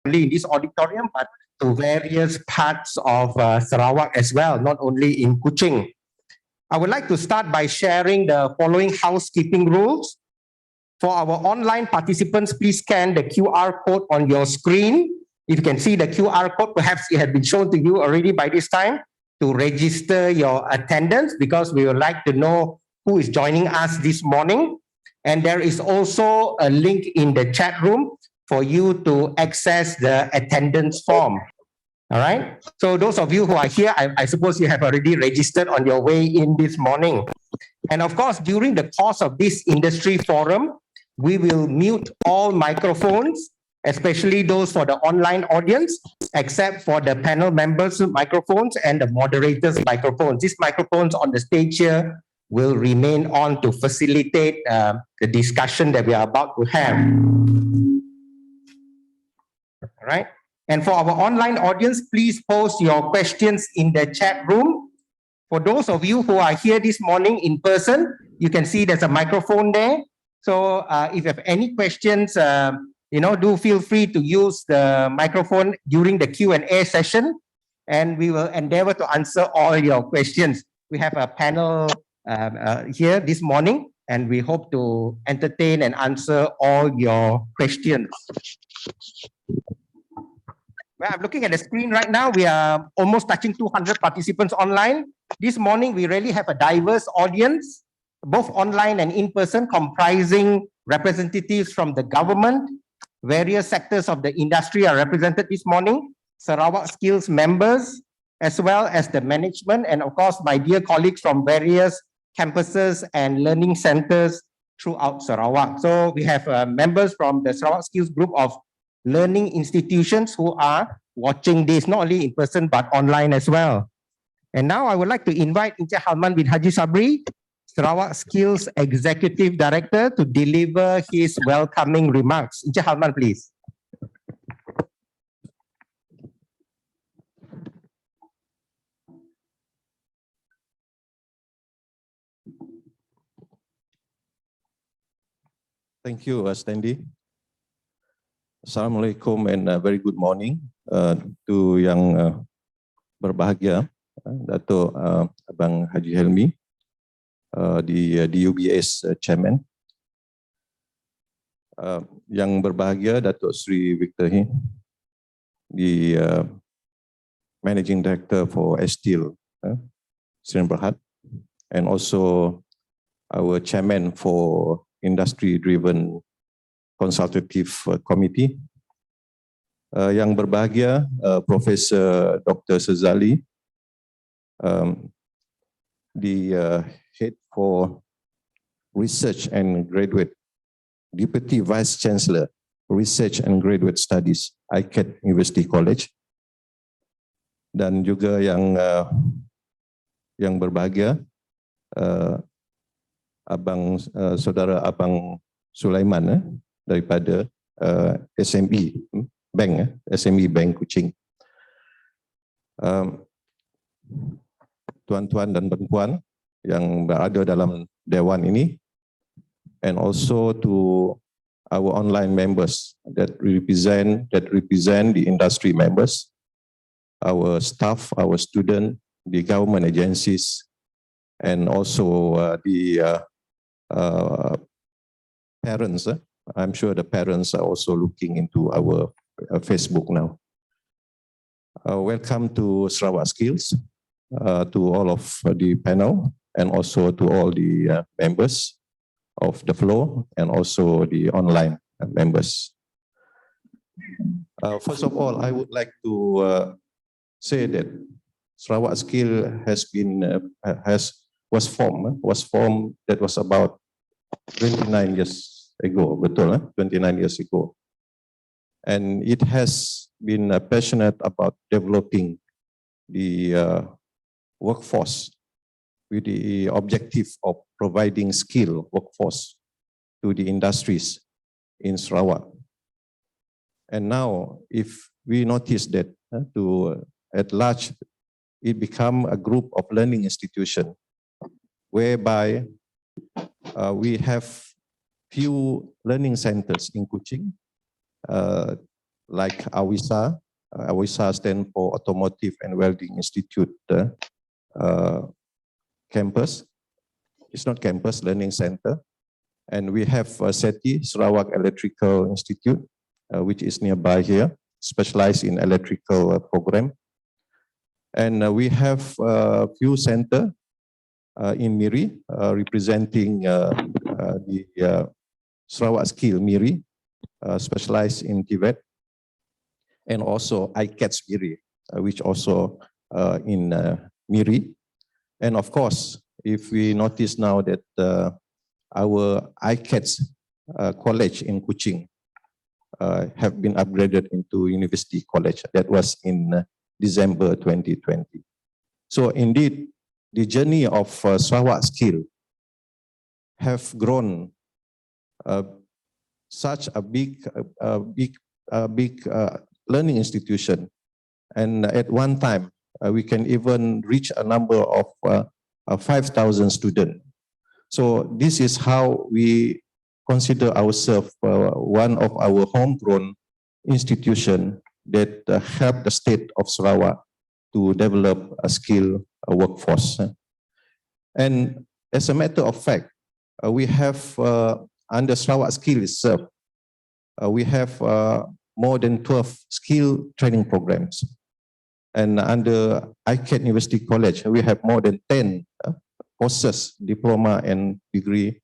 only in this auditorium, but to various parts of Sarawak as well, not only in Kuching. I would like to start by sharing the following housekeeping rules. For our online participants, please scan the QR code on your screen. If you can see the QR code, perhaps it has been shown to you already by this time, to register your attendance, because we would like to know who is joining us this morning. And there is also a link in the chat room for you to access the attendance form. All right. So those of you who are here, I suppose you have already registered on your way in this morning. And of course, during the course of this industry forum, we will mute all microphones, especially those for the online audience, except for the panel members' microphones and the moderators' microphones. These microphones on the stage here will remain on to facilitate the discussion that we are about to have. All right. And for our online audience, please post your questions in the chat room. For those of you who are here this morning in person, you can see there's a microphone there. So if you have any questions, do feel free to use the microphone during the Q&A session, and we will endeavor to answer all your questions. We have a panel here this morning, and we hope to entertain and answer all your questions. Well, I'm looking at the screen right now. We are almost touching 200 participants online. This morning, we really have a diverse audience, both online and in person, comprising representatives from the government. Various sectors of the industry are represented this morning, Sarawak Skills members, as well as the management, and of course, my dear colleagues from various campuses and learning centers throughout Sarawak. So we have members from the Sarawak Skills group of learning institutions who are watching this, not only in person, but online as well. And now I would like to invite Encik Halman bin Haji Sabri, Sarawak Skills Executive Director, to deliver his welcoming remarks. Encik Halman, please. Thank you, Stanley. Assalamualaikum and very good morning to yang berbahagia, Dato' Abang Haji Helmi, di UBS Chairman. Yang berbahagia Dato' Sri Victor Hin, di Managing Director for STIL, Sri Berhad, and also our Chairman for Industry-Driven Consultative Committee. Yang berbahagia Profesor Dr. Sezali, the Head for Research and Graduate, Deputy Vice Chancellor, Research and Graduate Studies, ICAT University College. Dan juga yang berbahagia Saudara Abang Sulaiman daripada SME Bank, SME Bank Kuching. Tuan-tuan dan puan yang berada dalam dewan ini, and also to our online members that represent the industry members, our staff, our student, the government agencies, and also the parents. I'm sure the parents are also looking into our Facebook now. Welcome to Sarawak Skills, to all of the panel, and also to all the members of the floor, and also the online members. First of all, I would like to say that Sarawak Skill was formed. That was about 29 years ago, betul, 29 years ago. And it has been passionate about developing the workforce with the objective of providing skilled workforce to the industries in Sarawak. And now, if we notice that at large, it become a group of learning institution whereby we have few learning centers in Kuching, like AWISA. AWISA stands for Automotive and Welding Institute campus. It's not campus, learning center. And we have SETI, Sarawak Electrical Institute, which is nearby here, specialized in electrical program. And we have a few centers in Miri, representing the Sarawak Skill Miri, specialized in Tibet, and also ICATS Miri, which also in Miri. And of course, if we notice now that our ICATS college in Kuching have been upgraded into University College. That was in December 2020. So indeed, the journey of Sarawak Skill have grown such a big learning institution. And at one time, we can even reach a number of 5,000 students. So this is how we consider ourselves one of our homegrown institution that help the state of Sarawak to develop a skilled workforce. And as a matter of fact, we have under Sarawak Skill itself, we have more than 12 skill training programs. And under ICAT University College, we have more than 10 courses, diploma and degree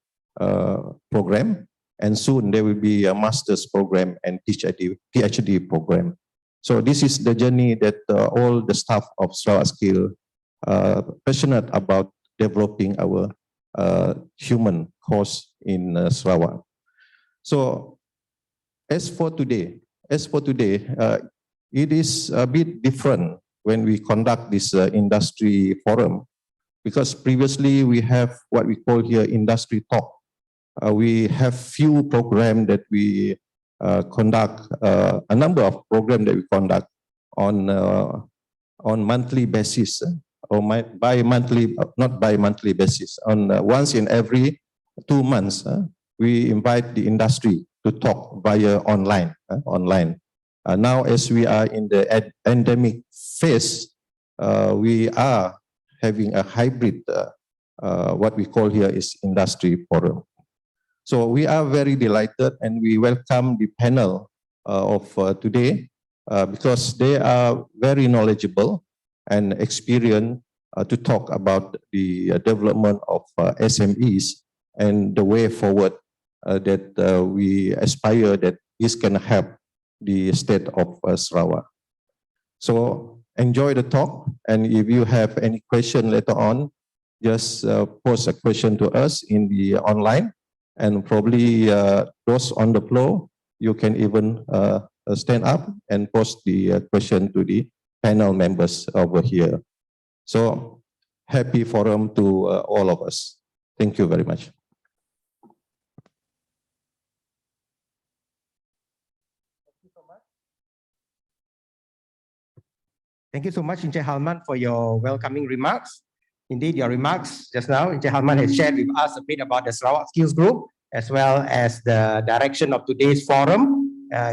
program. And soon there will be a master's program and PhD program. So this is the journey that all the staff of Sarawak Skill passionate about developing our human course in Sarawak. So as for today, it is a bit different when we conduct this industry forum, because previously we have what we call here industry talk. We have few programs that we conduct, a number of programs that we conduct on monthly basis, or bi-monthly, not bi-monthly basis, on once in every 2 months. We invite the industry to talk via online. Now, as we are in the endemic phase, we are having a hybrid, what we call here is industry forum. So we are very delighted and we welcome the panel of today because they are very knowledgeable and experienced to talk about the development of SMEs and the way forward that we aspire that this can help the state of Sarawak. So enjoy the talk, and if you have any question later on, just post a question to us in the online, and probably those on the floor, you can even stand up and post the question to the panel members over here. So happy forum to all of us. Thank you very much. Thank you so much, Encik Halman, for your welcoming remarks. Indeed, your remarks just now, Encik Halman has shared with us a bit about the Sarawak Skills Group, as well as the direction of today's forum.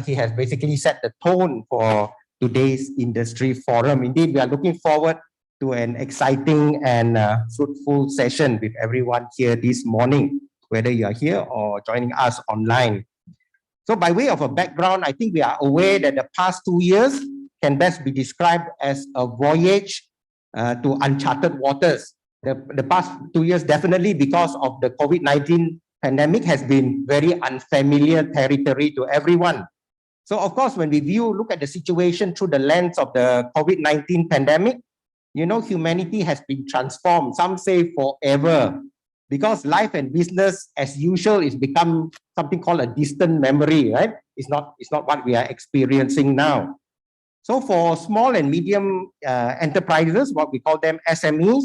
He has basically set the tone for today's industry forum. Indeed, we are looking forward to an exciting and fruitful session with everyone here this morning, whether you are here or joining us online. So by way of a background, I think we are aware that the past 2 years can best be described as a voyage to uncharted waters. The past 2 years, definitely because of the COVID-19 pandemic, has been very unfamiliar territory to everyone. So of course, when we look at the situation through the lens of the COVID-19 pandemic, you know, humanity has been transformed, some say forever, because life and business as usual is become something called a distant memory, right? It's not what we are experiencing now. So for small and medium enterprises, what we call them SMEs,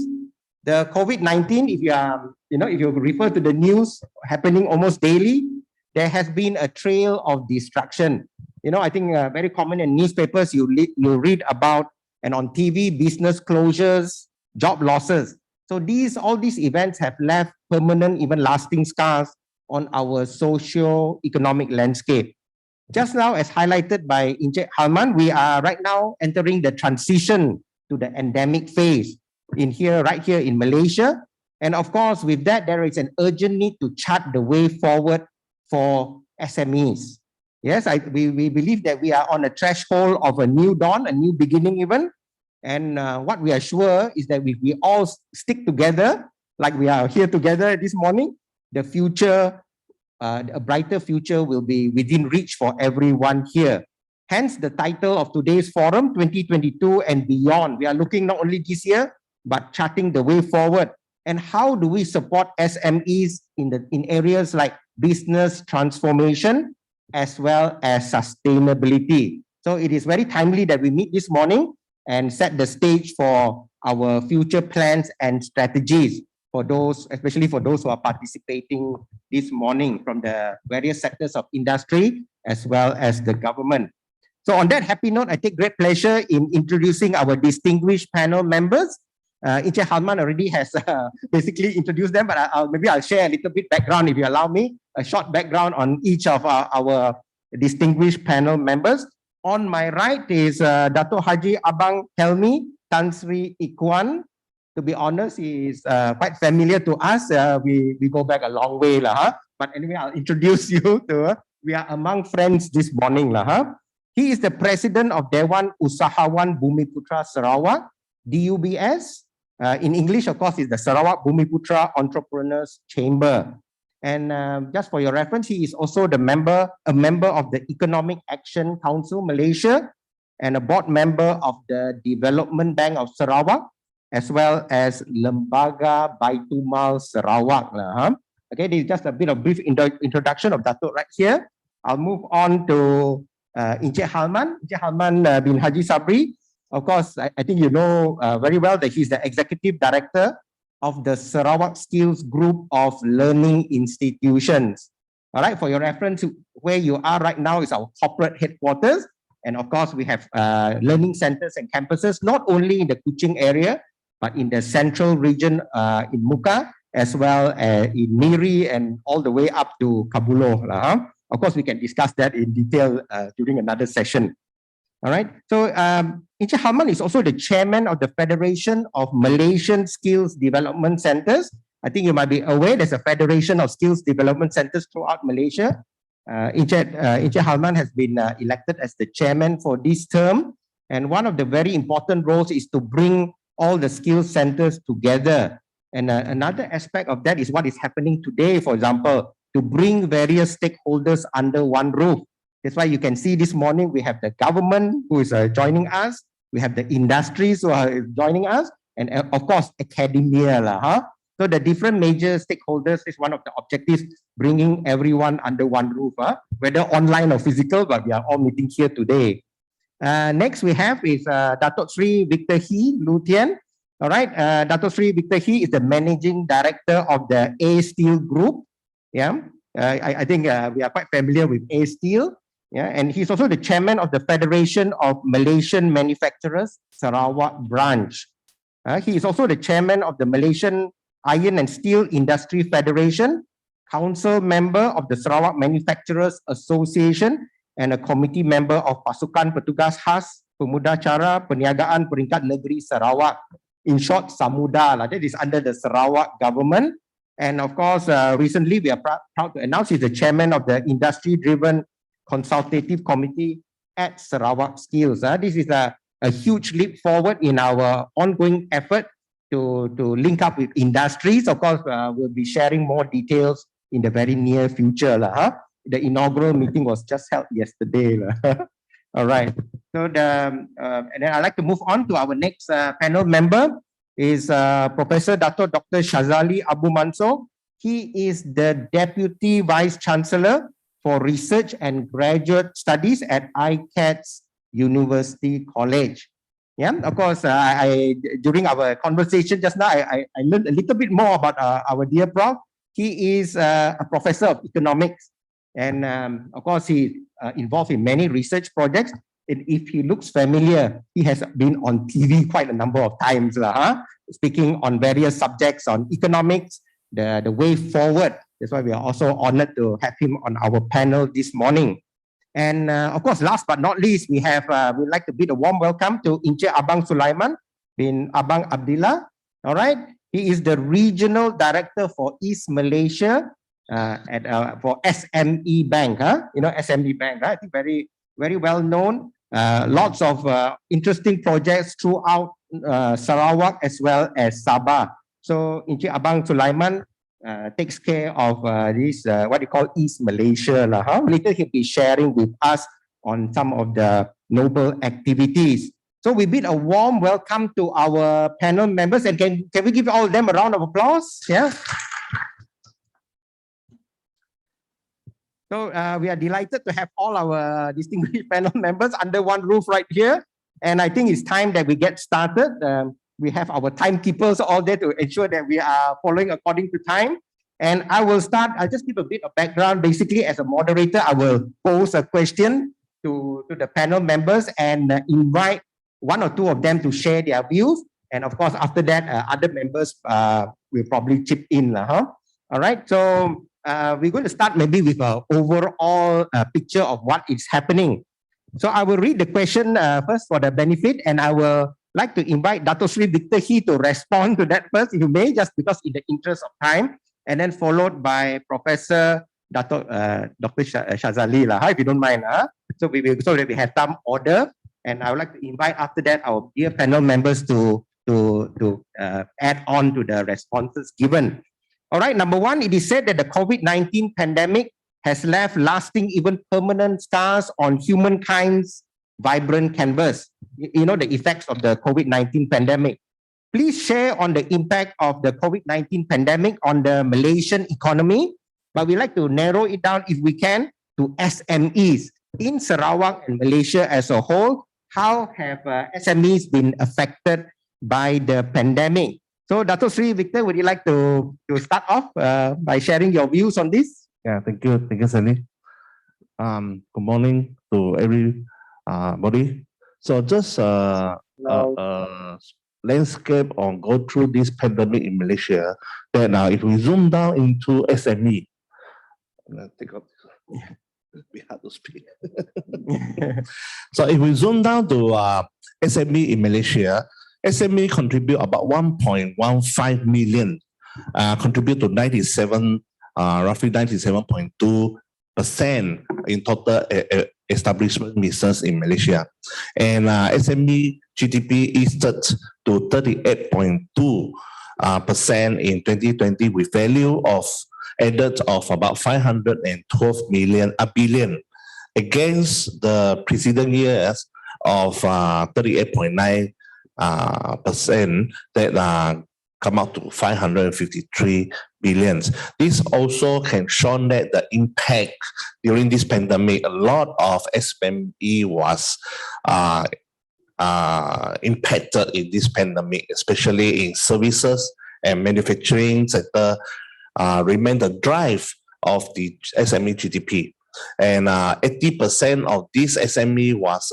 the COVID-19, if you refer to the news happening almost daily, there has been a trail of destruction. You know, I think very common in newspapers, you read about, and on TV, business closures, job losses. So all these events have left permanent, even lasting scars on our socio-economic landscape. Just now, as highlighted by Encik Halman, we are right now entering the transition to the endemic phase right here in Malaysia. And of course, with that, there is an urgent need to chart the way forward for SMEs. Yes, we believe that we are on a threshold of a new dawn, a new beginning even. And what we are sure is that if we all stick together, like we are here together this morning, the future, a brighter future will be within reach for everyone here. Hence the title of today's forum, 2022 and beyond. We are looking not only this year, but charting the way forward. And how do we support SMEs in areas like business transformation as well as sustainability? So it is very timely that we meet this morning and set the stage for our future plans and strategies for those, especially for those who are participating this morning from the various sectors of industry as well as the government. So on that happy note, I take great pleasure in introducing our distinguished panel members. Encik Halman already has basically introduced them, but maybe I'll share a little bit background if you allow me, a short background on each of our distinguished panel members. On my right is Dato' Haji Abang Helmi Tan Sri Ikwan. To be honest, he is quite familiar to us. We go back a long way. But anyway, I'll introduce you to, we are among friends this morning. He is the president of Dewan Usahawan Bumiputra Sarawak, DUBS. In English, of course, is the Sarawak Bumiputra Entrepreneurs Chamber. And just for your reference, he is also a member of the Economic Action Council Malaysia and a board member of the Development Bank of Sarawak, as well as Lembaga Baitumal Sarawak. Okay, this is just a bit of brief introduction of Dato' right here. I'll move on to Encik Halman. Encik Halman bin Haji Sabri. Of course, I think you know very well that he's the executive director of the Sarawak Skills Group of Learning Institutions. All right, for your reference, where you are right now is our corporate headquarters. And of course, we have learning centers and campuses, not only in the Kuching area, but in the central region in Muka, as well as in Miri and all the way up to Kabulo. Of course, we can discuss that in detail during another session. All right. So Encik Halman is also the chairman of the Federation of Malaysian Skills Development Centers. I think you might be aware there's a Federation of Skills Development Centers throughout Malaysia. Encik Halman has been elected as the chairman for this term. And one of the very important roles is to bring all the skills centers together. And another aspect of that is what is happening today, for example, to bring various stakeholders under one roof. That's why you can see this morning we have the government who is joining us, we have the industries who are joining us, and of course, academia. So the different major stakeholders is one of the objectives, bringing everyone under one roof, whether online or physical, but we are all meeting here today. Next we have is Dato' Sri Victor He Lutien. All right, Dato' Sri Victor He is the managing director of the A Steel Group. Yeah, I think we are quite familiar with A Steel. Yeah, and he's also the chairman of the Federation of Malaysian Manufacturers Sarawak branch. He is also the chairman of the Malaysian Iron and Steel Industry Federation, council member of the Sarawak Manufacturers Association, and a committee member of Pasukan Petugas Khas Pemudacara Perniagaan Peringkat Negeri Sarawak. In short, Samuda. That is under the Sarawak government. And of course, recently we are proud to announce he's the chairman of the industry-driven consultative committee at Sarawak Skills. This is a huge leap forward in our ongoing effort to link up with industries. Of course, we'll be sharing more details in the very near future. The inaugural meeting was just held yesterday. All right. So and then I'd like to move on to our next panel member is Professor Dr. Shazali Abu Mansor. He is the Deputy Vice Chancellor for Research and Graduate Studies at ICATS University College. Yeah, of course, during our conversation just now, I learned a little bit more about our dear Prof. He is a professor of economics. And of course, he involved in many research projects. And if he looks familiar, he has been on TV quite a number of times, speaking on various subjects on economics, the way forward. That's why we are also honored to have him on our panel this morning. And of course, last but not least, we'd like to bid a warm welcome to Encik Abang Sulaiman bin Abang Abdillah. All right. He is the Regional Director for East Malaysia for SME Bank. You know, SME Bank, right? I think very, very well known. Lots of interesting projects throughout Sarawak as well as Sabah. So Encik Abang Sulaiman takes care of this, what you call East Malaysia. Later he'll be sharing with us on some of the noble activities. So we bid a warm welcome to our panel members, and can we give all of them a round of applause? Yeah. So we are delighted to have all our distinguished panel members under one roof right here. And I think it's time that we get started. We have our timekeepers all there to ensure that we are following according to time. And I will start, I'll just give a bit of background. Basically, as a moderator, I will pose a question to the panel members and invite one or two of them to share their views. And of course, after that, other members will probably chip in. All right, so we're going to start maybe with an overall picture of what is happening. So I will read the question first for the benefit, and I will like to invite Dato Sri Victor He to respond to that first, if you may, just because in the interest of time, and then followed by Professor Dr. Shazali, if you don't mind. So that we have some order, and I would like to invite after that our dear panel members to add on to the responses given. All right, number one, it is said that the COVID-19 pandemic has left lasting, even permanent scars on humankind's vibrant canvas. You know, the effects of the COVID-19 pandemic. Please share on the impact of the COVID-19 pandemic on the Malaysian economy, but we like to narrow it down, if we can, to SMEs in Sarawak and Malaysia as a whole. How have SMEs been affected by the pandemic? So, Dato Sri Victor, would you like to start off by sharing your views on this? Yeah, thank you, Sally. Good morning to everybody. So just landscape on go through this pandemic in Malaysia. Then if we zoom down into SME, be hard to speak. So if we zoom down to SME in Malaysia, SME contribute about 1.15 million, contribute to roughly 97.2% in total establishment business in Malaysia. And SME GDP is to 38.2% in 2020 with value of added of about 512 billion against the preceding years of 38.9% that come out to 553 billion. This also can show that the impact during this pandemic, a lot of SME was impacted in this pandemic, especially in services and manufacturing sector, remain the drive of the SME GDP. And 80% of this SME was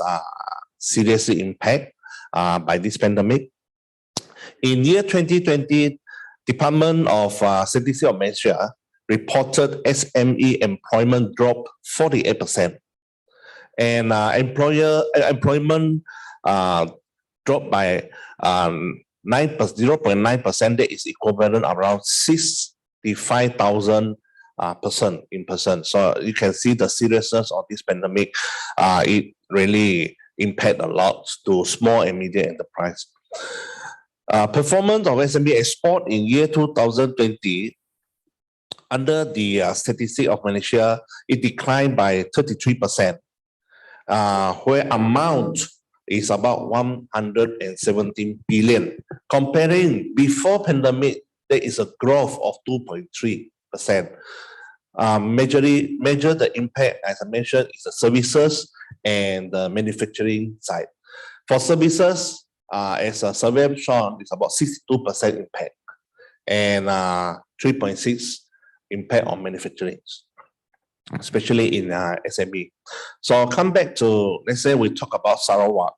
seriously impacted by this pandemic. In year 2020, Department of Statistics of Malaysia reported SME employment dropped 48%. And employment dropped by 0.9%, that is equivalent around 65,000 person. So you can see the seriousness of this pandemic. It really impact a lot to small and medium enterprise. Performance of SME export in year 2020, under the Statistics of Malaysia, it declined by 33%, where amount is about 117 billion. Comparing before pandemic, there is a growth of 2.3%. Measure the impact, as I mentioned, is the services and the manufacturing side. For services, as a survey shown, it's about 62% impact and 3.6% impact on manufacturing, especially in SME. So I'll come back to, let's say we talk about Sarawak.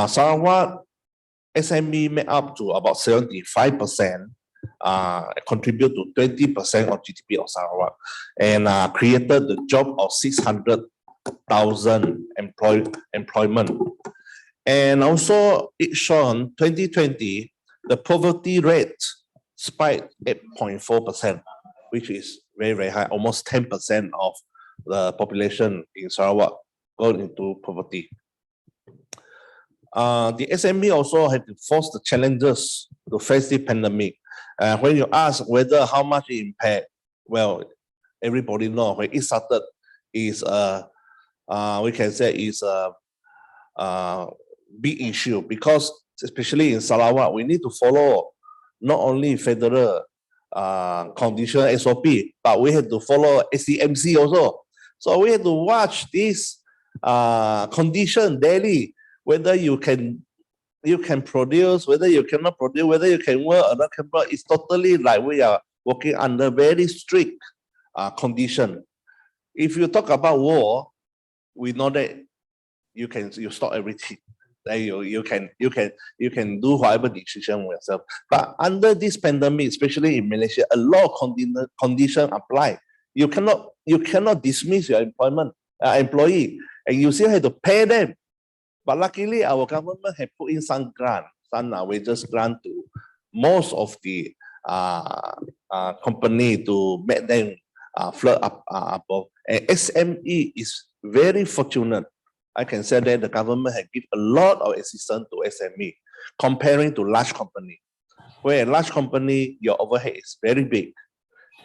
Sarawak SME made up to about 75%, contribute to 20% of GDP of Sarawak, and created the job of 600 employment. And also it shown 2020, the poverty rate spiked 8.4%, which is very, very high, almost 10% of the population in Sarawak going into poverty. The SME also had to force the challenges to face the pandemic. When you ask whether how much it impact, well, everybody know when it started is we can say is a big issue, because especially in Sarawak, we need to follow not only federal condition SOP, but we had to follow SCMC also. So we had to watch this condition daily, whether you can produce, whether you cannot produce, whether you can work or not can work. It's totally like we are working under very strict condition. If you talk about war, we know that you stop everything. Then you can do whatever decision yourself. But under this pandemic, especially in Malaysia, a lot of condition apply. You cannot dismiss your employee, and you still have to pay them. But luckily, our government have put in some wages grant to most of the company to make them float up above. And SME is very fortunate. I can say that the government has given a lot of assistance to SME comparing to large company. Where a large company, your overhead is very big.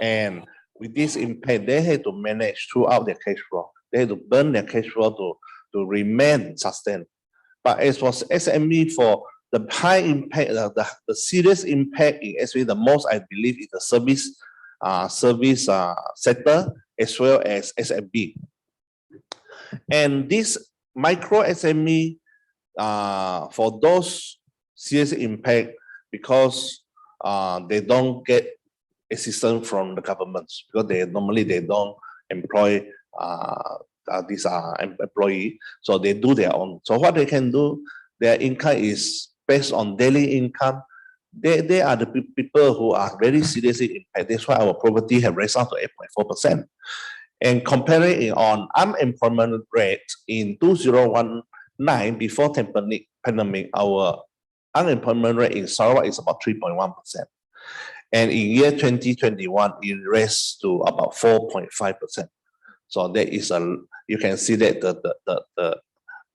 And with this impact, they had to manage throughout their cash flow. They had to burn their cash flow to remain sustained. But as for SME, for the high impact, the serious impact in SME, the most I believe is the service sector as well as SMB. And this micro SME, for those serious impact, because they don't get assistance from the governments, because they don't employ these employee, so they do their own. So what they can do, their income is based on daily income. They are the people who are very seriously impacted. That's why our poverty have raised up to 8.4%. And comparing it on unemployment rate in 2019, before pandemic, our unemployment rate in Sarawak is about 3.1%. And in year 2021, it raised to about 4.5%. So there is you can see that the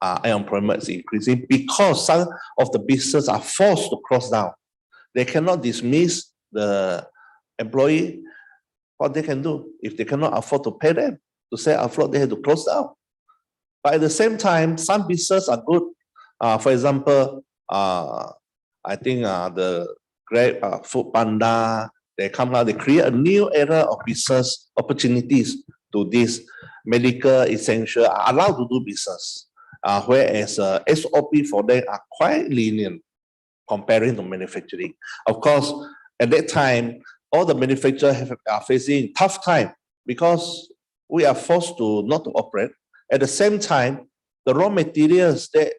unemployment is increasing because some of the businesses are forced to close down. They cannot dismiss the employee. What they can do, if they cannot afford to pay them to stay afloat, they have to close down. But at the same time, some businesses are good. For example, I think the Grab, Food Panda, they come out, they create a new era of business opportunities to this medical essential are allowed to do business, whereas SOP for them are quite lenient comparing to manufacturing. Of course, at that time, all the manufacturers are facing tough time because we are forced to not to operate. At the same time, the raw materials that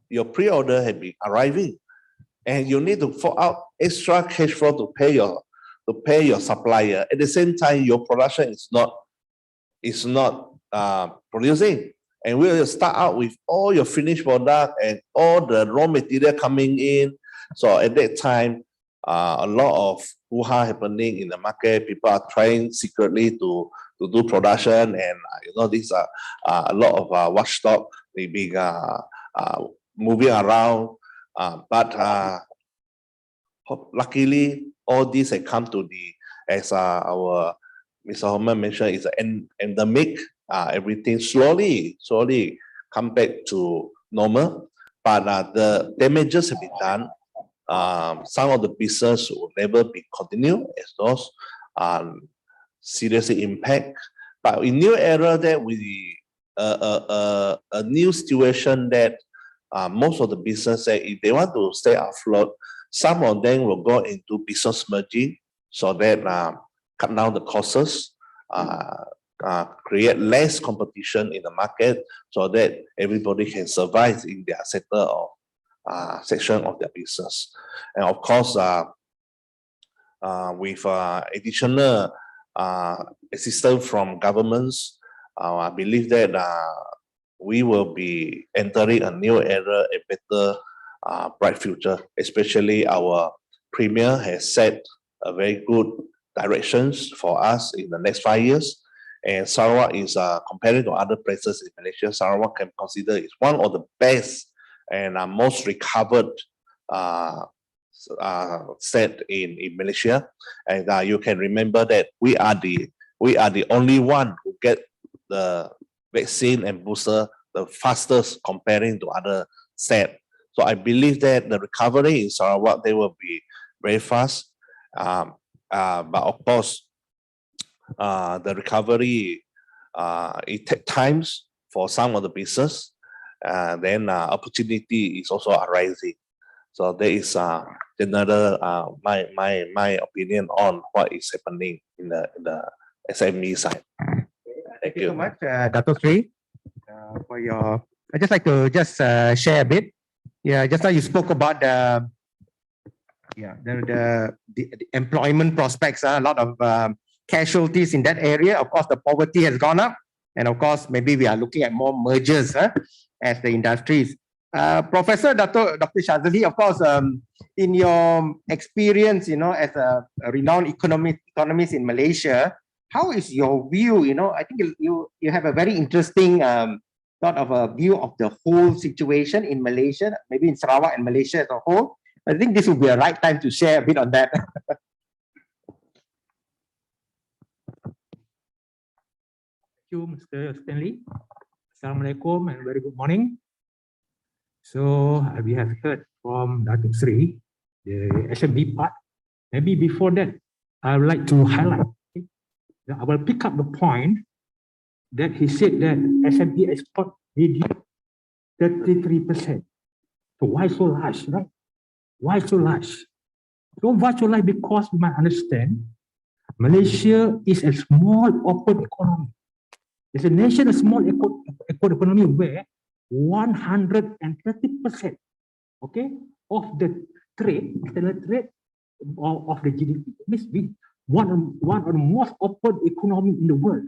your pre-order have been arriving, and you need to fork out extra cash flow to pay your supplier. At the same time, your production is not producing, and we will start out with all your finished product and all the raw material coming in. So at that time, a lot of hoo-ha happening in the market. People are trying secretly to do production, and these are a lot of watchdog. They be moving around, but luckily all these have come to as our Mr. Homan mentioned, is an endemic. Everything slowly come back to normal, but the damages have been done. Some of the business will never be continued as those seriously impact. But in new era that we a new situation that most of the business say if they want to stay afloat, some of them will go into business merging so that cut down the costs, create less competition in the market so that everybody can survive in their sector of section of their business. And of course, with additional assistance from governments, I believe that we will be entering a new era, a better, bright future. Especially our Premier has set a very good directions for us in the next 5 years. And Sarawak is, compared to other places in Malaysia, Sarawak can consider is one of the best and most recovered state in Malaysia. And you can remember that we are the only one who get the vaccine and booster the fastest comparing to other states. So I believe that the recovery in Sarawak, they will be very fast. But of course, the recovery, it takes times for some of the business. Then opportunity is also arising. So there is another my opinion on what is happening in the SME side. Thank you so much, Dato Sri, for your. I just like to share a bit. Yeah, just now you spoke about the employment prospects. A lot of casualties in that area. Of course, the poverty has gone up, and of course, maybe we are looking at more mergers as the industries. Professor Dr. Shazali, of course, in your experience, as a renowned economist in Malaysia, how is your view? I think you have a very interesting sort of a view of the whole situation in Malaysia, maybe in Sarawak and Malaysia as a whole. I think this would be a right time to share a bit on that. Thank you, Mr. Stanley. Assalamualaikum and very good morning. So we have heard from Dr. Sri, the SMB part. Maybe before that, I would like to highlight. I will pick up the point that he said that SMB export reduced 33%. So why so large, right? Why so large? So why so large? Because you might understand, Malaysia is a small open economy. It's a nation, a small open economy where 130%, okay, of the trade, external trade of the GDP means we one of the most open economy in the world.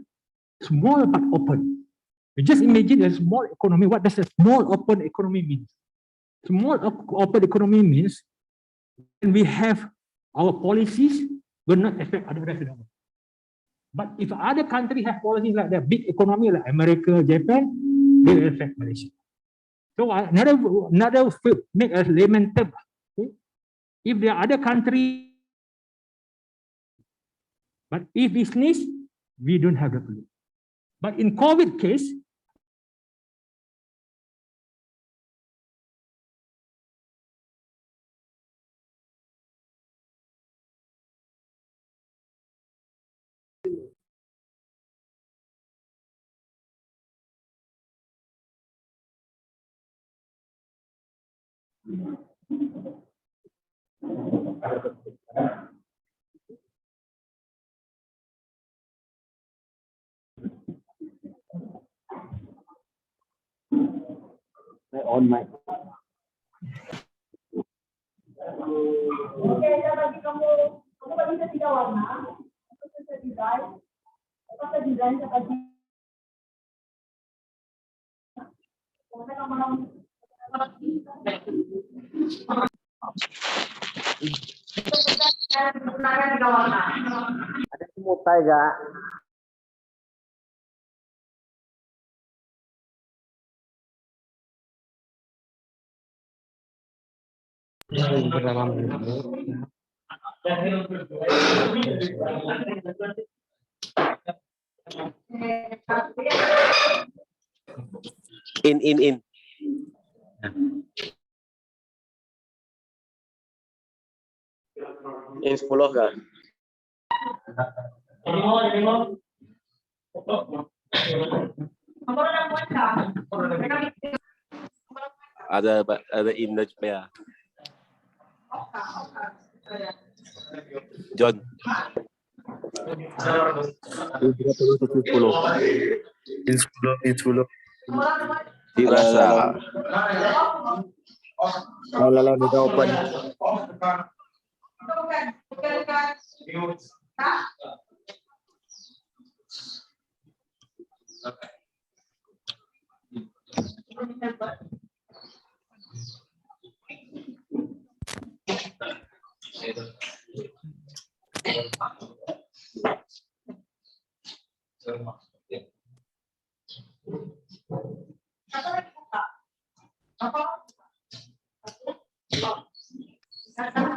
Small but open. You just imagine a small economy. What does a small open economy mean? Small open economy means when we have our policies will not affect other residents. But if other countries have policies like that, big economy like America, Japan, they will affect Malaysia. So another make a layman term. Okay? If there are other countries, but if we sneeze, we don't have the flu. But in COVID case, on my ada semut tiger. In. In 10 kan? Ada in ya. John. 10. Dirasa. Lalu kita open.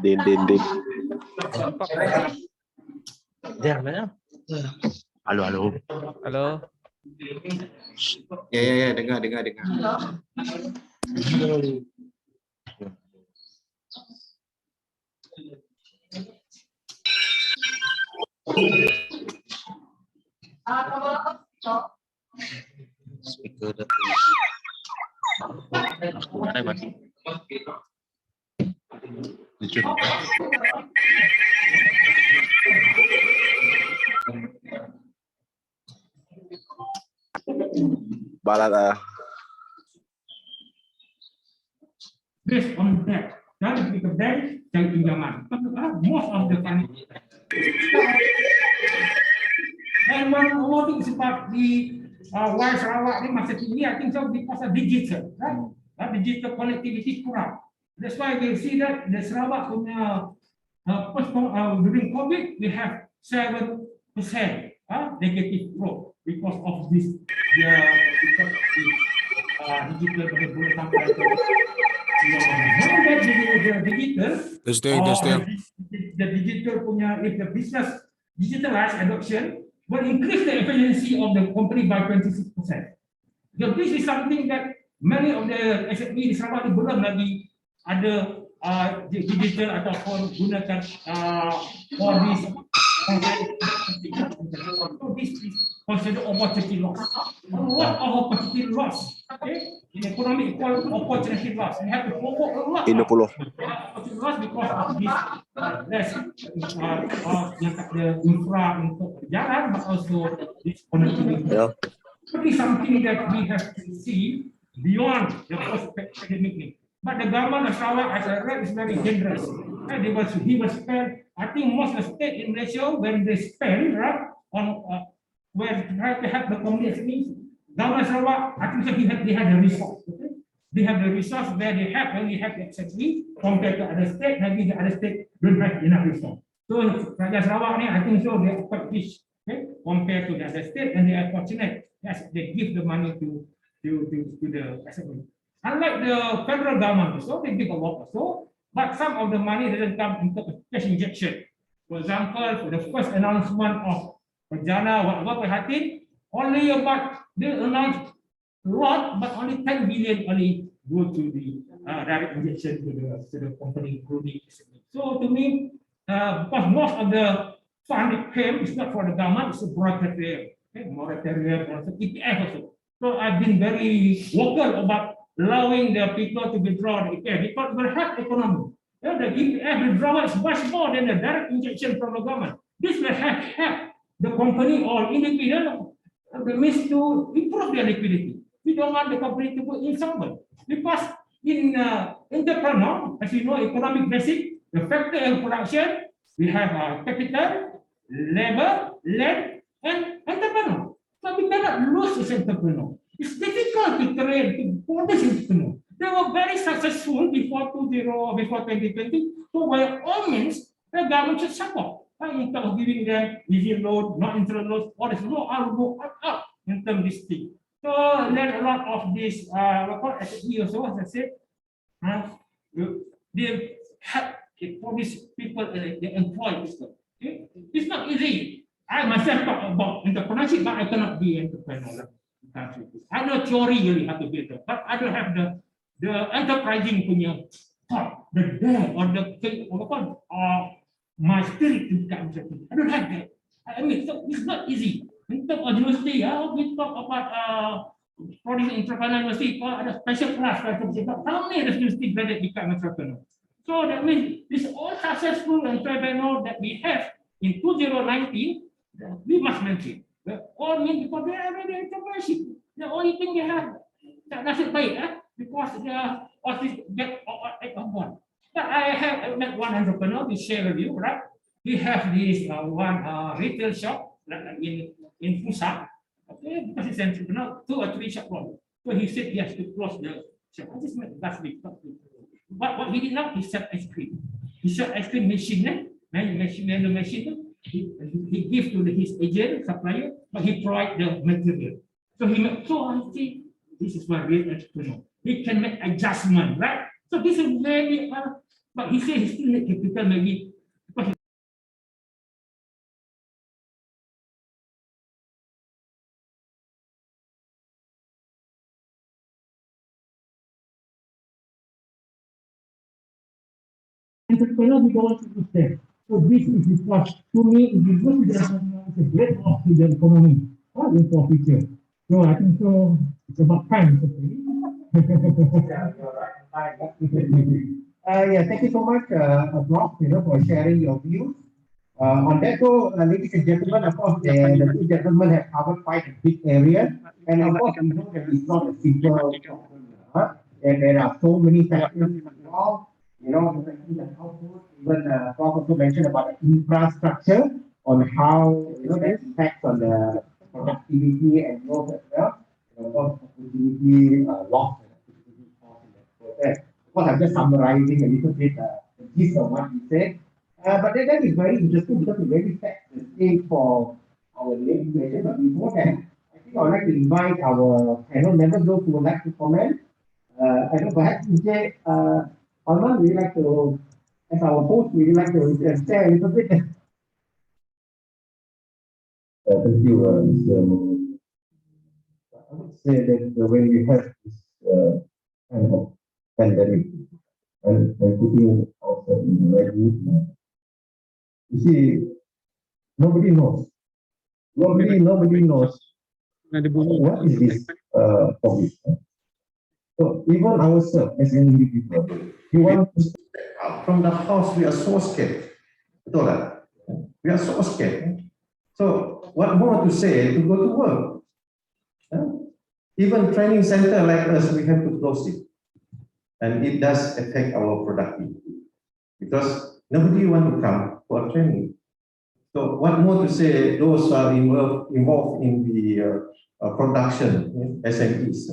Din. Halo. Halo. Ya, dengar. Speaker dah. Balat ah. Based on that, dan kita bank cari pinjaman. Most of the financial. And one more thing is about the why Sarawak ni masih tinggi, I think so because of digital, right? Digital connectivity kurang. That's why we see that the Sarawak punya during COVID we have 7% negative growth because of this because of the digital boleh sampai ke the digital punya if the business digitalized adoption will increase the efficiency of the company by 26%. So this is something that many of the SME di Sarawak ni belum lagi ada digital ataupun gunakan for this. So this is considered opportunity loss. What of opportunity loss? Okay, in economic opportunity loss, we have to forward a lot. Opportunity loss because of this less yang tak ada infra untuk berjalan, but also this connectivity. It is something that we have to see beyond the post-pandemic. But the government of Sarawak, as I read, is very generous. And he was spend, I think most of the state in Malaysia, when they spend right, on when try to help the community, government of Sarawak, I think so they have the resource. Okay? They have the resource where they have, when they have accessibility compared to other state, maybe the other state don't have enough resource. So Raja Sarawak, I think so they are quite rich, okay, compared to the other state, and they are fortunate. Yes, they give the money to the SME. Unlike the federal government, so they give a lot also, but some of the money doesn't come into cash injection. For example, for the first announcement of Pajana, what happened, only about they announced a lot, but only 10 billion only go to the direct injection to the company, including SME. So to me, because most of the fund that came is not for the government, it's a moratorium, okay, moratorium also ETF also. So I've been very vocal about allowing the people to withdraw the ETF because it will help economy. The ETF withdrawal is much more than the direct injection from the government. This will help the company or individual means to improve their liquidity. We don't want the company to go insolvent because in entrepreneur, as you know, economic basic, the factor of production, we have capital, labor, land, and entrepreneur. So we cannot lose this entrepreneur. It's difficult to train for this entrepreneur. They were very successful before 2020. So by all means, the government should support. In terms of giving them easy loan, not interest loans, all this loan, I will go up in terms of this thing. So learn a lot of this. SME also, as I said, they help for these people, they employ people. Okay? It's not easy. I myself talk about entrepreneurship, but I cannot be entrepreneur. I know theory really how to be it, but I don't have the enterprising punya thought, the dare or the my spirit to become entrepreneur. I don't have that. I mean, so it's not easy. In terms of university, we talk about producing entrepreneur university, ada special class, how many university graduate become entrepreneur? So that means this all successful entrepreneur that we have in 2019, we must maintain. All mean because they are already entrepreneurship. The only thing they have that's it because they are get on board. But I have met one entrepreneur to share with you, right? We have this one retail shop in Pusat. Okay, because it's entrepreneur, 2 or 3 shop wrong. So he said he has to close the shop. I just met last week. But what he did now, he sell ice cream. He sell ice cream machine, machine. He gives to his agent, supplier, but he provide the material. So I think this is what real entrepreneur. He can make adjustment, right? So this is very, but he said he still need capital maybe. Entrepreneur, we don't want to use them. So this is because to me, if you go to the entrepreneur, it's a great loss to the economy. What is for future? So I think so. It's about time. Yeah, thank you so much, Brock, for sharing your views. On that note, ladies and gentlemen, of course, the two gentlemen have covered quite a big area. And of course, we know that it's not a simple problem. And there are so many factors involved. The household, even Prof also mentioned about the infrastructure on how that impacts on the productivity and growth as well. Of course, opportunity loss and opportunity cost in that process. Of course, I'm just summarizing a little bit the gist of what he said. But that is very interesting because it really sets the stage for our next question. But before that, I think I would like to invite our panel members, those who would like to comment. I know perhaps Vijay, Alman, would you like to, as our host, would you like to share a little bit? Thank you, Mr. I would say that when we have this kind of pandemic and putting ourselves in the right mood, you see, nobody knows. Nobody knows what is this COVID. So even ourselves as an individual, we want to step out from the house. We are so scared. We are so scared. So what more to say to go to work? Even training center like us, we have to close it. And it does affect our productivity because nobody want to come for training. So what more to say, those are involved in the production, SMEs,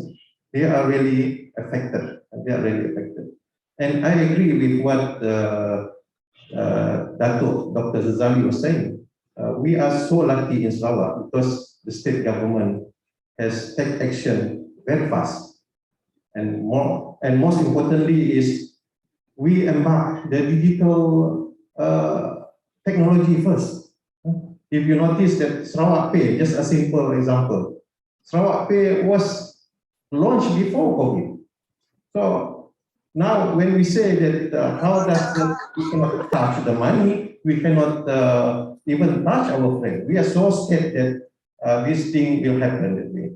they are really affected. And I agree with what Dr. Zazali was saying. We are so lucky in Sarawak because the state government has taken action very fast. And most importantly is we embark the digital technology first. If you notice that Sarawak Pay, just a simple example, Sarawak Pay was launched before COVID. So now when we say that how does we cannot touch the money, we cannot even touch our friend. We are so scared that this thing will happen that way.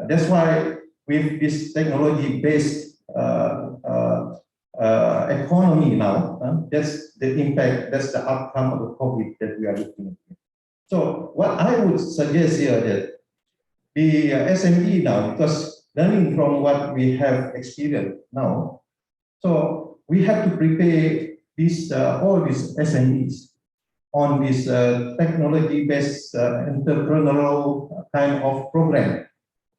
That's why with this technology-based economy now, that's the impact, that's the outcome of the COVID that we are looking at. So what I would suggest here that the SME now, because learning from what we have experienced now, so we have to prepare these all these SMEs on this technology-based entrepreneurial kind of program.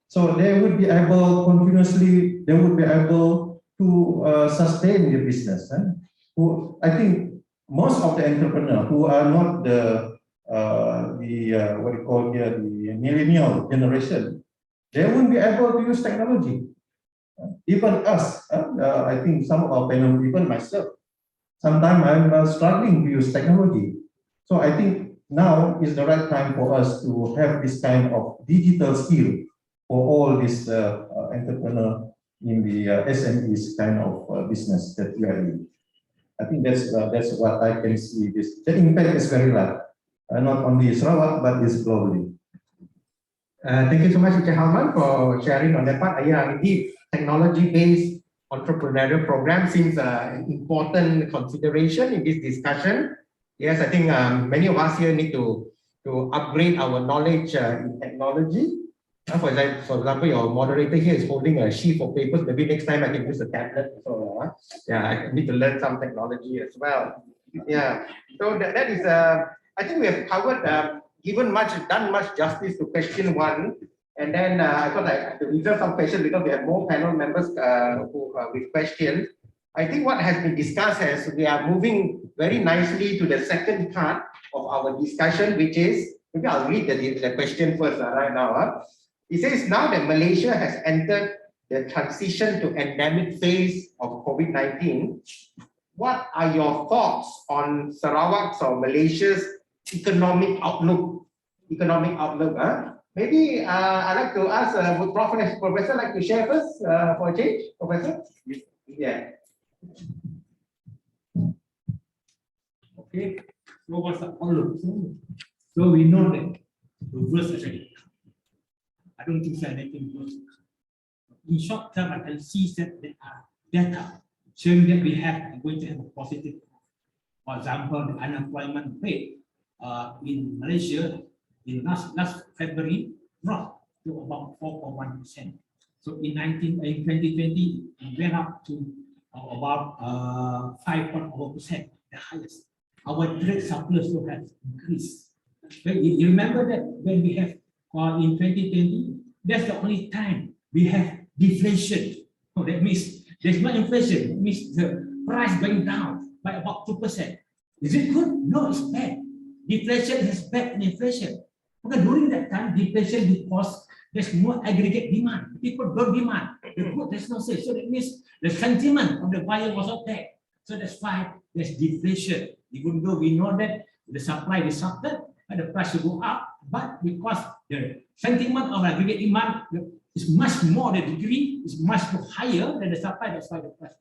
So they would be able continuously, they would be able to sustain the business. Who I think most of the entrepreneurs who are not the what you call here the millennial generation, they won't be able to use technology. Even us, I think some of our panel, even myself, sometimes I'm struggling to use technology. So I think now is the right time for us to have this kind of digital skill for all these entrepreneurs in the SMEs kind of business that we are in. I think that's what I can see. The impact is very large, not only Sarawak but is globally. Thank you so much, Mr. Halman, for sharing on that part. Yeah, indeed, technology-based entrepreneurial program seems an important consideration in this discussion. Yes, I think many of us here need to upgrade our knowledge in technology. For example, your moderator here is holding a sheet of papers. Maybe next time I can use a tablet. So yeah, I need to learn some technology as well. Yeah, so that is, I think we have covered done much justice to question one, and then I thought I have to reserve some questions because we have more panel members with questions. I think what has been discussed as we are moving very nicely to the second part of our discussion, which is, maybe I'll read the question first right now. It says, now that Malaysia has entered the transition to endemic phase of COVID-19, what are your thoughts on Sarawak's or Malaysia's economic outlook? Maybe I'd like to ask, would Professor like to share first for a change, Professor? Yeah. Okay, so what's the outlook? So we know that the worst already. I don't think so anything worse. In short term, I can see that there are data showing that we are going to have a positive. For example, the unemployment rate in Malaysia in last February dropped to about 4.1%. So in 2020, it went up to about 5.4%, the highest. Our trade surplus also has increased. You remember that when we have in 2020, that's the only time we have deflation. So that means there's no inflation. That means the price going down by about 2%. Is it good? No, it's bad. Deflation is bad than inflation. Okay, during that time, deflation because there's more aggregate demand. People don't demand. The good, there's no sale. So that means the sentiment of the buyer was not there. So that's why there's deflation. Even though we know that the supply is disrupted, the price will go up, but because the sentiment of aggregate demand is much more, the degree is much more higher than the supply, that's why the price.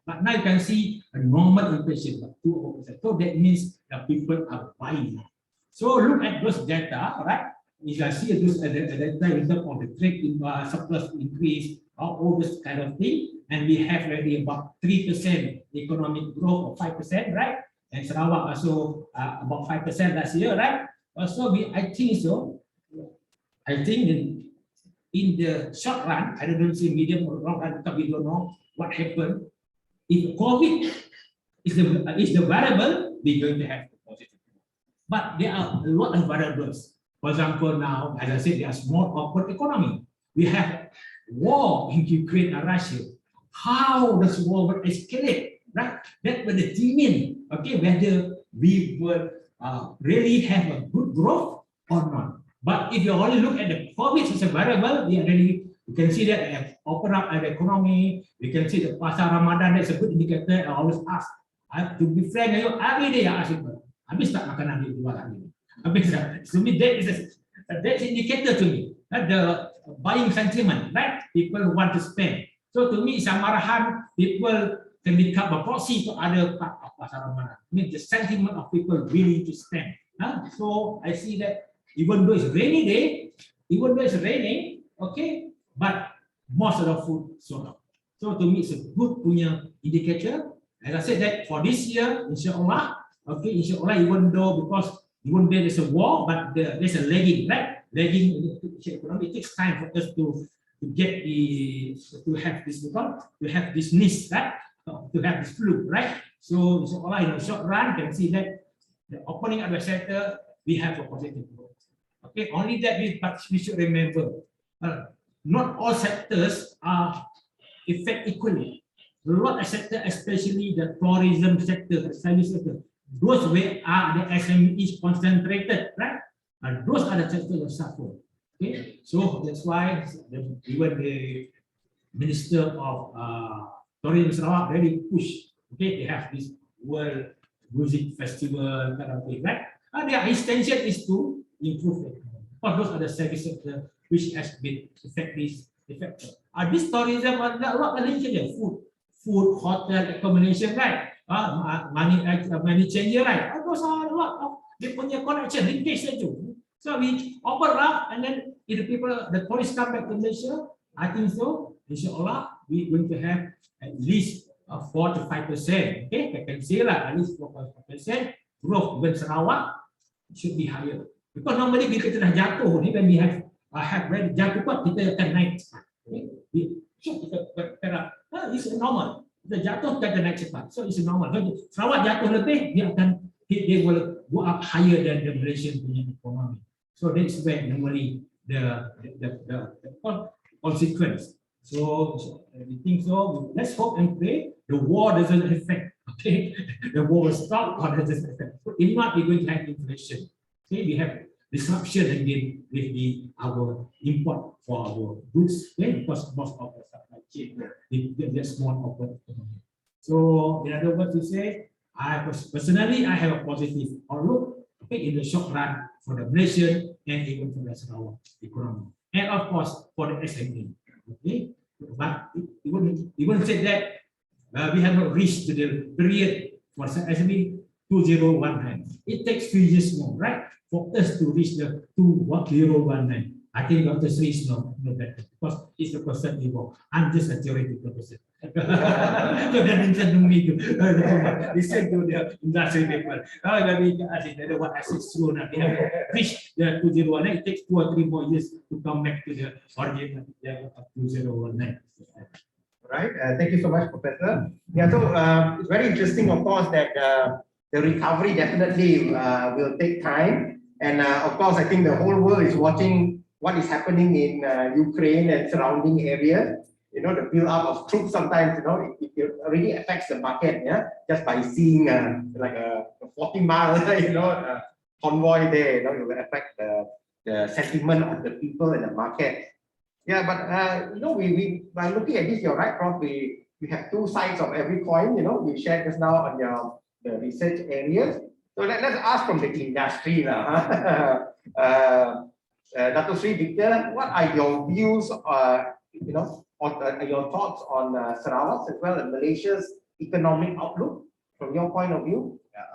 But now you can see a normal inflation, like 2%. So that means that people are buying. So look at those data, right? If you see those data in terms of the trade surplus increase, all this kind of thing, and we have already about 3% economic growth or 5%, right? And Sarawak also about 5% last year, right? Also, I think so. I think in the short run, I don't see medium or long run because we don't know what happened. If COVID is the variable, we're going to have the positive. But there are a lot of variables. For example, now, as I said, there are small open economy. We have war in Ukraine and Russia. How does war will escalate? Right? That will determine, okay, whether we will really have a good growth or not. But if you only look at the COVID as a variable, we already, you can see that have open up the economy. You can see the pasar Ramadan, that's a good indicator. I always ask, to be frank, every day I ask people, habis tak makanan di luar hari ini? Habis tak? To me, that's indicator to me. That the buying sentiment, right? People want to spend. So to me, it's a marahan, people can become a proxy to other part of pasar Ramadan. I mean, the sentiment of people willing to spend. So I see that even though it's rainy day, even though it's raining, okay, but most of the food sold out. So to me, it's a good punya indicator. As I said that for this year, inshallah, okay, inshallah, even though there's a war, but there's a lagging, right? Lagging in the economy, it takes time for us to get to have this niche, right? To have this flu, right? So inshallah, in a short run, you can see that the opening of the sector, we have a positive growth. Okay, only that we should remember, not all sectors are affected equally. A lot of sectors, especially the tourism sector, the service sector, those where are the SMEs concentrated, right? And those are the sectors that suffer. Okay, so that's why even the Minister of Tourism Sarawak really push. Okay, they have this World Music Festival kind of thing, right? And their intention is to improve it. But those are the service sector which has been affected. This tourism, a lot of Malaysian food, hotel, accommodation, right? Money changer, right? Those are a lot of the connection, linkage saja. So we open up, and then if the tourists come back to Malaysia, I think so. Inshallah, we're going to have at least 4 to 5%. Okay, I can say that at least 4 to 5% growth. When Sarawak should be higher. Because normally bila kita dah jatuh ni, when we have very jatuh kuat, kita akan naik. It's normal. Kita jatuh, kita akan naik cepat. So it's normal. So, Sarawak jatuh lebih, dia akan they will go up higher than the Malaysian economy. So that's where normally the consequence. So we think so. Let's hope and pray the war doesn't affect. Okay, the war will stop or doesn't affect. So if not, we're going to have inflation. Okay, we have disruption again with our import for our goods. Okay, because most of the supply chain that's more open economy. So in other words, to say, personally I have a positive outlook, okay, in the short run for the Malaysian and even for the Sarawak economy, and of course for the SME. Okay, but even said that we have not reached the period for SME 2019. It takes 2 years more, right, for us to reach the 2019. I think Dr. Sri is no better because he's a person involved. I'm just a theoretical person. So that means that me to listen to the industry people. Oh, let me ask it. What I said soon, we have reached the 2019. It takes 2 or 3 more years to come back to the original level of 2019. Right. Thank you so much, Professor. Yeah, so it's very interesting, of course, that the recovery definitely will take time. And of course, I think the whole world is watching what is happening in Ukraine and surrounding areas. You know, the build up of troops sometimes, you know, it already affects the market, yeah, just by seeing like a 40-mile, you know, convoy there, you know, it will affect the sentiment of the people in the market. Yeah, but you know, we by looking at this, you're right, Prof. We have 2 sides of every coin. You know, we shared just now on the research areas. So let's ask from the industry now. Dr. Sri Victor, what are your views? You know, on your thoughts on Sarawak as well as Malaysia's economic outlook from your point of view? Yeah,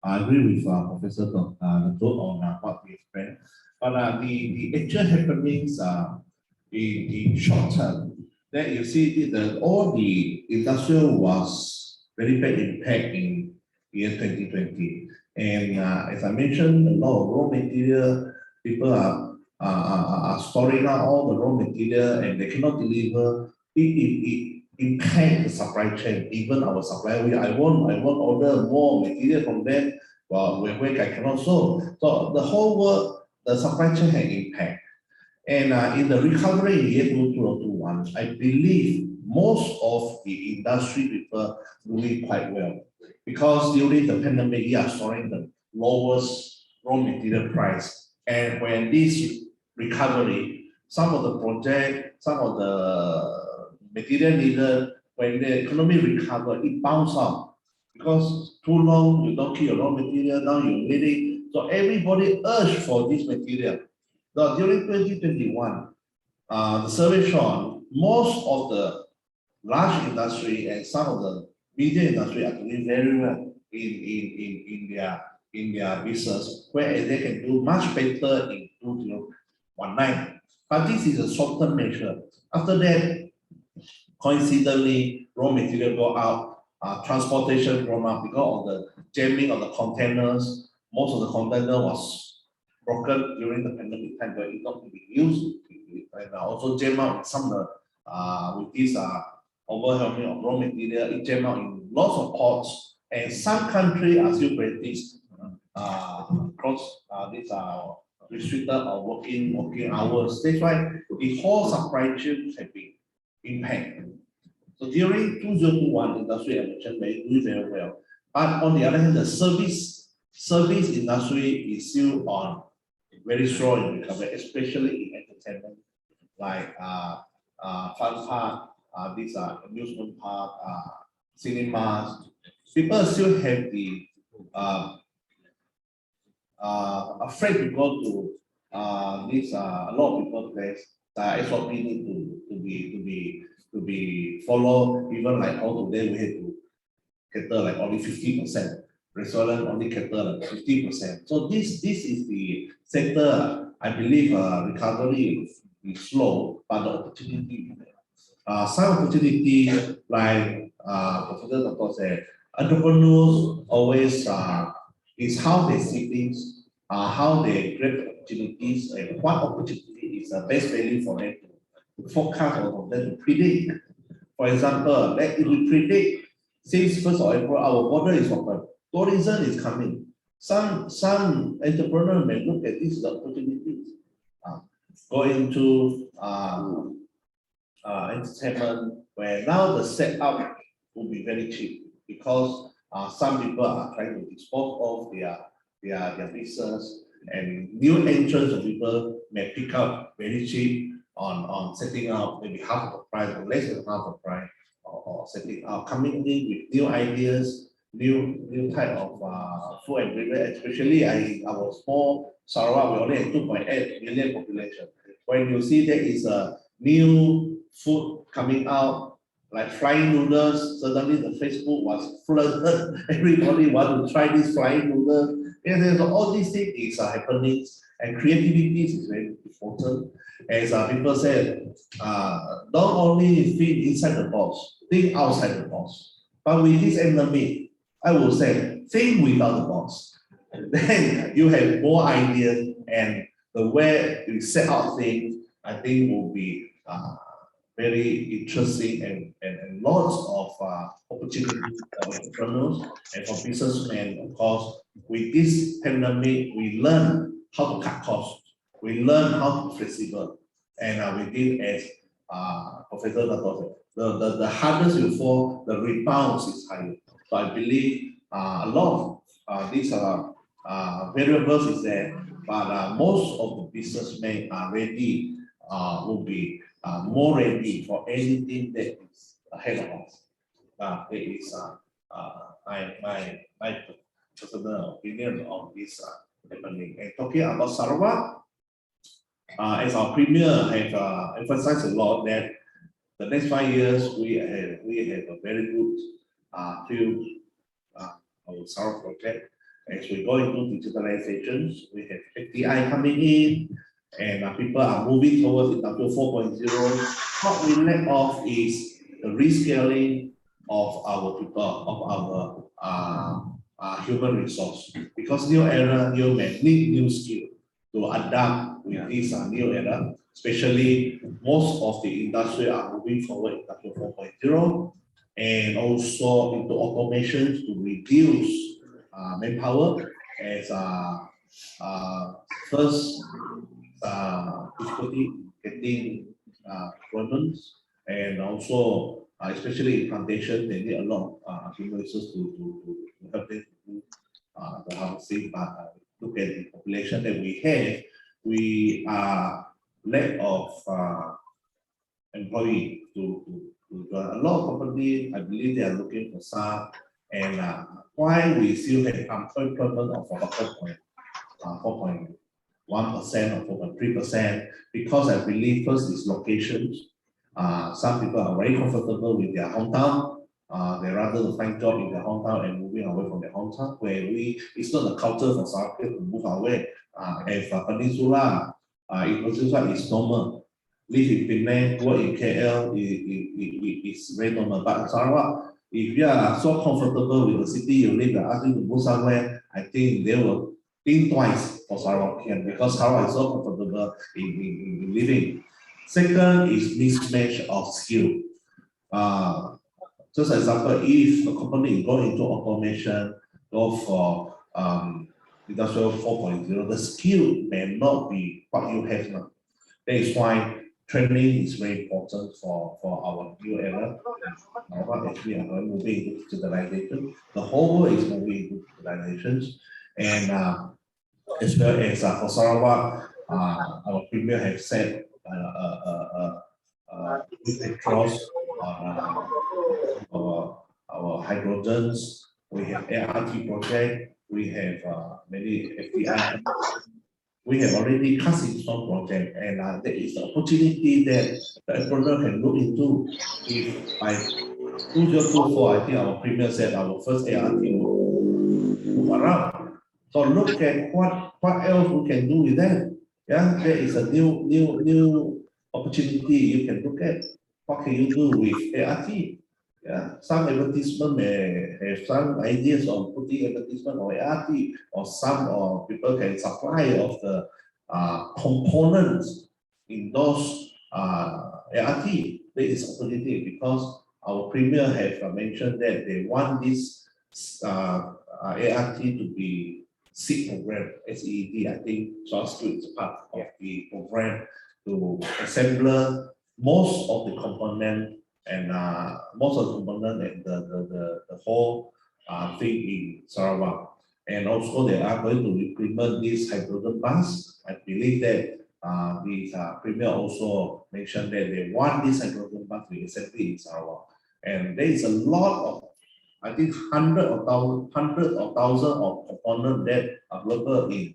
I agree with Professor Dong on what we explained. But the actual happenings in short term, then you see all the industrial was very bad impact in year 2020. And as I mentioned, a lot of raw material, people are storing out all the raw material and they cannot deliver. It impact the supply chain, even our supplier. I won't order more material from them. Well, when I cannot solve. So the whole world, the supply chain had impact. And in the recovery in year 2021, I believe most of the industry people doing quite well. Because during the pandemic, we are storing the lowest raw material price. And when this recovery, some of the project, some of the material needed, when the economy recover, it bounce up. Because too long, you don't keep your raw material, now you need it. So everybody urged for this material. Now during 2021, the survey showed most of the large industry and some of the media industry are doing very well in their business, where they can do much better in 2019. But this is a short-term measure. After that, coincidentally, raw material go out. Transportation grown up because of the jamming of the containers. Most of the container was broken during the pandemic time, but it not to be used. And also jam out in some of the with this overwhelming of raw material, it jam out in lots of ports. And some countries are still practice cross these restricted or working hours. That's why the whole supply chain have been impacted. So during 2021, industry I mentioned doing very well. But on the other hand, the service industry is still on very strong in recovery, especially in entertainment, like fun park, these are amusement park, cinemas. People still have the afraid to go to these a lot of people place. SOP need to be followed. Even like how today we had to cater like only 50%. Restaurant only cater like 50%. So this is the sector. I believe recovery is slow, but the opportunity. Some opportunity like Professor Dr. said, entrepreneurs always is how they see things, how they grab opportunities, and what opportunity is the best value for them to forecast or for them to predict. For example, if we predict since 1st of April, our border is open. Tourism is coming. Some entrepreneur may look at these opportunities. Go into entertainment, where now the setup will be very cheap because some people are trying to dispose of their business, and new entrants of people may pick up very cheap on setting up maybe half of the price or less than half the price, or setting up, coming in with new ideas, new type of food and beverage. Especially our small Sarawak, we only have 2.8 million population. When you see there is a new food coming out, like flying noodles, suddenly the Facebook was flooded. Everybody want to try this flying noodles. And all these things is happening, and creativity is very important. As people said, don't only think inside the box, think outside the box. But with this enemy, I will say, think without the box. Then you have more ideas, and the way you set out things, I think will be very interesting, and lots of opportunities for entrepreneurs and for businessmen. Of course, with this pandemic, we learn how to cut costs. We learn how to be flexible, and we did as Professor Dato said, the hardest you fall, the rebounds is higher. So I believe a lot of these variables is there, but most of the businessmen are ready, will be more ready for anything that is ahead of us. That is my personal opinion on this happening. And talking about Sarawak, as our premier have emphasized a lot that the next 5 years we have a very good field our Sarawak project. As we go into digitalizations, we have FDI coming in, and people are moving towards Industry 4.0. What we lack of is the rescaling of our people, of our human resource. Because new era, new men need new skill to adapt with this new era. Especially most of the industry are moving forward Industry 4.0, and also into automations to reduce manpower as first difficulty getting employments, and also especially in plantation, they need a lot of human resources to help them to do the harvesting. But look at the population that we have, we are lack of employee to a lot of companies. I believe they are looking for staff, and why we still have unemployment of about 4.1% or 4.3%, because I believe first is locations. Some people are very comfortable with their hometown. They rather to find job in their hometown and moving away from their hometown, where it's not the culture for Sarawak to move away. If Peninsula, in Peninsula is normal. Live in Penang, work in KL is very normal. But in Sarawak, if you are so comfortable with the city you live, they ask you to move somewhere, I think they will think twice for Sarawakian, because Sarawak is so comfortable in living. Second is mismatch of skill. Just example, if a company go into automation, go for Industrial 4.0, the skill may not be what you have now. That is why training is very important for our new era. Actually, we are moving into digitalization. The whole world is moving into digitalizations, and as well as for Sarawak, our premier have said we can cross our hydrogens. We have ART project. We have many FDI. We have already casting stone project, and there is the opportunity that the entrepreneur can look into. If by 2024, I think our premier said our first ART will move around. So look at what else we can do with that. Yeah, there is a new opportunity you can look at. What can you do with ART? Yeah, some advertisement may have some ideas on putting advertisement on ART, or some people can supply of the components in those ART. There is opportunity because our Premier have mentioned that they want this ART to be SEED program, SEED, I think short school is part of the program to assemble most of the component and the whole thing in Sarawak. And also they are going to implement this hydrogen bus. I believe that the Premier also mentioned that they want this hydrogen bus to be assembled in Sarawak. And there is a lot of, I think hundreds of thousands of components that are available in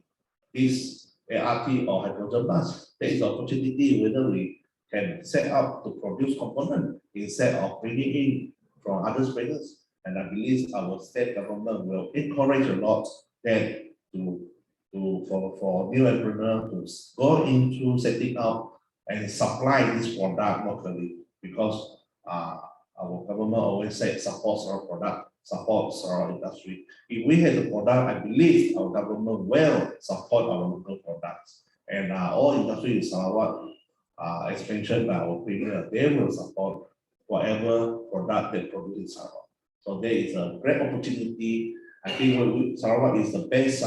this ART or hydrogen bus. There is an opportunity whether we can set up to produce components instead of bringing in from other spreaders. And I believe our state government will encourage a lot that for new entrepreneurs to go into setting up and supply this product locally, because our government always said supports our product, supports our industry. If we have the product, I believe our government will support our local products. And all industry in Sarawak, as mentioned by our Premier, they will support whatever product they produce in Sarawak. So there is a great opportunity. I think Sarawak is the best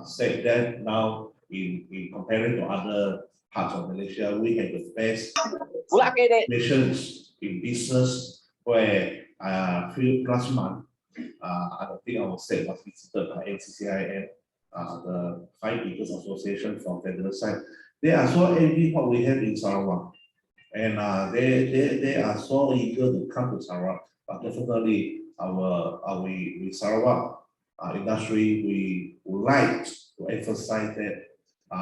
state that now in comparing to other parts of Malaysia, we have the best missions in business where few last month, I think our state was visited by NCCIM, the 5 Acres Association from federal side. They are so envy what we have in Sarawak, and they are so eager to come to Sarawak. But definitely our Sarawak industry, we would like to emphasize that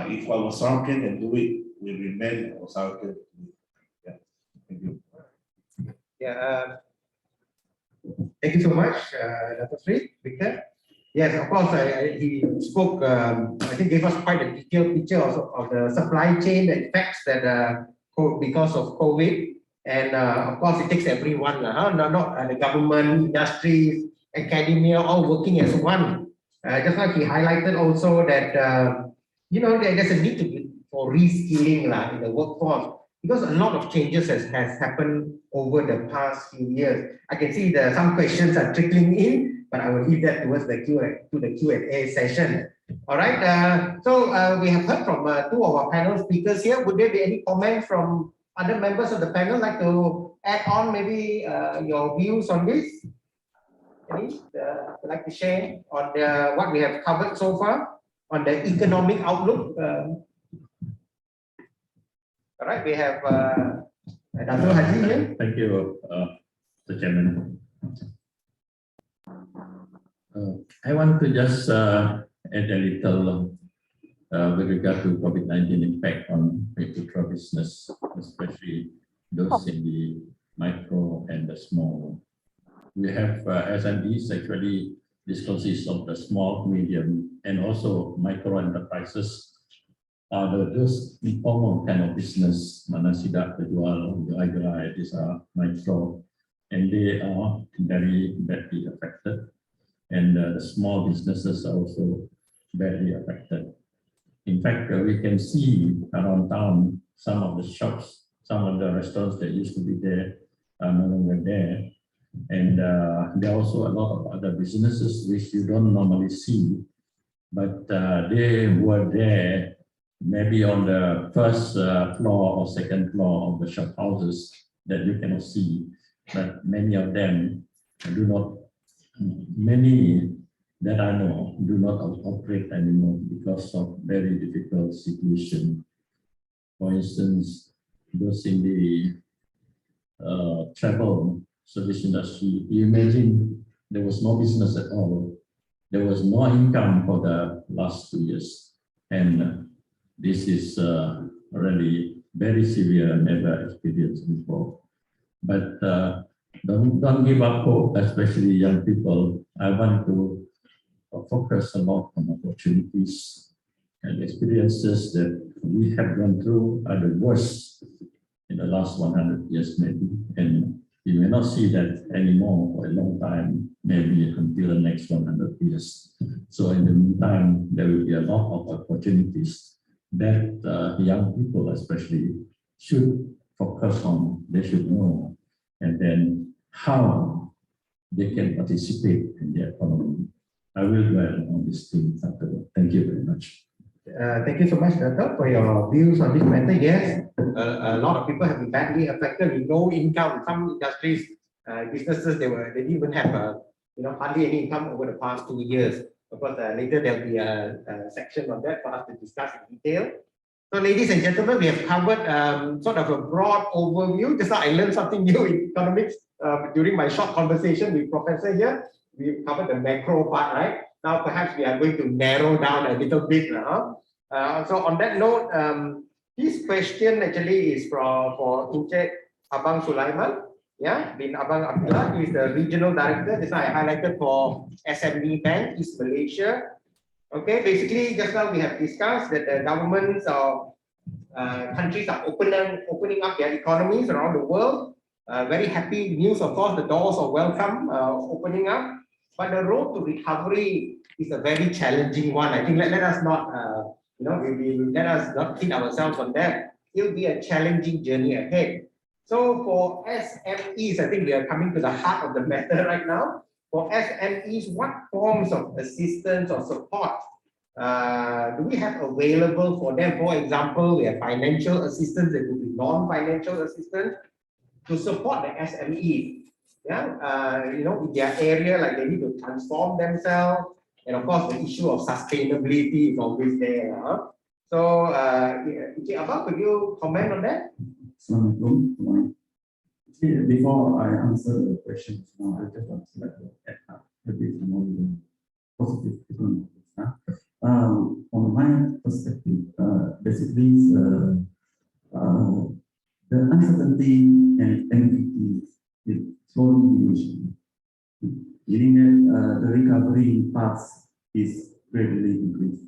if our Sarawak can do it, we remain our Sarawak. Yeah, thank you. Yeah, thank you so much, Dr. Sri, Victor. Yes, of course, he spoke, I think gave us quite a detailed picture of the supply chain, the effects that because of COVID. And of course, it takes everyone, not the government, industries, academia, all working as one. Just like he highlighted also that, there's a need for reskilling in the workforce, because a lot of changes has happened over the past few years. I can see that some questions are trickling in, but I will leave that towards the Q&A session. All right. So we have heard from 2 of our panel speakers here. Would there be any comments from other members of the panel like to add on maybe your views on this? Any like to share on what we have covered so far on the economic outlook? All right, we have Dr. Haji here. Thank you, Mr. Chairman. I want to just add a little with regard to COVID-19 impact on micro business, especially those in the micro and the small. We have SMEs. Actually, this consists of the small, medium, and also micro enterprises. Those informal kind of business, mana sidak terjual, gerai-gerai, these are micro, and they are very badly affected. And the small businesses are also badly affected. In fact, we can see around town some of the shops, some of the restaurants that used to be there are no longer there. And there are also a lot of other businesses which you don't normally see, but they were there maybe on the first floor or second floor of the shop houses that you cannot see. But many of them do not, many that I know do not operate anymore because of very difficult situation. For instance, those in the travel service industry, you imagine there was no business at all. There was no income for the last 2 years. And this is really very severe, never experienced before. But don't give up hope, especially young people. I want to focus a lot on opportunities and experiences that we have gone through are the worst in the last 100 years maybe. And you may not see that anymore for a long time, maybe until the next 100 years. So in the meantime, there will be a lot of opportunities that young people especially should focus on. They should know and then how they can participate in the economy. I will dwell on this theme afterward. Thank you very much. Thank you so much, Dato', for your views on this matter. Yes, a lot of people have been badly affected with no income. Some industries, businesses, they didn't even have hardly any income over the past 2 years. Of course, later there'll be a section on that for us to discuss in detail. So, ladies and gentlemen, we have covered sort of a broad overview. Just now I learned something new in economics during my short conversation with Professor here. We covered the macro part, right? Now, perhaps we are going to narrow down a little bit. So, on that note, this question actually is for Encik Abang Sulaiman. Yeah, bin Abang Abdullah, who is the regional director. This one I highlighted for SME Bank, East Malaysia. Okay, basically, just now we have discussed that the governments of countries are opening up their economies around the world. Very happy news, of course, the doors are welcome, opening up. But the road to recovery is a very challenging one. I think let us not, let us not kid ourselves on that. It will be a challenging journey ahead. So for SMEs, I think we are coming to the heart of the matter right now. For SMEs, what forms of assistance or support do we have available for them? For example, we have financial assistance, there could be non-financial assistance to support the SMEs. Yeah, in their area, like they need to transform themselves, and of course, the issue of sustainability is always there. So, Encik Abang, could you comment on that? Assalamualaikum. Before I answer the questions, I just want to add a bit more positive economics. From my perspective, basically, the uncertainty and ambiguity is slowly diminishing, meaning that the recovery path is gradually increased.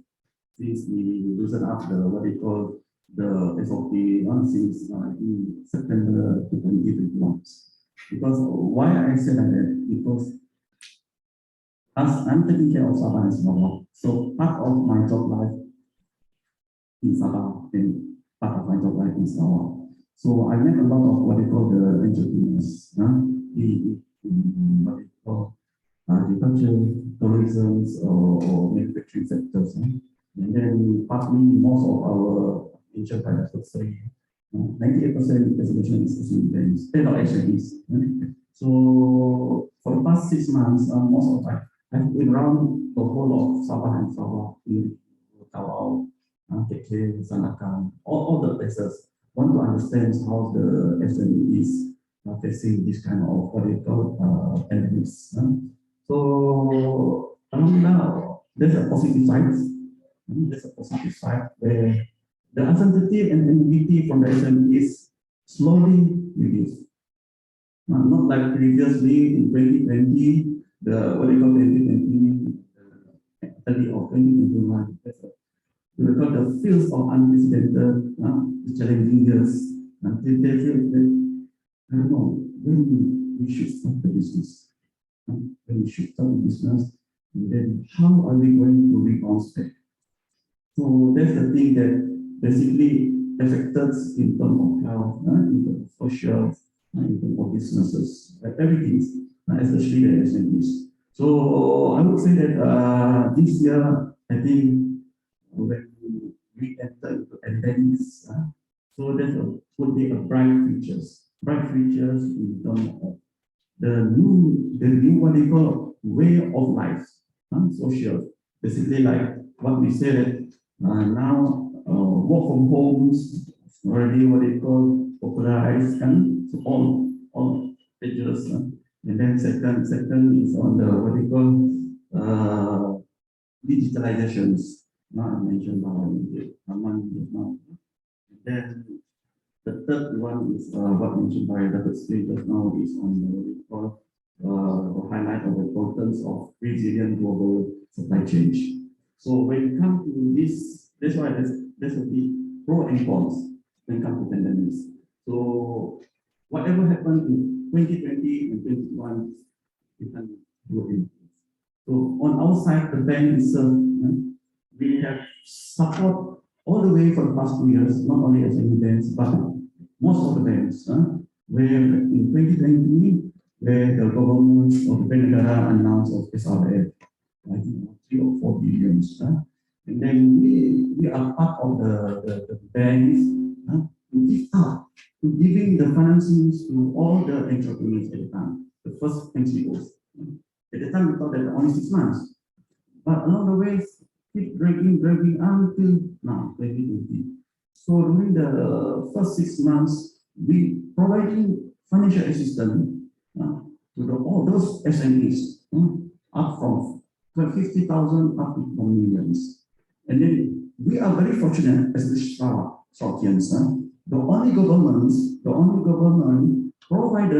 Since we loosen up what they call the SOP since in September 2021. Because why I said that? Because as I'm taking care of Sabah and Sarawak, so part of my job life in Sabah and part of my job life in Sarawak. So I met a lot of what they call the entrepreneurs, what they call agriculture, tourism, or manufacturing sectors. And then partly most of our Asian private sector, 98% resolution is SMEs, not SMEs. So for the past 6 months, most of I've been around the whole of Sabah and Sarawak, Tawau, KK, Sandakan, all the places. Want to understand how the SMEs are facing this kind of what they call pandemics. So now there's a positive side. There's a positive side where the uncertainty and ambiguity from the SMEs slowly reduced. Not like previously in 2020, what they call 2020, early of 2021. We call the fields of unprecedented, challenging years. Until they feel that, I don't know, when we should start the business. When we should start the business, and then how are we going to rebound back? So that's the thing that basically affected in terms of health, in terms of social, in terms of businesses, everything, especially the SMEs. So I would say that this year, I think when we enter into endemics, so there would be a bright futures in terms of the new what they call way of life, social, basically like what we say that now work from homes already what they call popularized, so all pages, and then second is on the what they call digitalizations. Not mentioned by Aman just now. Then the third one is what mentioned by Dr. Sri just now is on the what we call highlight of the importance of resilient global supply chain. So when it comes to this, that's why there's a big pro and cons when it comes to pandemics. So whatever happened in 2020 and 2021, we can do it. So on our side, the bank itself, we have support all the way for the past 2 years, not only SME banks, but most of the banks where in 2020, where the government of the Negara announced of SRF, I think 3 or 4 billion. And then we are part of the banks to give out, to giving the financings to all the entrepreneurs at the time, the first NGOs. At the time, we thought that only 6 months. But along the way, keep dragging until now, 2020. So during the first 6 months, we providing financial assistance to all those SMEs up from 50,000 up to 1 million. And then we are very fortunate as the Sarawakians. The only government provide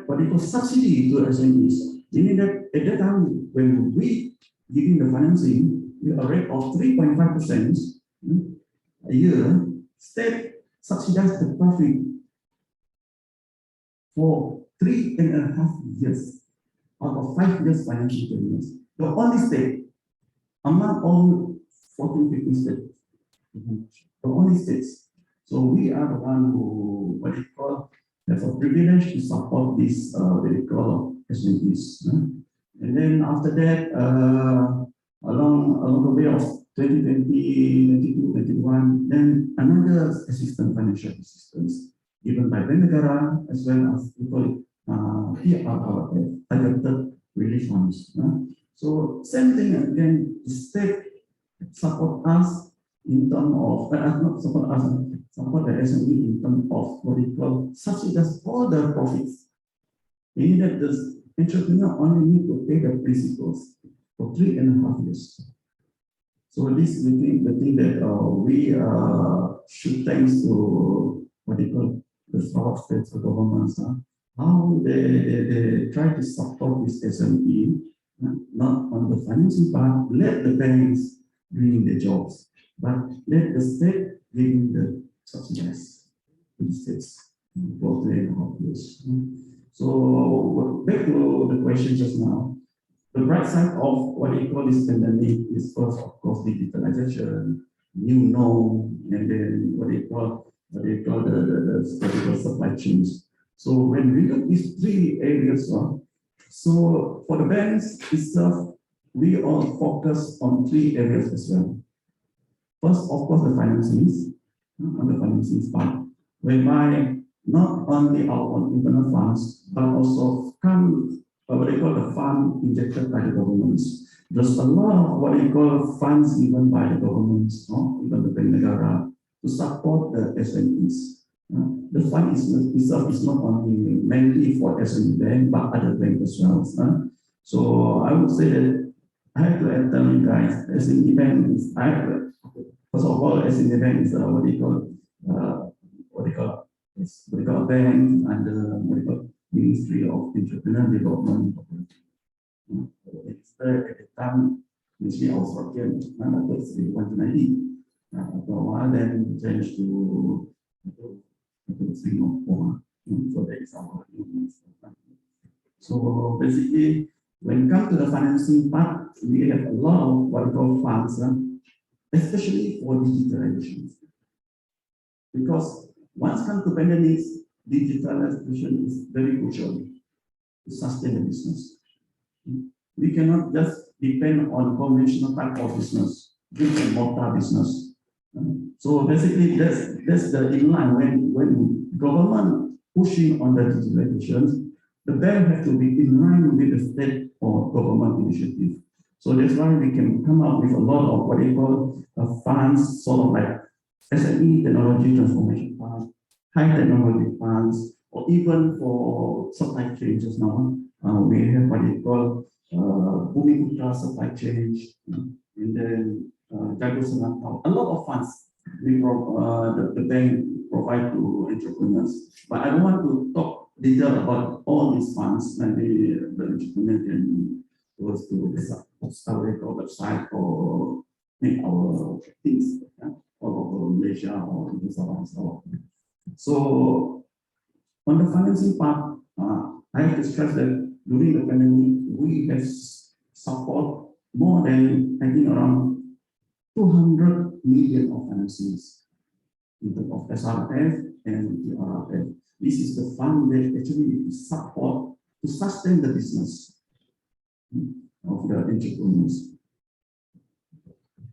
what they call subsidy to SMEs. Meaning that at that time, when we giving the financing, we are rate of 3.5% a year. State subsidized the profit for 3.5 years out of 5 years financial periods. The only state among all 14, 15 states, the only states. So we are the one who, what they call, have a privilege to support this, what they call SMEs. And then after that, along the way of 2020, 2022, 2021, then another assistance, financial assistance given by the Negara as well as people TRRF, targeted relief funds. So same thing again, the state support us in terms of, not support us, support the SME in terms of what we call subsidize all the profits. Meaning that the entrepreneur only need to pay the principals for 3.5 years. So this is the thing that we should thanks to what they call the Sarawak states governments, how they try to support this SME, not on the financing part, let the banks doing the jobs, but let the state giving the subsidies to the states for 3.5 years. So back to the question just now, the bright side of what they call this pandemic is first, of course, digitalization, new norm, and then what they call the supply chains. So when we look at these 3 areas, so for the banks itself, we all focus on 3 areas as well. First, of course, the financings, on the financing part, whereby not only our own internal funds, but also what they call the fund injected by the governments. There's a lot of what they call funds given by the governments, even the Negara, to support the SMEs. The fund itself is not only mainly for SME bank, but other banks as well. So I would say that I have to tell you guys, SME bank is, first of all, SME bank is what they call a bank under what they call Ministry of Entrepreneur Development. It's at the time, Ministry of Australia, that was in 1990. After a while, then changed to Singapore. So that is our new. So basically, when it comes to the financing part, we have a lot of what we call funds, especially for digitalization. Because once it comes to pandemics, digitalization is very crucial to sustain the business. We cannot just depend on conventional type of business, brick and mortar business. So basically, that's the inline when government pushing on the digitalization, the bank have to be in line with the state or government initiative. So that's why we can come up with a lot of what they call funds, sort of like SME technology transformation fund, high technology funds, or even for supply chain just now. We have what they call booming ultra supply chain, and then a lot of funds the bank provide to entrepreneurs. But I don't want to talk detail about all these funds. Maybe the entrepreneur can go to our website or make our things all over Malaysia or in Sarawaks. So on the financing part, I have to stress that during the pandemic, we have support more than, I think, around 200 million of financings in terms of SRF and TRF. This is the fund that actually support to sustain the business of the entrepreneurs.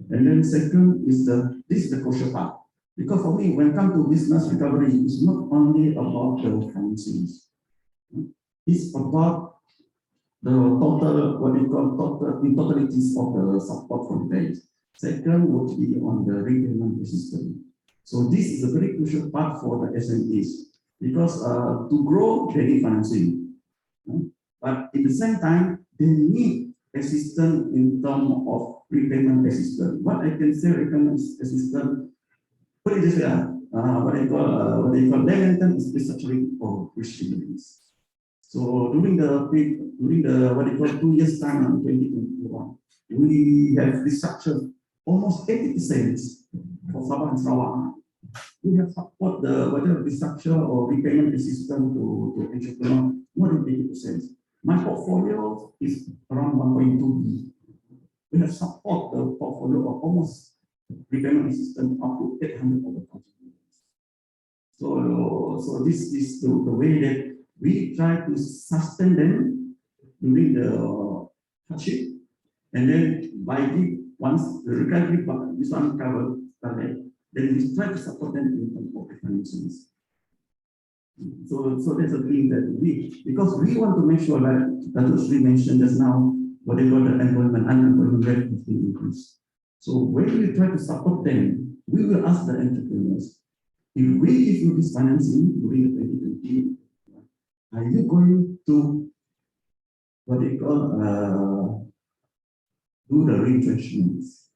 And then second is this is the crucial part. Because for me, when it comes to business recovery, it's not only about the financing. It's about the total, what we call total, in totalities of the support from banks. Second would be on the repayment system. So this is a very crucial part for the SMEs because to grow, they need financing. But at the same time, they need assistance in terms of repayment assistance. What I can say, repayment assistance, put it this way, what they call Leventon is restructuring for Christians. So during the what they call 2 years time in 2021, we have restructured almost 80% for Sabah and Sarawak. We have support the whether restructure or repayment assistance to entrepreneurs more than 80%. My portfolio is around 1.2 billion. We have support the portfolio of almost repayment assistance up to 800,000. So this is the way that we try to sustain them during the hardship, and then by once the recovery this one covered, then we try to support them in terms of financing. So that's a thing that because we want to make sure that, as we mentioned just now, what they call the unemployment rate has been increased. So when we try to support them, we will ask the entrepreneurs, if we give you this financing during the 2020, are you going to what they call do the retrenchments?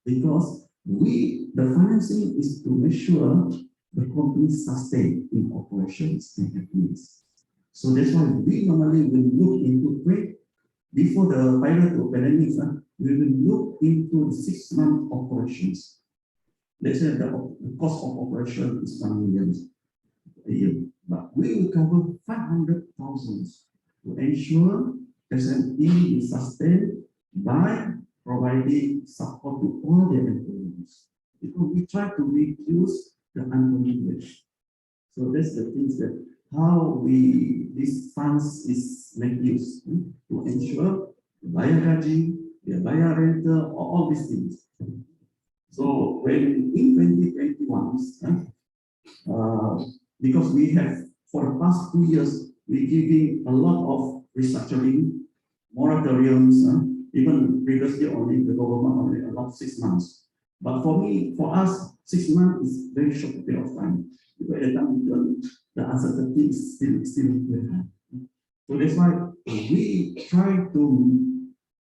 Because the financing is to make sure the company sustain in operations and happiness. So that's why we normally will look into before the pilot or pandemic, we will look into the 6-month operations. Let's say the cost of operation is 1 million a year, but we will cover 500,000 to ensure SME is sustained by providing support to all their employees. Because we try to reduce the unemployment rate. So that's the things that how these funds is made use to ensure the buyer gaji, the buyer rental, all these things. So when in 2021, because we have for the past 2 years, we giving a lot of restructuring, moratoriums, even previously only the government only allowed 6 months. But for us, 6 months is very short period of time. Because at the time, the uncertainty is still very high. So that's why we try to,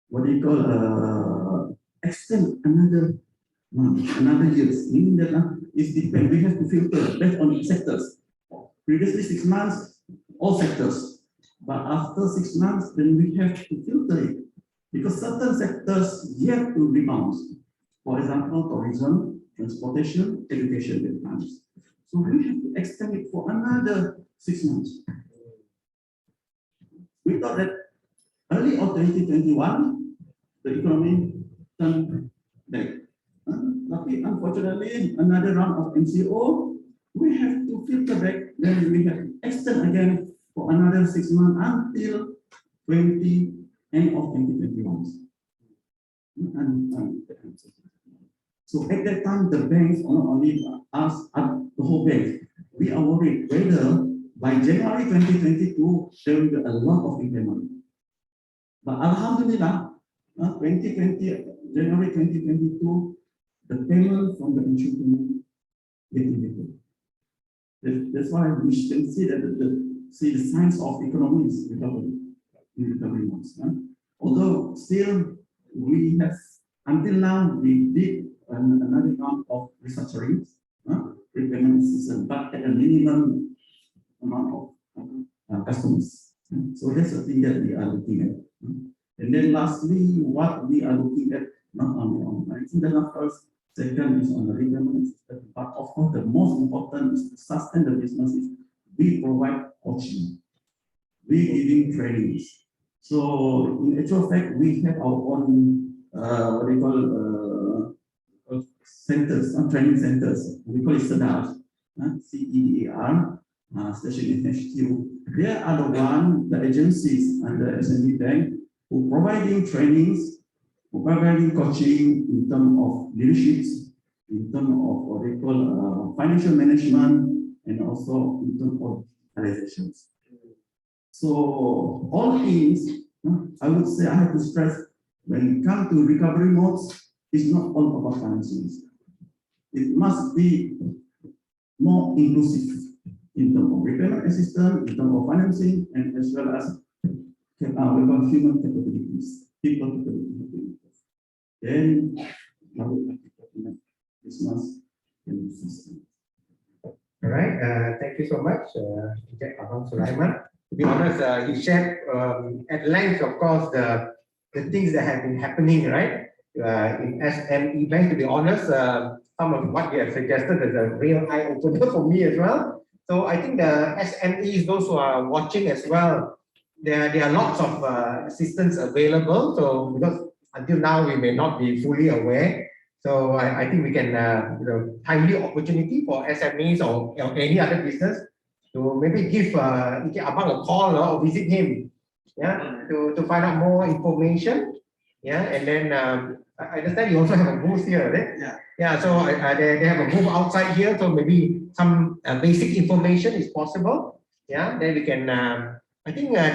what they call, extend another month, another years. Meaning that it depends. We have to filter based on sectors. Previously 6 months, all sectors. But after 6 months, then we have to filter it. Because certain sectors yet to rebound. For example, tourism, transportation, education, and finance. So we have to extend it for another 6 months. We thought that early of 2021, the economy turned back. But unfortunately, another round of MCO, we have to filter back, then we have to extend again for another 6 months until end of 2021. So at that time, the banks, not only us, the whole bank, we are worried whether by January 2022, there will be a lot of repayment. But Alhamdulillah, January 2022, the payment from the entrepreneur getting better. That's why we can see that the signs of economy is recovery months. Although still we have, until now, we did another round of restructuring, repayment assistance, but at a minimum amount of customers. So that's the thing that we are looking at. And then lastly, what we are looking at, not only on the first, second is on the repayment system, but of course the most important is to sustain the businesses. We provide coaching, we giving trainings. So in actual fact, we have our own what they call centers, training centers. We call it SEDAs. CEAR, station in HQ. They are the agencies under SME Bank who providing trainings, who providing coaching in terms of leadership, in terms of what they call financial management, and also in terms of organizations. So all things, I would say I have to stress when it comes to recovery modes, it's not all about financing. It must be more inclusive in terms of repayment assistance, in terms of financing, and as well as human capabilities, people capabilities. Then I would like to document business and system. All right, thank you so much, Abang Sulaiman. To be honest, he shared at length, of course, the things that have been happening, right? In SME Bank, to be honest, some of what you have suggested is a real eye-opener for me as well. So I think the SMEs, those who are watching as well, there are lots of assistance available. So because until now we may not be fully aware. So I think we can, timely opportunity for SMEs or any other business to maybe give Abang a call or visit him, to find out more information. And then I understand you also have a booth here, right? Yeah, so they have a booth outside here, so maybe some basic information is possible. Then we can, I think I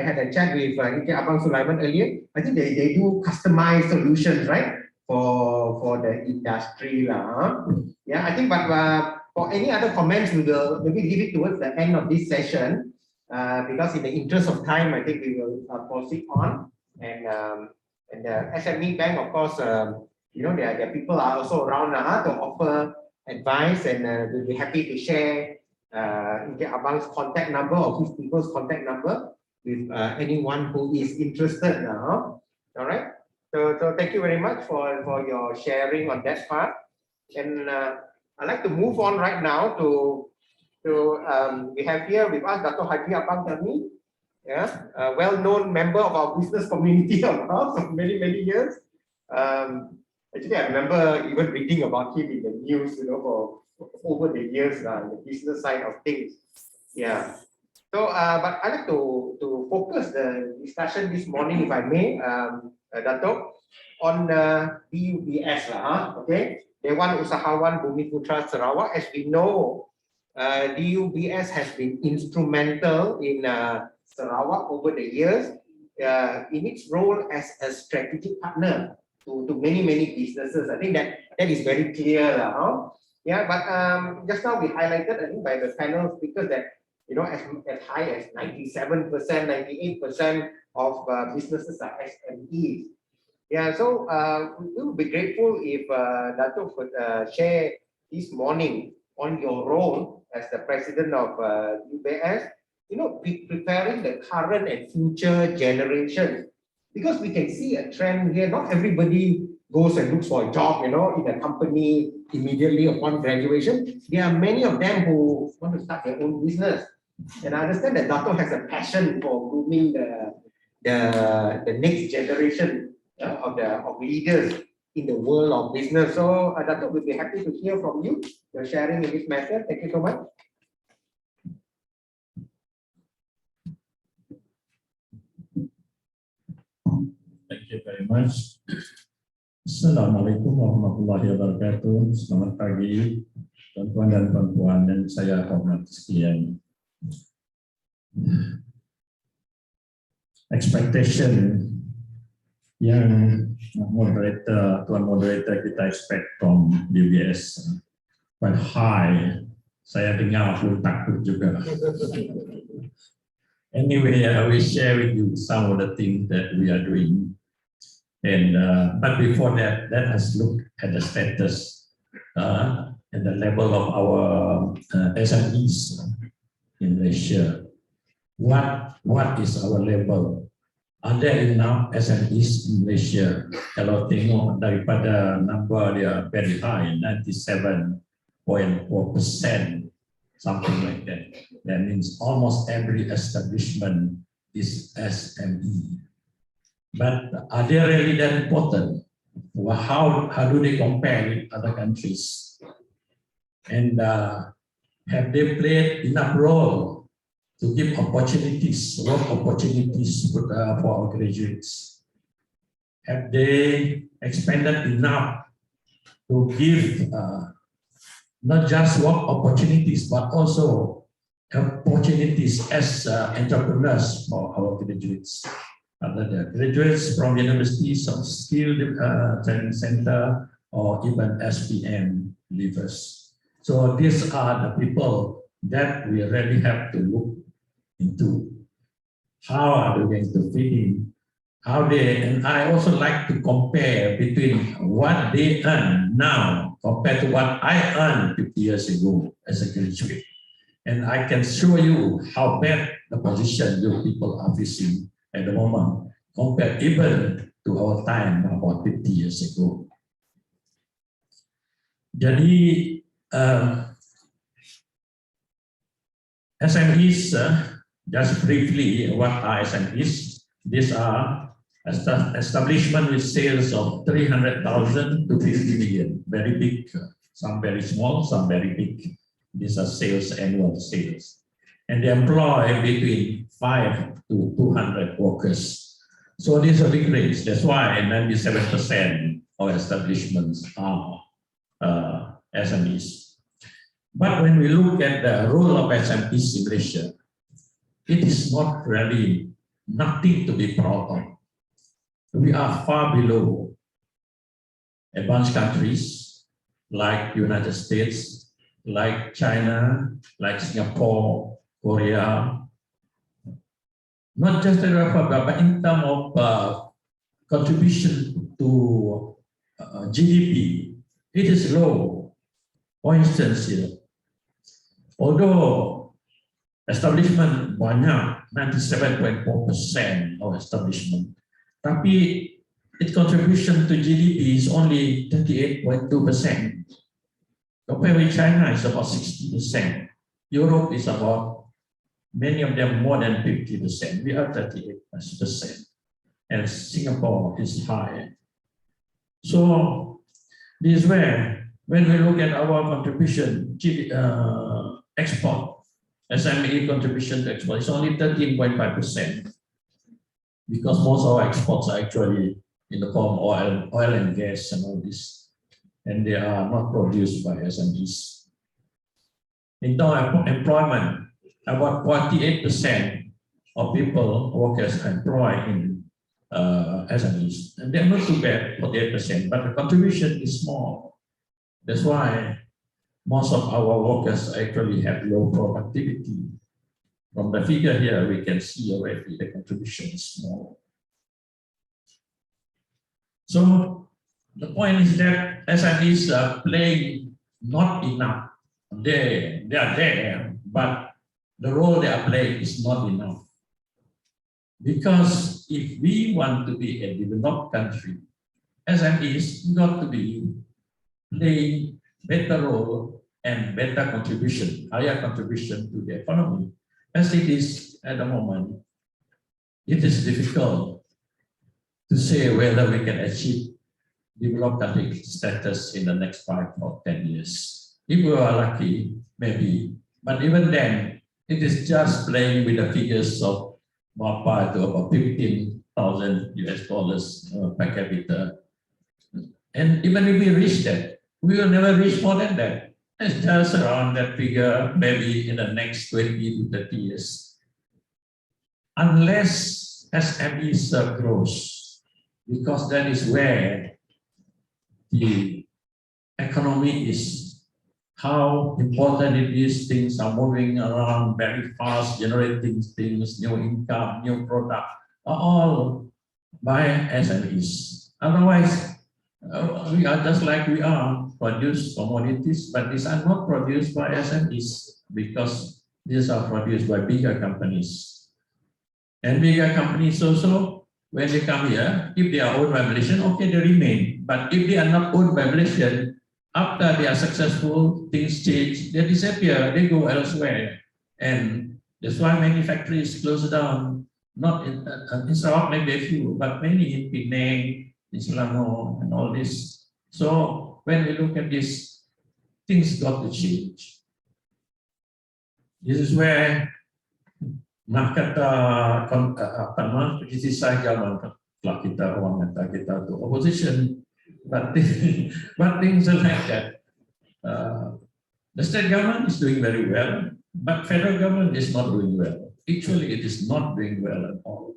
had a chat with Abang Sulaiman earlier. I think they do customized solutions, right? For the industry. I think, but for any other comments, we will maybe give it towards the end of this session, because in the interest of time, I think we will proceed on. And the SME Bank, of course, their people are also around to offer advice, and we'll be happy to share Abang's contact number or his people's contact number with anyone who is interested. All right. So thank you very much for your sharing on that part. And I'd like to move on right now to we have here with us Dato' Haji Abang Tami, a well-known member of our business community of many years. Actually, I remember even reading about him in the news, for over the years, the business side of things. So, but I'd like to focus the discussion this morning, if I may, Dato', on DUBS, okay? Dewan Usahawan Bumi Putra Sarawak. As we know, DUBS has been instrumental in Sarawak over the years in its role as a strategic partner to many businesses. I think that is very clear. But just now we highlighted, I think, by the panel speakers that as high as 97%, 98% of businesses are SMEs. So we would be grateful if Dato' could share this morning on your role as the president of UBS, preparing the current and future generations. Because we can see a trend here, not everybody goes and looks for a job, in a company immediately upon graduation. There are many of them who want to start their own business. And I understand that Dato' has a passion for grooming the next generation of leaders in the world of business. So Dato' will be happy to hear from you. Your sharing in this matter. Thank you so much. Thank you very much. Assalamualaikum warahmatullahi wabarakatuh. Selamat pagi, tuan-tuan dan puan-puan yang saya hormati sekalian. Expectation yang tuan moderator kita expect from DBS quite high. Saya dengar pun takut juga. Anyway, I will share with you some of the things that we are doing. And but before that, let us look at the status at the level of our SMEs in Malaysia. What is our level? Are there enough SMEs in Malaysia? Kalau tengok daripada number dia very high, 97.4%, something like that. That means almost every establishment is SME. But are they really that important? Well, how do they compare with other countries? And have they played enough role to give opportunities, work opportunities for our graduates? Have they expanded enough to give not just work opportunities, but also opportunities as entrepreneurs for our graduates? The graduates from universities or skill training center or even SPM leavers. So these are the people that we really have to look into. How are they going to fit in? And I also like to compare between what they earn now compared to what I earned 50 years ago as a graduate. And I can show you how bad the position you people are facing at the moment compared even to our time about 50 years ago. Jadi SMEs, just briefly, what are SMEs? These are establishment with sales of 300,000 to 50 million, very big, some very small, some very big. These are sales, annual sales. And they employ between 5 to 200 workers. So these are big rates. That's why 97% of establishments are SMEs. But when we look at the role of SMEs in Malaysia, it is not really nothing to be proud of. We are far below advanced countries like United States, like China, like Singapore, Korea. Not just in but in terms of contribution to GDP, it is low. For instance, here, although establishment banyak, 97.4% of establishment, tapi its contribution to GDP is only 38.2%. Compared with China, it's about 60%. Europe is about, many of them more than 50%. We are 38%. And Singapore is high. So this is where, when we look at our contribution, export, SME contribution to export is only 13.5%. Because most of our exports are actually in the form of oil and gas and all this. And they are not produced by SMEs. In terms of employment, about 48% of people, workers are employed in SMEs. And they're not too bad, 48%, but the contribution is small. That's why most of our workers actually have low productivity. From the figure here, we can see already the contribution is small. So the point is that SMEs are playing not enough. They are there, but the role they are playing is not enough. Because if we want to be a developed country, SMEs got to be playing better role and better contribution, higher contribution to the economy. As it is at the moment, it is difficult to say whether we can achieve developed country status in the next 5 or 10 years. If we are lucky, maybe. But even then, it is just playing with the figures of about 5 to about 15,000 US dollars per capita. And even if we reach that, we will never reach more than that. It's just around that figure, maybe in the next 20 to 30 years. Unless SMEs grows, because that is where the economy is, how important it is, things are moving around very fast, generating things, new income, new product, are all by SMEs. Otherwise, we are just like we are, produce commodities, but these are not produced by SMEs because these are produced by bigger companies. And bigger companies also, when they come here, if they are owned by Malaysian, okay, they remain. But if they are not owned by Malaysian, after they are successful, things change, they disappear, they go elsewhere. And that's why many factories close down, not in Sarawak, maybe a few, but many in Penang, in Selangor, and all this. So when we look at this, things got to change. This is where kata criticize government, like kita orang kata kita to opposition, but things are like that. The state government is doing very well, but federal government is not doing well. Actually, it is not doing well at all.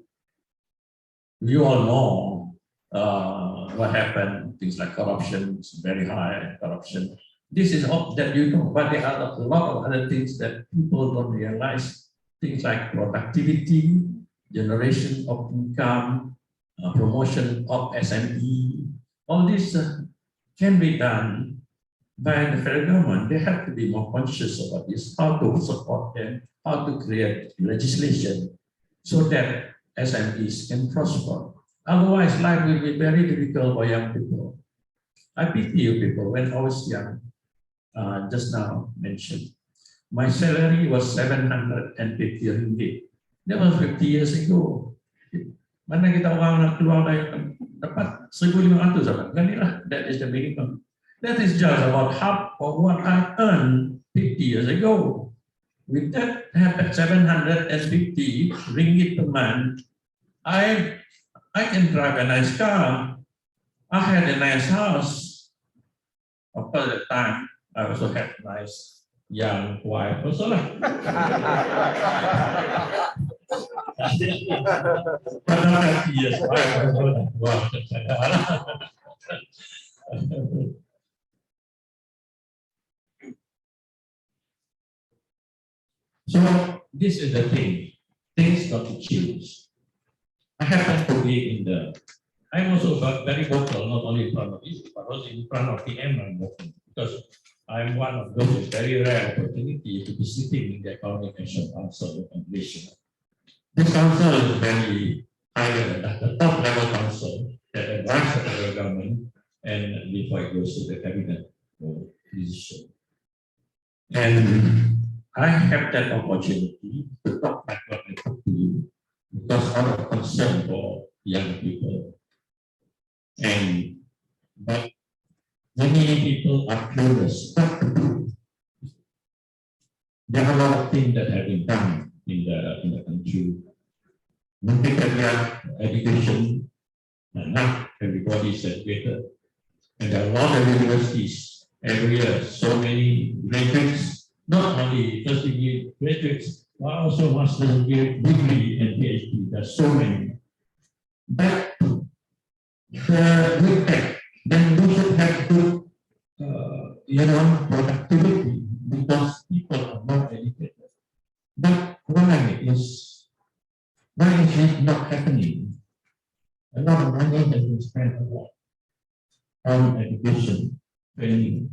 You all know what happened. Things like corruption is very high. Corruption. This is all that you know, but there are a lot of other things that people don't realize. Things like productivity, generation of income, promotion of SME. All this can be done by the federal government. They have to be more conscious about this, how to support them, how to create legislation so that SMEs can prosper. Otherwise, life will be very difficult for young people. I pity you people. When I was young, just now mentioned, my salary was 750 ringgit. That was 50 years ago. Mana kita orang nak keluar dari dapat 1,500 apa? Ganilah, that is the minimum. That is just about half of what I earned 50 years ago. With that 750 ringgit per month, I can drive a nice car. I had a nice house. Of course, at the time, I also had a nice young wife also lah. Yes. So this is the thing. Things got to change. I happen to be in the. I'm also very vocal, not only in front of you, but also in front of the I'm vocal because I'm one of those very rare opportunity to be sitting in the Economic Action Council of Malaysia. This council is very higher, the top level council that advises the federal government and before it goes to the cabinet decision. And I have that opportunity to talk like what I talk to you because out of concern for young people. But many people are curious what to do. There are a lot of things that have been done in the country. When people have education, not everybody is educated. And there are a lot of universities every year, so many graduates, not only first degree graduates, but also master's degree and PhD. There's so many. But with that, then we should have good, productivity because people are not educated. But why is it not happening? A lot of money has been spent a lot on education, training.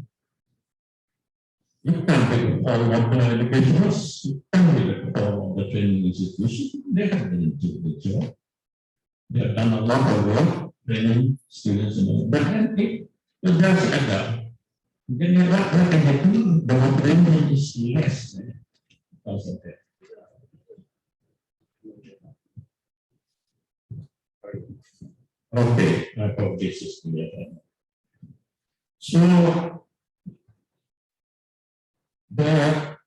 You can't take a fall of the educationers, you can't take a fall of the training institution. They have been doing the job. They have done a lot of work, training students and all. But then it does add up. Then what can happen? The training is less because of that. Okay, I hope this is clear. So the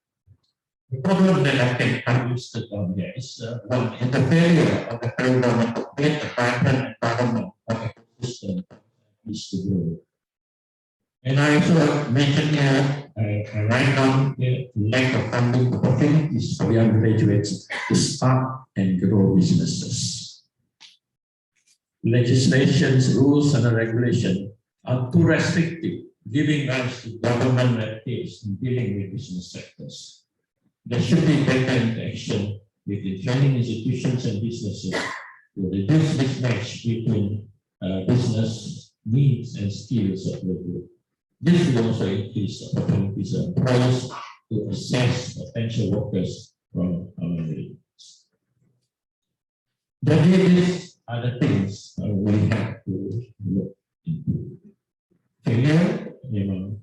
problem that I can understand on here is one in the failure of the federal government to create a vibrant environment of ecosystem is to grow. And I also mentioned here, I write down the lack of funding opportunities for young graduates to start and grow businesses. Legislations, rules, and regulation are too restrictive, giving rise to government red tapes in dealing with business sectors. There should be better interaction between training institutions and businesses to reduce mismatch between business needs and skills of the group. This will also increase opportunities for employers to assess potential workers from our regions. These are the things we have to look into. Failure,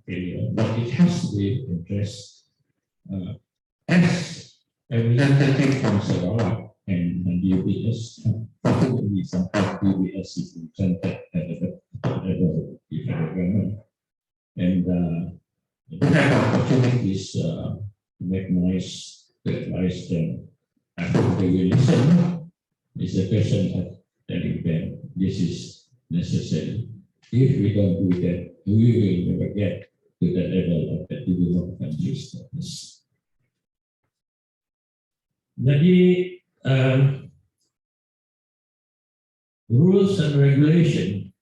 failure, but it has to be addressed as a representative from Sarawak and UBS. Possibly some of UBS is presented at the federal government. And have opportunities to make noise, to advise them. After they will listen, it's a question of telling them this is necessary. If we don't do that, we will never get to the level of the developed countries status. Jadi, rules and regulation.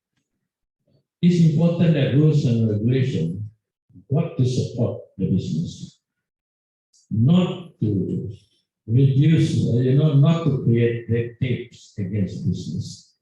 It's important that rules and regulation what to support the business, not to reduce, not to create red tapes against business.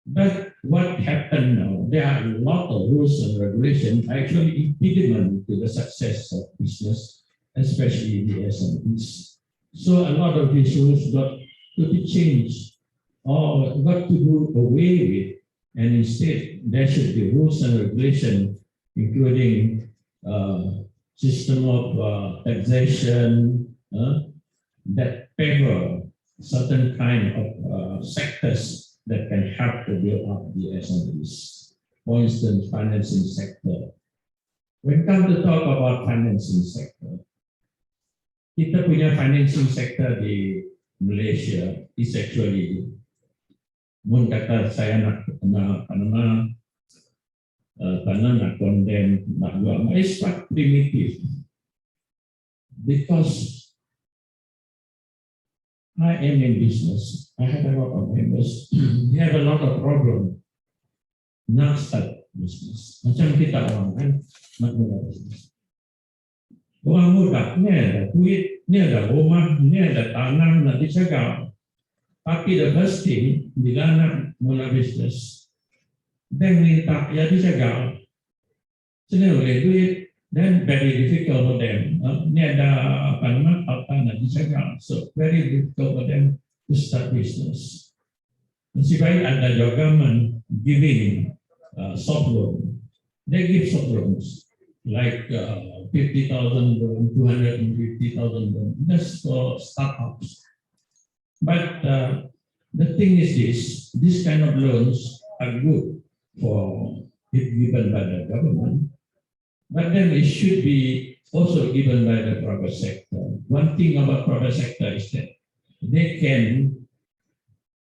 But what happened now, there are a lot of rules and regulations actually impediment to the success of business, especially the SMEs. So a lot of these rules got to be changed or got to do away with, and instead there should be rules and regulations, including system of taxation that favor certain kind of sectors that can help to build up the SMEs. For instance, financing sector. When we come to talk about financing sector, kita punya financing sector di Malaysia is actually, mun kata saya nak condemn, nak buat, it's quite primitive. Because I am in business, I have a lot of members, we have a lot of problem nak start business. Macam kita orang kan, nak buat business. Orang muda, ni ada duit, ni ada rumah, ni ada tanah, nak dijaga. Tapi the first thing, bila nak mula bisnes, bank minta ya dijaga. Sini boleh duit, then very difficult for them. Ni ada apa nak dijaga. So very difficult for them to start business. Masih baik ada government giving soft loan. They give soft loans like 50,000 loan, 250,000 loan. That's for startups. But the thing is this kind of loans are good for if given by the government, but then it should be also given by the private sector. One thing about private sector is that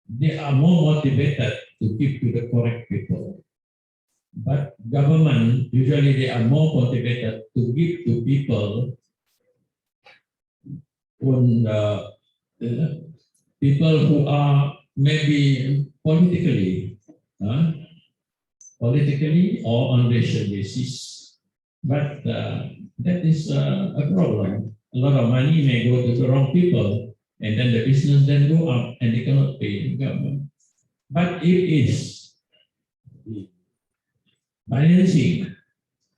they are more motivated to give to the correct people. But government, usually they are more motivated to give to people people who are maybe politically or on racial basis. But that is a problem. A lot of money may go to the wrong people, and then the business then go up, and they cannot pay the government. But if it's financing,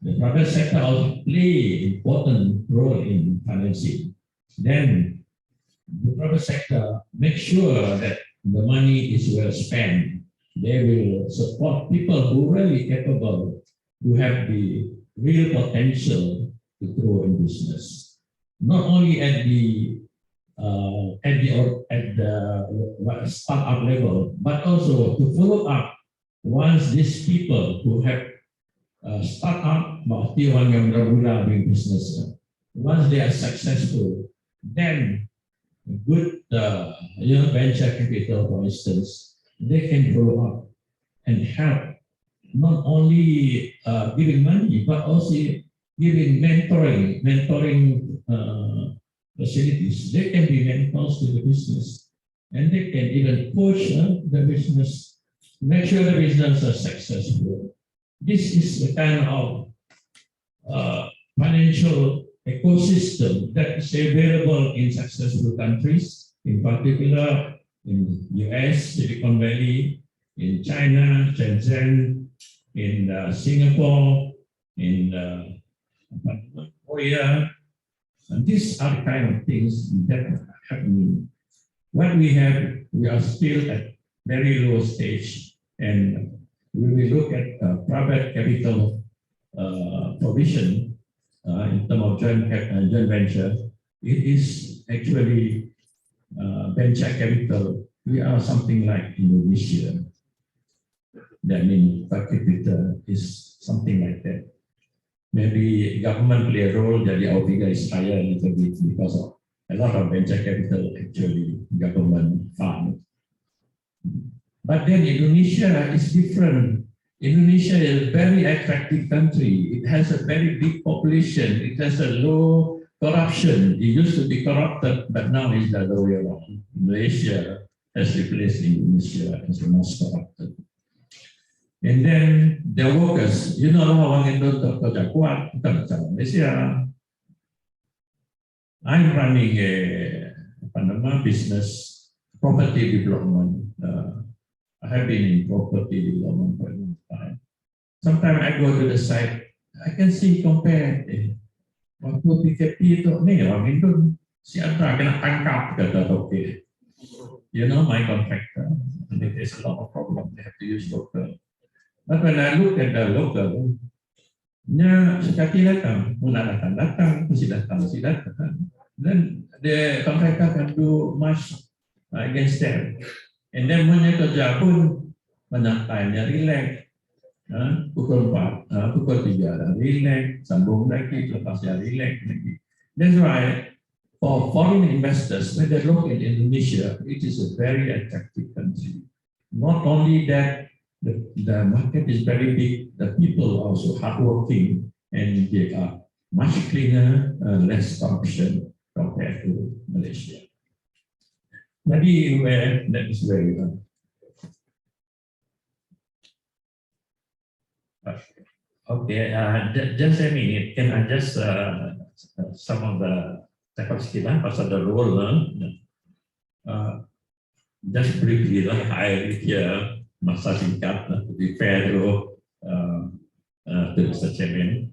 the private sector also play important role in financing. Then the private sector make sure that the money is well spent. They will support people who are really capable, who have the real potential to grow in business. Not only at the startup level, but also to follow up once these people who have startup, berarti orang yang mula doing business, once they are successful, then good venture capital, for instance, they can follow up and help, not only giving money, but also giving mentoring facilities. They can be mentors to the business, and they can even push the business, make sure the business is successful. This is the kind of financial ecosystem that is available in successful countries, in particular in US, Silicon Valley, in China, Shenzhen, in Singapore, in Korea. And these are the kind of things that are happening. What we have, we are still at very low stage, and we will look at private capital provision in terms of joint venture. It is actually venture capital. We are something like Indonesia. That means per capita is something like that. maybe government play a role that our figure is higher a little bit because of a lot of venture capital actually government fund. But then Indonesia is different. Indonesia is a very attractive country. It has a very big population. It has a low corruption. It used to be corrupted, but now it's the other way around. Malaysia has replaced Indonesia as the most corrupted. And then the workers, you know, orang Indo kerja kuat, bukan macam Malaysia. I'm running a business, property development. I have been in property development for a long time. Sometimes I go to the site, I can see compare. Waktu PKP itu, nih orang Indo siapa kena tangkap kata okay. You know, my contractor, and there's a lot of problem. They have to use local. But when I look at the local, nya sekali datang, mula datang, mesti datang. Then the contractor can do much against them. And then punya kerja pun menyantainya relax. Pukul 4, pukul 3, relax, sambung lagi, lepasnya relax lagi. That's why for foreign investors, when they look at Indonesia, it is a very attractive country. Not only that, the market is very big, the people are also hardworking, and they are much cleaner, less corruption compared to Malaysia. Maybe where that is very good. Okay, just a minute. Can I just some of the cakap sikit pasal the role just briefly I here masa singkat to be fair to Mr. Chairman.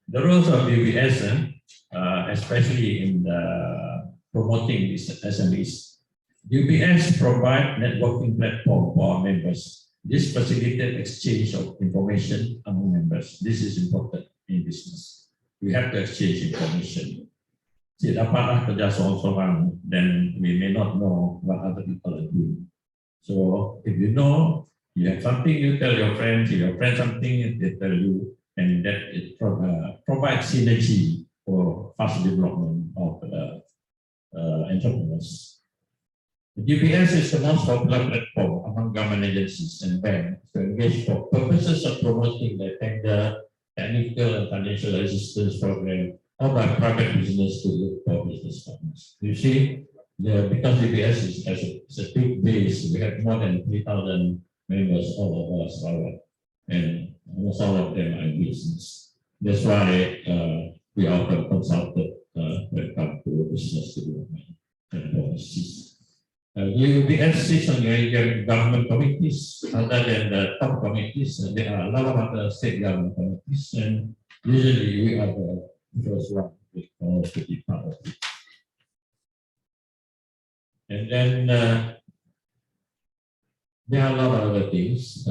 The roles of UBS, especially in the promoting these SMEs. UBS provide networking platform for our members. This facilitates exchange of information among members. This is important in business. We have to exchange information. Tidak dapat kerja seorang-seorang, then we may not know what other people are doing. So if you know, you have something, you tell your friends, if your friends something, they tell you, and that it provides synergy for fast development of entrepreneurs. The UBS is the most popular platform among government agencies and banks to engage for purposes of promoting the tender, technical and financial assistance program or by private business to look for business partners. You see, because UBS has a big base, we have more than 3,000 members all over Sarawak, and almost all of them are in business. That's why we often consulted when it comes to business development and policies. UBS sits on your government committees, other than the top committees, there are a lot of other state government committees, and usually we are the first one to be part of it. And then there are a lot of other things.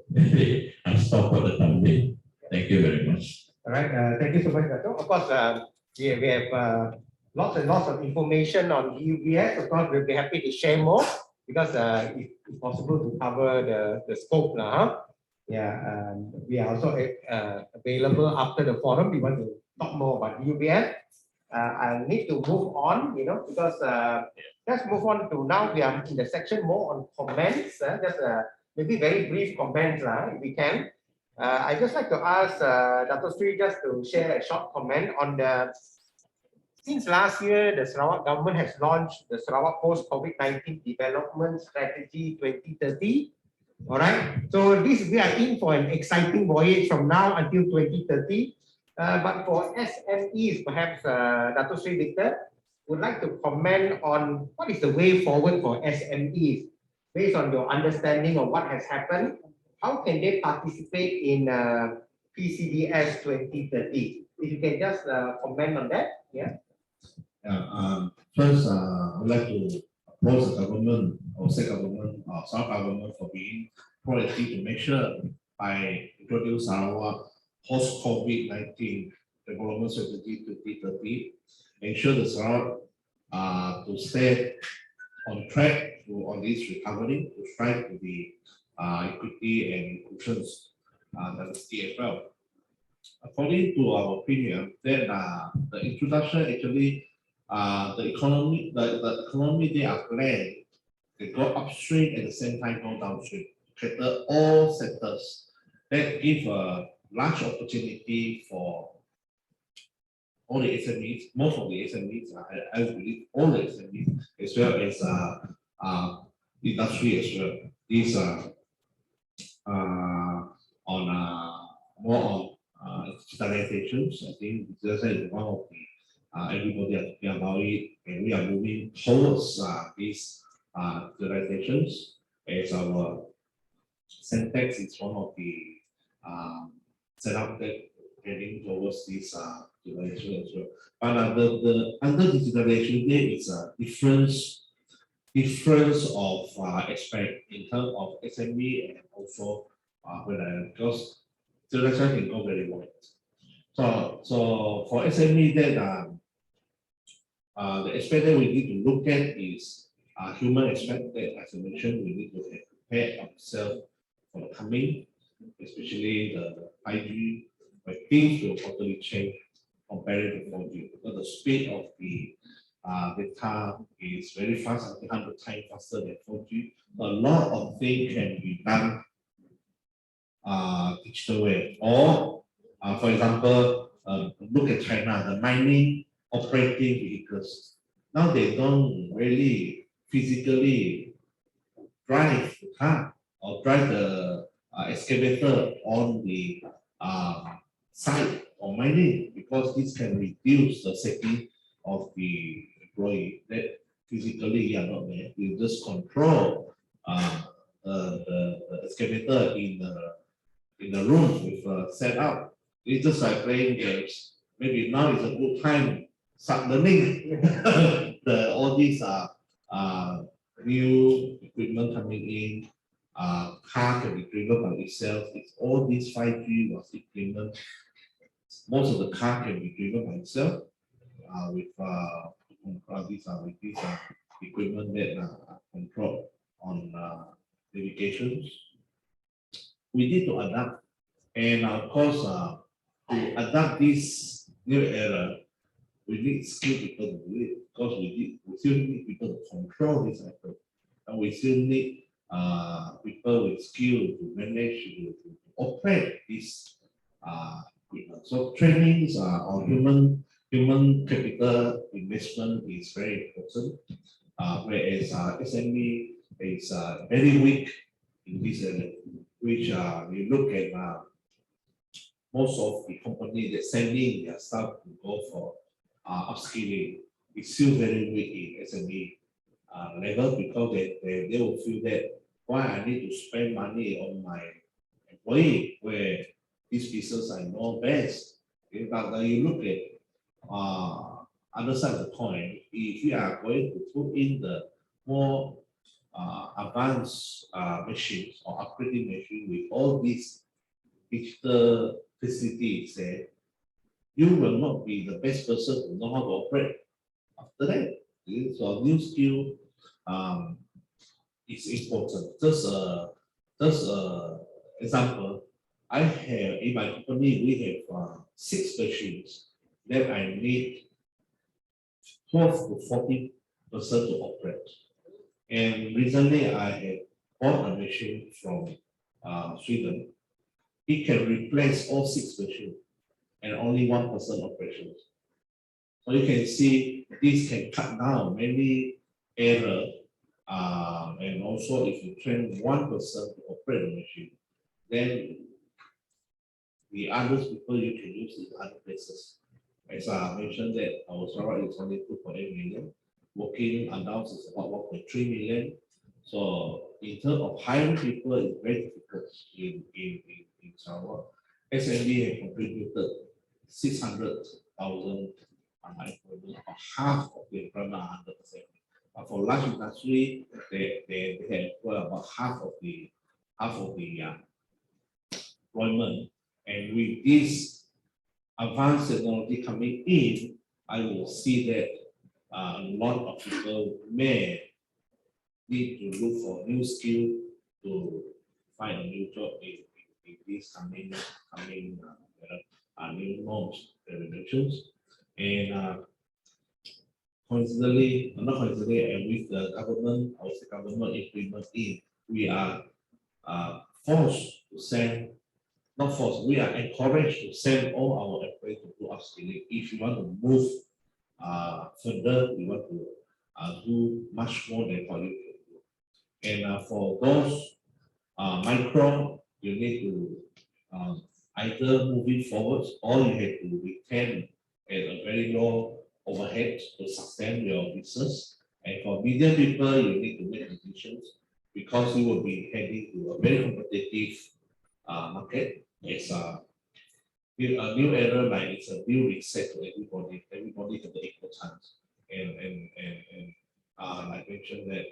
Maybe I'll stop for the time being. Thank you very much. All right, thank you so much, Dato'. Of course, we have lots and lots of information on UBS. Of course, we'll be happy to share more because it's possible to cover the scope now. Yeah, we are also available after the forum. We want to talk more about UBS. I need to move on, because let's move on to now. We are in the section more on comments. Just maybe very brief comments, if we can. I just like to ask Dr. Sri just to share a short comment on since last year, the Sarawak government has launched the Sarawak Post-COVID-19 Development Strategy 2030. All right. So we are in for an exciting voyage from now until 2030. But for SMEs, perhaps Dr. Sri Victor would like to comment on what is the way forward for SMEs based on your understanding of what has happened. How can they participate in PCDS 2030? If you can just comment on that, yeah. First, I would like to applaud the government, our state government, Sarawak government for being proactive to make sure by introduce Sarawak post-COVID-19 development strategy 2030, ensure the Sarawak to stay on track on this recovery, to strive to be equity and inclusions diversity as well. According to our opinion, then the introduction actually the economy they are planned, they go upstream at the same time go downstream, cater all sectors that give a large opportunity for all the SMEs, most of the SMEs, I believe all the SMEs, as well as industry as well. These are on more on digitalizations. I think this is one of the everybody are talking about it, and we are moving towards these digitalizations as our syntax is one of the setup that heading towards this digitalization as well. But the under digitalization there is a difference of aspect in terms of SME and also because digitalization can go very wide. So for SME that the aspect that we need to look at is human aspect that, as I mentioned, we need to prepare ourselves for the coming, especially the 5G, where things will totally change compared to 4G, because the speed of the data is very fast, I think 100 times faster than 4G. A lot of things can be done digital way. Or, for example, look at China, the mining operating vehicles. Now they don't really physically drive the car or drive the excavator on the site or mining, because this can reduce the safety of the employee. That physically you are not there. You just control the excavator in the room with a setup. It's just like playing games. Maybe now is a good time start learning all these new equipment coming in. Car can be driven by itself. It's all these 5G was equipment. Most of the car can be driven by itself with these equipment that are controlled on navigations. We need to adapt, and of course, to adapt this new era, we need skilled people to do it, because we still need people to control this effort, and we still need people with skill to manage to operate this equipment. So trainings on human capital investment is very important, whereas SME is very weak in this area, which we look at most of the companies that sending their staff to go for upskilling is still very weak in SME level, because they will feel that why I need to spend money on my employee where these business I know best. But you look at other side of the coin, if we are going to put in the more advanced machines or upgrading machine with all these digital facilities there, you will not be the best person to know how to operate. After that, so new skill is important. Just example, I have in my company we have 6 machines that I need 12 to 40 person to operate. And recently I have bought a machine from Sweden. It can replace all 6 machines and only 1 person operations. So you can see this can cut down many errors. And also if you train 1 person to operate the machine, then the other people you can use in other places. As I mentioned that our Sarawak is only 2.8 million. Working adults is about 1.3 million. So in terms of hiring people, it's very difficult in Sarawak. SME have contributed 600,000 employment, about half of the employment are 100%. But for large industry, they employ about half of the employment. And with this advanced technology coming in, I will see that a lot of people may need to look for new skill to find a new job in these coming new norms and regulations. And coincidentally, not coincidentally, and with the government, our state government implementing, we are forced to send, not forced, we are encouraged to send all our employees to do upskilling. If you want to move further, we want to do much more than what you can do. And for those micro, you need to either moving forward or you have to retain at a very low overhead to sustain your business. And for medium people, you need to make decisions because you will be heading to a very competitive market. It's a new era, like it's a new reset to everybody. Everybody has the equal chance. And like I mentioned that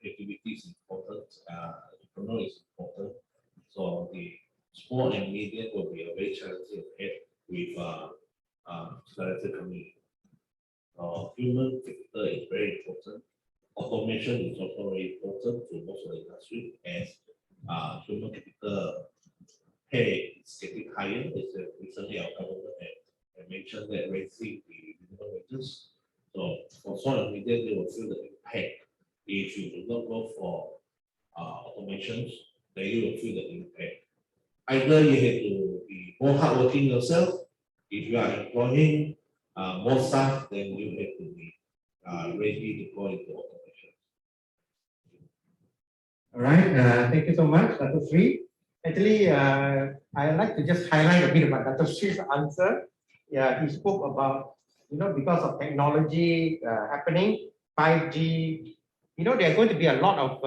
activity is important, entrepreneur is important. So the small and medium will be a very challenging ahead with selected community. Human capital is very important. Automation is also very important to most of the industry, as human capital pay is getting higher. It's recently our government had mentioned that raising the minimum wages. So for small and medium, they will feel the impact. If you do not go for automations, then you will feel the impact. Either you have to be more hardworking yourself. If you are employing more staff, then you have to be ready to go into automation. All right, thank you so much, Dr. Sri. Actually, I'd like to just highlight a bit about Dr. Sri's answer. Yeah, he spoke about, because of technology happening, 5G, there are going to be a lot of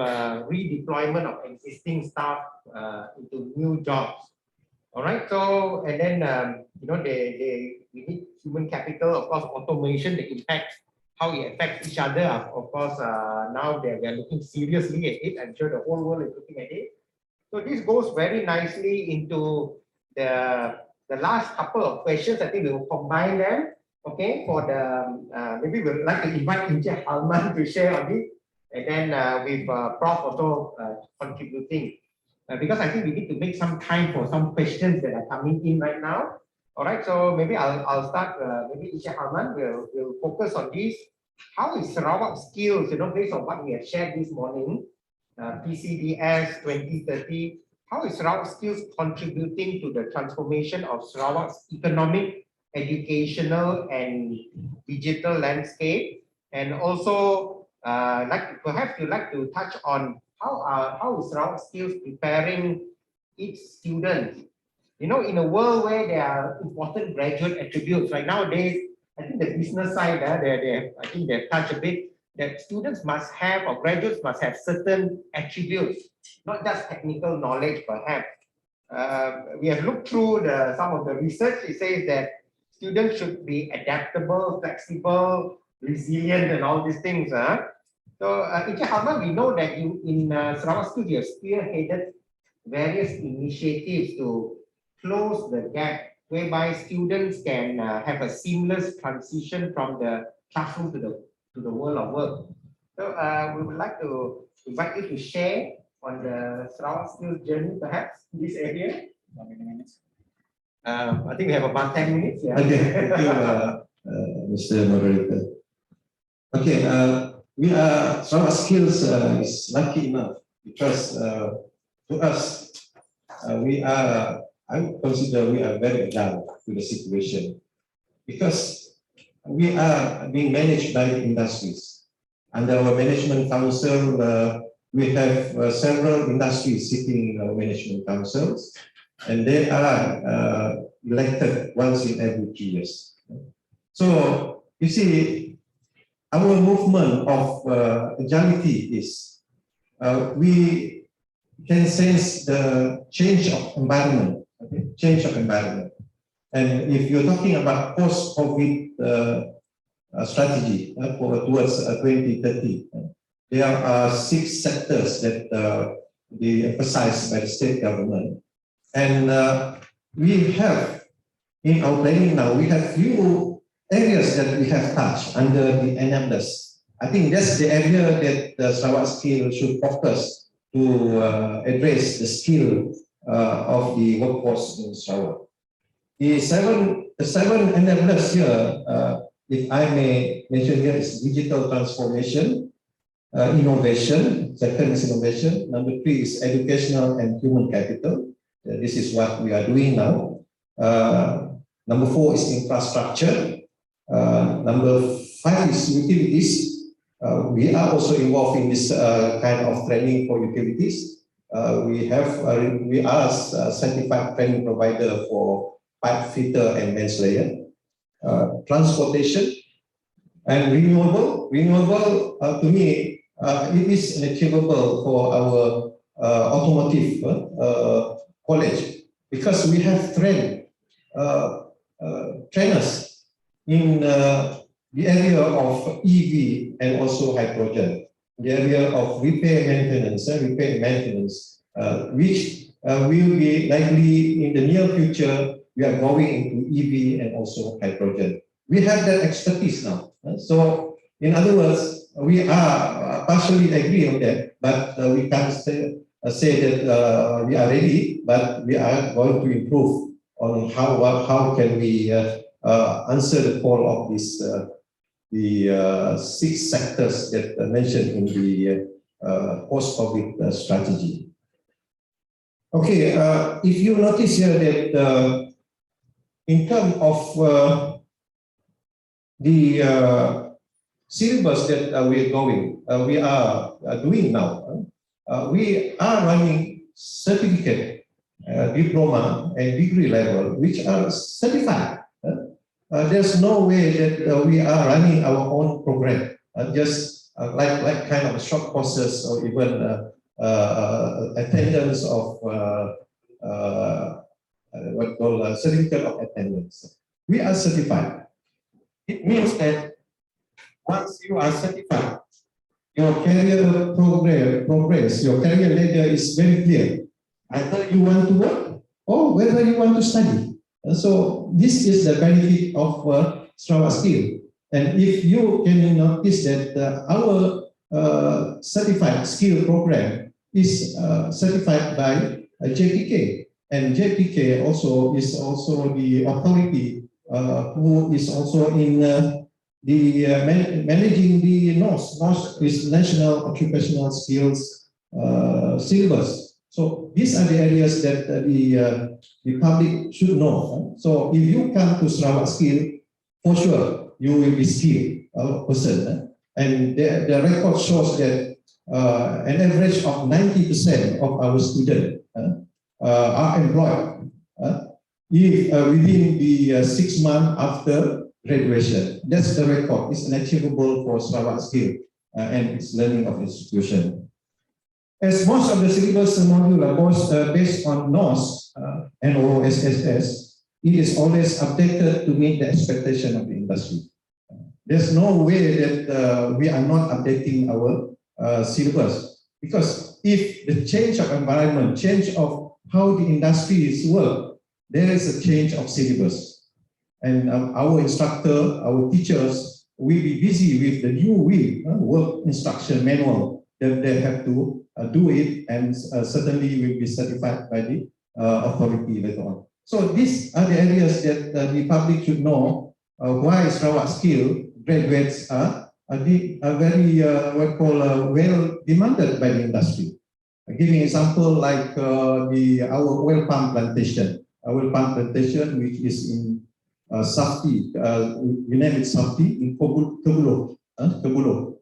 redeployment of existing staff into new jobs. All right, so, and then, we need human capital, of course, automation, the impact, how it affects each other. Of course, now we are looking seriously at it. I'm sure the whole world is looking at it. So this goes very nicely into the last couple of questions. I think we will combine them. Okay, for the maybe we'd like to invite Encik Halman to share on it, and then with Prof also contributing, because I think we need to make some time for some questions that are coming in right now. All right, so maybe I'll start. Maybe Encik Halman will focus on this. How is Sarawak skills? Based on what we have shared this morning. PCDS 2030, how is Sarawak skills contributing to the transformation of Sarawak's economic, educational, and digital landscape? And also, perhaps you'd like to touch on how is Sarawak skills preparing its students? In a world where there are important graduate attributes, like nowadays, I think the business side, I think they've touched a bit, that students must have, or graduates must have certain attributes, not just technical knowledge, perhaps. We have looked through some of the research. It says that students should be adaptable, flexible, resilient, and all these things. So, Encik Halman, we know that in Sarawak Schools, you have spearheaded various initiatives to close the gap, whereby students can have a seamless transition from the classroom to the world of work. So we would like to invite you to share on the Sarawak skills journey, perhaps, in this area. I think we have about 10 minutes. Yeah. Okay, thank you, Mr. Moderator. Okay, Sarawak skills is lucky enough because to us, I would consider we are very agile to the situation because we are being managed by the industries. Under our management council, we have several industries sitting in our management councils, and they are elected once in every 3 years. So you see, our movement of agility is we can sense the change of environment. Okay? Change of environment. And if you're talking about post-COVID strategy towards 2030, there are 6 sectors that they emphasized by the state government. And we have, in our planning now, we have few areas that we have touched under the enablers. I think that's the area that the Sarawak skill should focus to address the skill of the workforce in Sarawak. The seven enablers here, if I may mention here, is digital transformation, innovation. Second is innovation. Number 3 is educational and human capital. This is what we are doing now. Number 4 is infrastructure. Number 5 is utilities. We are also involved in this kind of training for utilities. We are a certified training provider for pipe fitter and mains layer. Transportation and renewable. Renewable, to me, it is achievable for our automotive college, because we have trainers in the area of EV and also hydrogen, the area of repair maintenance, which will be likely in the near future. We are going into EV and also hydrogen. We have that expertise now. So, in other words, we are partially agree on that, but we can't say that we are ready, but we are going to improve on how can we answer the call of this the 6 sectors that are mentioned in the post-COVID strategy. Okay, if you notice here that in terms of the syllabus that we are doing now, we are running certificate, diploma, and degree level, which are certified. There's no way that we are running our own program, just like kind of short courses or even attendance of what called certificate of attendance. We are certified. It means that once you are certified, your career progress, your career ladder is very clear. Either you want to work or whether you want to study. So this is the benefit of Sarawak skill. And if you can notice that our certified skill program is certified by JPK, and JPK also is the authority who is also in the managing the NOS. NOS is National Occupational Skills syllabus. So these are the areas that the public should know. So if you come to Sarawak skill, for sure you will be skilled person. And the record shows that an average of 90% of our students are employed if within the 6 months after graduation. That's the record. It's achievable for Sarawak skill and its learning of institution. As most of the syllabus module are based on NOS, NOSSS, it is always updated to meet the expectation of the industry. There's no way that we are not updating our syllabus, because if the change of environment, change of how the industries work, there is a change of syllabus. And our instructor, our teachers will be busy with the new work instruction manual that they have to do it, and certainly will be certified by the authority later on. So these are the areas that the public should know why Sarawak skill graduates are very well demanded by the industry. Giving example like our oil palm plantation. Oil palm plantation, which is in Safti, we name it Safti in Kebulo.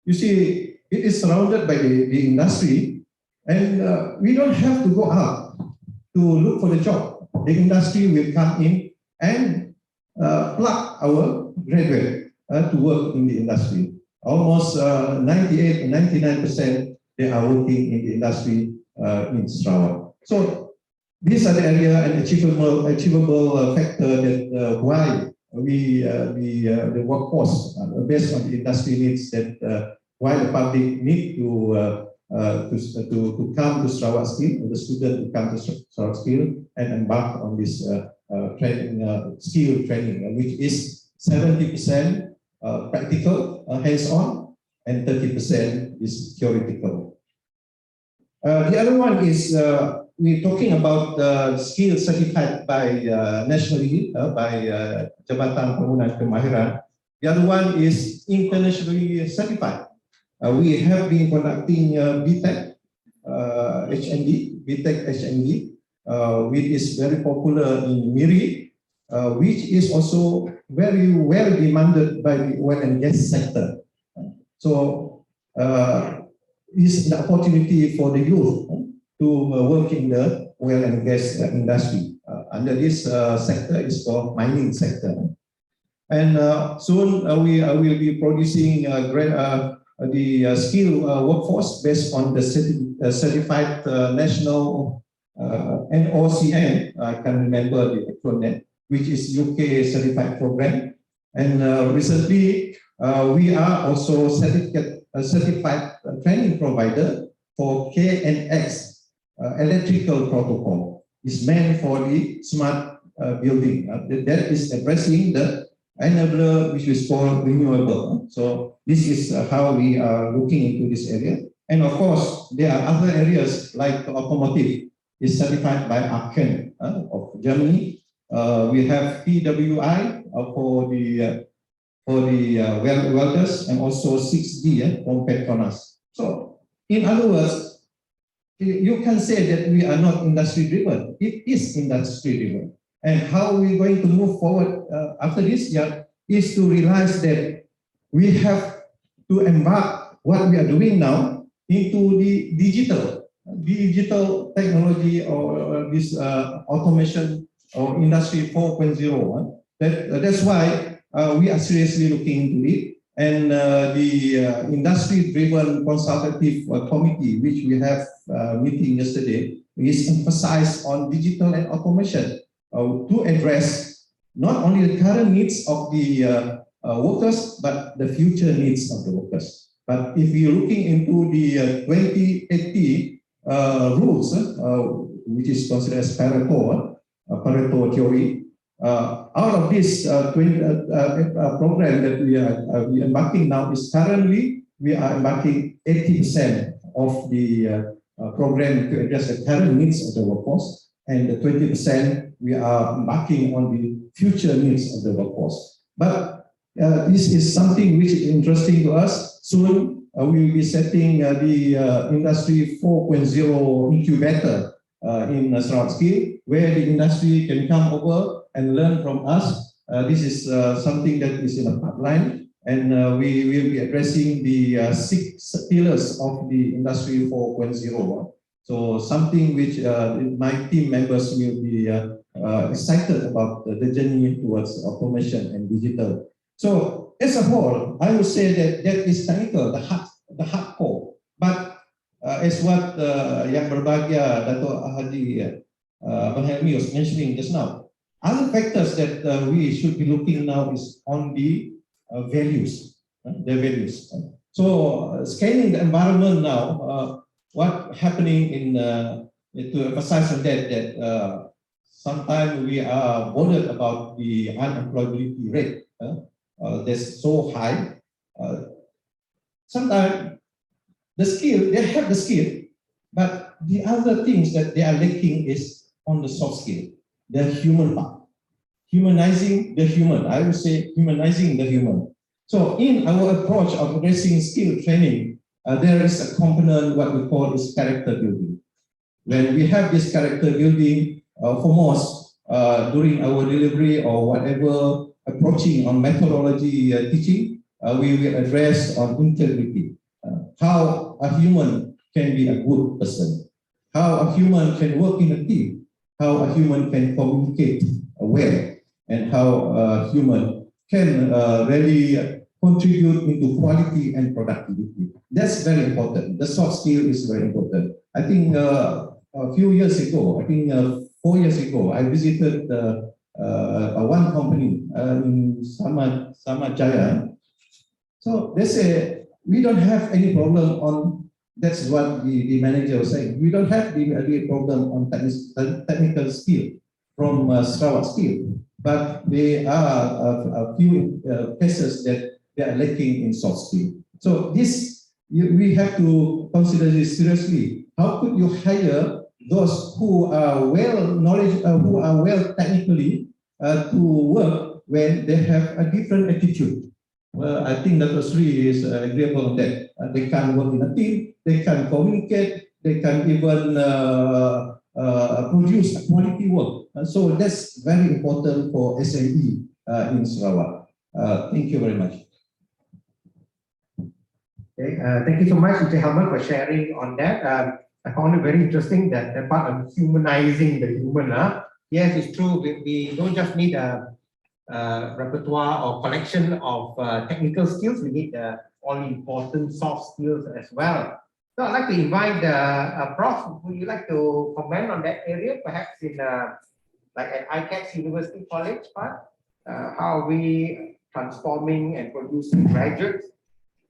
You see, it is surrounded by the industry, and we don't have to go out to look for the job. The industry will come in and plug our graduate to work in the industry. Almost 98 to 99% they are working in the industry in Sarawak. So these are the area and achievable factor that why the workforce based on the industry needs, that why the public need to come to Sarawak skill, or the student to come to Sarawak skill and embark on this skill training, which is 70% practical, hands-on, and 30% is theoretical. The other one is we're talking about skill certified by nationally by Jabatan Pembangunan Kemahiran. The other one is internationally certified. We have been conducting BTEC HND, which is very popular in Miri, which is also very well demanded by the oil and gas sector. So it's an opportunity for the youth to work in the oil and gas industry. Under this sector is called mining sector. And soon we will be producing the skilled workforce based on the certified national NOCN, I can remember the acronym, which is UK certified program. And recently, we are also certified training provider for KNX electrical protocol. It's meant for the smart building. That is addressing the enabler, which is called renewable. So this is how we are looking into this area. And of course, there are other areas like automotive is certified by Aachen of Germany. We have PWI for the welders, and also 6D from Petronas. So in other words, you can say that we are not industry driven. It is industry driven. And how we're going to move forward after this year is to realize that we have to embark what we are doing now into the digital technology or this automation or industry 4.0. That's why we are seriously looking into it. And the industry-driven consultative committee, which we have meeting yesterday, is emphasized on digital and automation to address not only the current needs of the workers, but the future needs of the workers. But if you're looking into the 2080 rules, which is considered as Pareto theory, out of this program that we are embarking now is currently we are embarking 80% of the program to address the current needs of the workforce, and the 20% we are embarking on the future needs of the workforce. But this is something which is interesting to us. Soon we will be setting the Industry 4.0 incubator in Sarawak, where the industry can come over and learn from us. This is something that is in a pipeline, and we will be addressing the 6 pillars of the Industry 4.0. So something which my team members will be excited about the journey towards automation and digital. So as a whole, I would say that that is technical, the hardcore. But as what Yang Berbahagia Dato' Hadi Bang Helmi was mentioning just now, other factors that we should be looking now is on the values, the values. So scanning the environment now, what happening in to emphasize on that sometimes we are bothered about the unemployability rate that's so high. Sometimes the skill, they have the skill, but the other things that they are lacking is on the soft skill, the human part. Humanizing the human, I would say humanizing the human. So in our approach of addressing skill training, there is a component what we call is character building. When we have this character building, foremost during our delivery or whatever approaching on methodology teaching, we will address on integrity. How a human can be a good person, how a human can work in a team, how a human can communicate well, and how a human can really contribute into quality and productivity. That's very important. The soft skill is very important. I think a few years ago, I think 4 years ago, I visited one company in Samajaya. So they say, we don't have any problem on, that's what the manager was saying, we don't have the problem on technical skill from Sarawak skill, but there are a few cases that they are lacking in soft skill. So this, we have to consider this seriously how could you hire those who are who are well technically to work when they have a different attitude? Well, I think Dr. Sri is agreeable on that. They can work in a team, they can communicate, they can even produce quality work. So that's very important for SME in Sarawak. Thank you very much. Okay, thank you so much, Mr. Helmut, for sharing on that. I found it very interesting that the part of humanizing the human. Yes, it's true. We don't just need a repertoire or collection of technical skills. We need all important soft skills as well. So I'd like to invite Prof. Would you like to comment on that area, perhaps in like at ICAX University College part? How are we transforming and producing graduates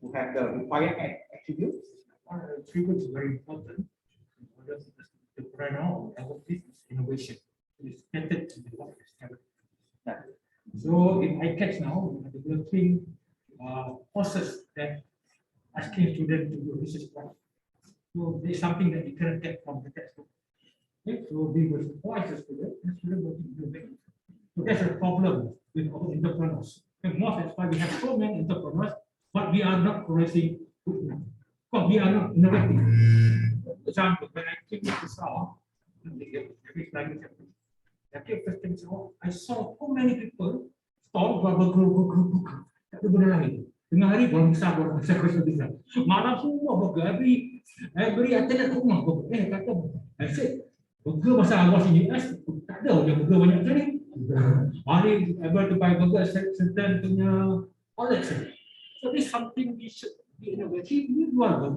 who have the required attributes? Attributes is very important. Right now, our business innovation is scattered in the world. So in ICAX now, we are developing courses that asking students to do research projects. So there's something that you cannot get from the textbook. Okay? So we will support the student, and student will innovate. So that's a problem with our entrepreneurs. And most that's why we have so many entrepreneurs, but we are not progressing good enough. Because we are not innovating. For example, when I came to Sarawak, I saw so many people stall burger. Tak ada benda lain. Tengah hari orang besar. Malam semua burger. Every attendant rumah burger. Kata, I said, burger masa I was in US, tak ada yang burger banyak macam ni. Only able to buy burger certain punya outlets. So this is something we should be innovative. Ini jual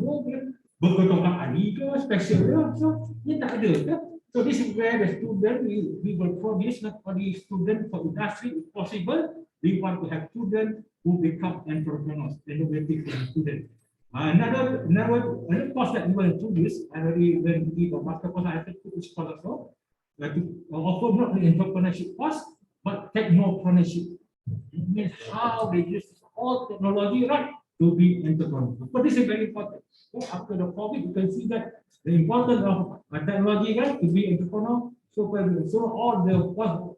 burger tongkat ani ke, special ke. So, ini tak ada. So this is where the student, we will produce not only students for industry, if possible, we want to have students who become entrepreneurs, innovative students. Another course that we will introduce, I already when we give a master course, I think this course also, to offer not the entrepreneurship course, but technopreneurship. It means how they use all technology, right, to be entrepreneurs. But this is very important. So after the COVID, you can see that the importance of technology, right, to be entrepreneur. So all the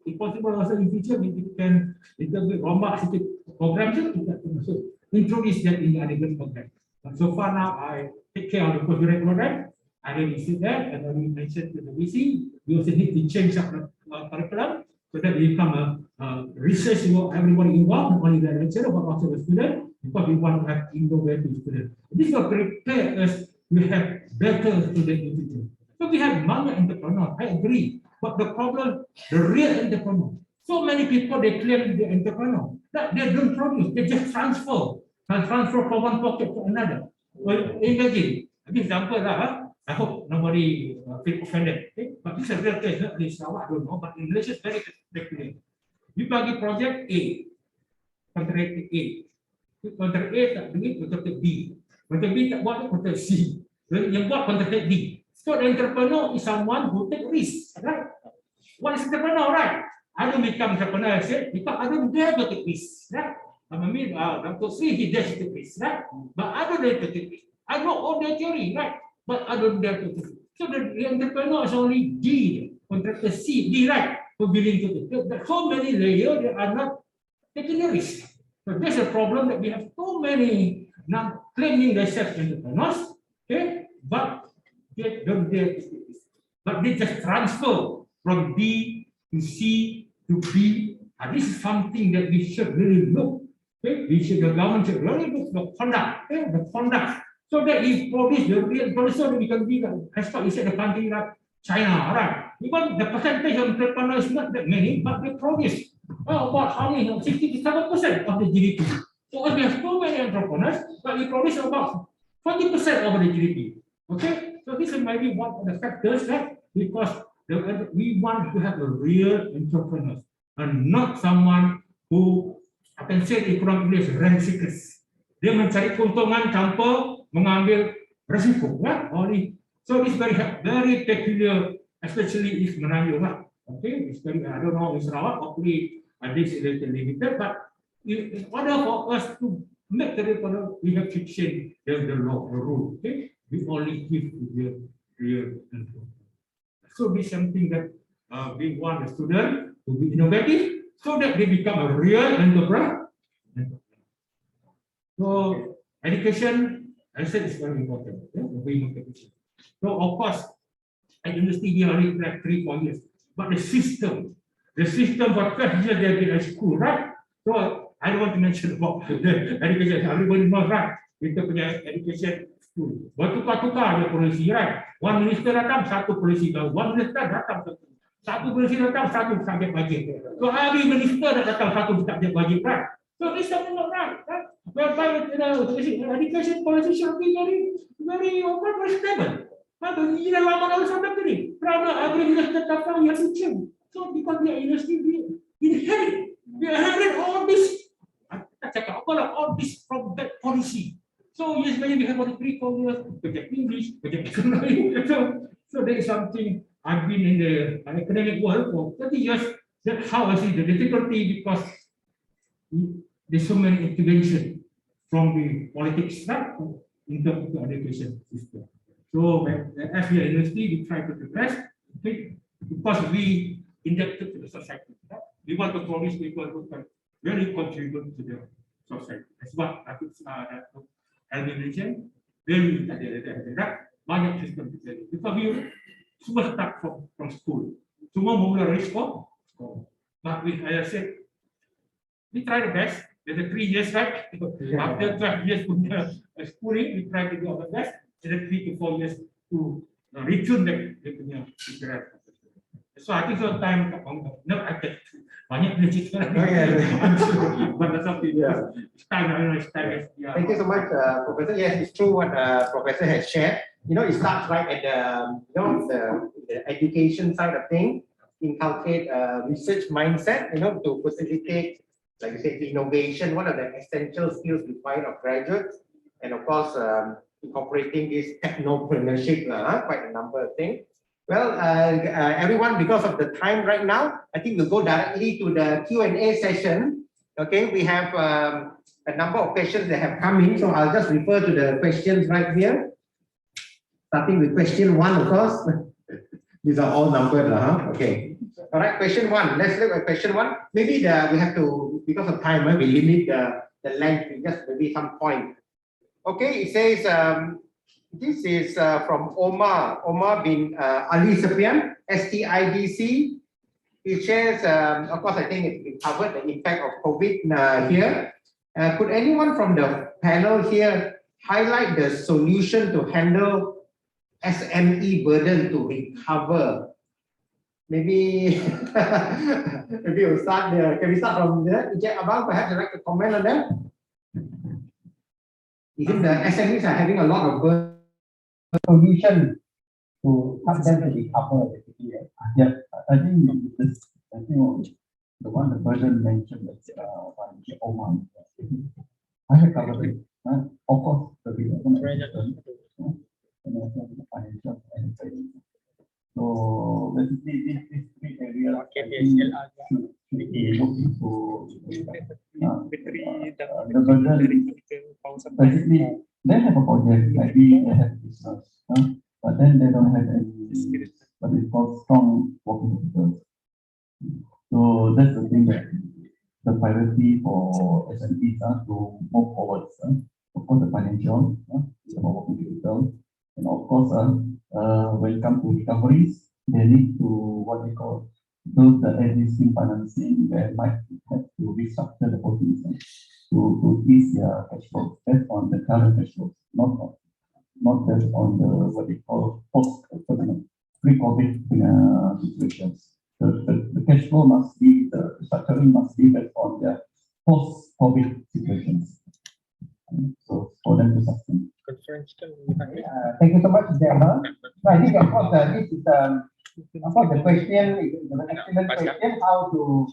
if possible also in future we can integrate rombak program to introduce that in the undergraduate program. But so far now I take care of the postgraduate program. I already said that, and we mentioned to the VC, we also need to change up the curriculum so that we become a research, everybody involved, not only the lecturer but also the student, because we want to have innovative students. This will prepare us. We have better student in future. So we have many entrepreneurs, I agree. But the problem, the real entrepreneur, so many people they claim they're entrepreneur. That they don't produce, they just transfer from one pocket to another. Well, imagine, this example, I hope nobody feel offended. Okay? But this is a real case, not in Sarawak, I don't know, but in Malaysia it's very peculiar. You bagi project A, contract A. Contract A tak duit, contract B. Contract B tak buat, contract C. Yang buat contract D. So the entrepreneur is someone who take risk, right? What is entrepreneur, right? I don't become entrepreneur, I said, because I don't dare to take risk, right? I mean, Dr. Sri, he dares to take risk, right? But I don't dare to take risk. I know all the theory, right? But I don't dare to take risk. So the entrepreneur is only D, contractor C, D, right? Who willing to take. There are so many layers that are not taking a risk. So there's a problem that we have so many now claiming themselves entrepreneurs, okay? But they don't dare to take risk. But they just transfer from D to C to B. And this is something that we should really look. Okay? The government should really look the conduct, okay? The conduct. So that if produce the real producer, we can be as what you said, the country like China, right? Even the percentage of entrepreneurs is not that many, but they produce about how many? 67% of the GDP. So we have so many entrepreneurs, but we produce about 40% of the GDP. Okay, so this is maybe one of the factors, right? Because we want to have a real entrepreneurs and not someone who, I can say the economic is rent seekers. Dia mencari keuntungan tanpa mengambil risiko, right? Only so it's very peculiar, especially if Melayu, right? Okay, it's very, I don't know in Sarawak, hopefully this is a little limited, but in order for us to make the record, we have to change the law, the rule. Okay, we only give the real and proper. So this is something that we want the student to be innovative so that they become a real entrepreneur. So education, I said, is very important. Yeah, very important. So of course, at university we only have 3-4 years, but the system for 12 years they've been at school, right? So I don't want to mention about the education. Everybody knows, right? Kita punya education school. Bertukar-tukar dia polisi, right? One minister datang, satu polisi baru. One minister datang, satu polisi datang, satu subjek wajib. So every minister datang satu subjek wajib, right? So this is not right, right? Whereby education policy should be very open, very stable. Ini dalam mana sampai ini? Kerana every minister datang yang change. So because we are university, we inherit all this. I cakap apa lah, all this from that policy. So usually we have only 3-4 years, project English, project economics. So there is something I've been in the academic world for 30 years. That's how I see the difficulty, because there's so many intervention from the politics, right, in the education system. So as we are university, we try to do best, okay, because we indebted to the society. Right? We want to promise people who can really contribute to the society. That's what I think Alvin mentioned. Very right? Banyak sistem kita. Because we semua start from school. Semua mula dari sekolah. But we, as I said, we try the best. There's 3 years, right? After 12 years schooling, we try to do our best. And then 3 to 4 years to retune the pikiran. So I think so time no, I get banyak cerita. But that's okay. It's time. Yeah. Thank you so much, Professor. Yes, it's true what Professor has shared. You know, it starts right at the education side of things, inculcate research mindset, you know, to facilitate, like you said, innovation, one of the essential skills required of graduates, and of course, incorporating this technopreneurship, quite a number of things. Well, everyone, because of the time right now, I think we'll go directly to the Q&A session. Okay, we have a number of questions that have come in, so I'll just refer to the questions right here. Starting with question 1, of course. These are all numbered, okay. All right, question 1. Let's look at question 1. Maybe we have to, because of time, we limit the length, just maybe some point. Okay, it says, this is from Omar bin Ali Sapian, STIDC. He shares, of course, I think it covered the impact of COVID here. Could anyone from the panel here highlight the solution to handle SME burden to recover? Maybe, maybe we'll start there. Can we start from there? Abang, perhaps you'd like to comment on that? I think the SMEs are having a lot of burden. Solution to help them to recover. Yeah, I think the one the person mentioned is Omar. I have covered it. Of course, the financial and trading. So basically, these 3 areas should be looked into. The burden, basically, they have a project, like they have business, but then they don't have any, what is called strong working capital. So that's the thing that the priority for SMEs to move forward. Of course, the financial, working capital, and of course, when it comes to recoveries, they need to what they call those the existing financing. They might have to restructure the position to ease their cash flow based on the current cash flows, not based on the what they call post pre-COVID situations. The cash flow must be, the structuring must be based on the post-COVID situations. So for them to sustain. Thank you so much, Gemma. I think of course this is of course the question is an excellent question, how to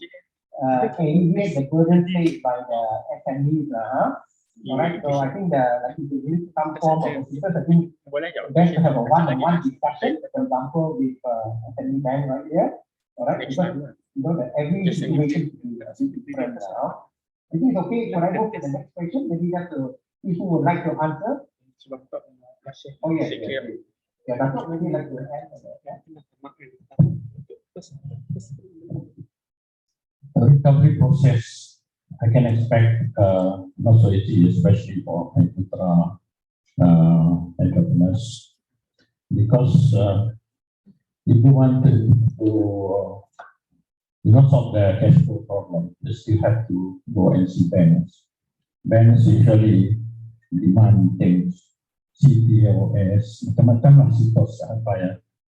eliminate the burden faced by the SMEs. All right, so I think we need some form of assistance. I think best to have a one-on-one discussion, for example, with SME bank right here. All right, because you know that every situation is different now. I think it's okay. When I go to the next question, maybe just if you would like to answer. Oh yes. Yeah, Dato', maybe like to add on that, yeah? The recovery process, I can expect not so easy, especially for intra entrepreneurs, because if you want to not solve the cash flow problem, you still have to go and see banks. Banks usually demand things, CPOS, macam-macam lah, CPOS, apa ya,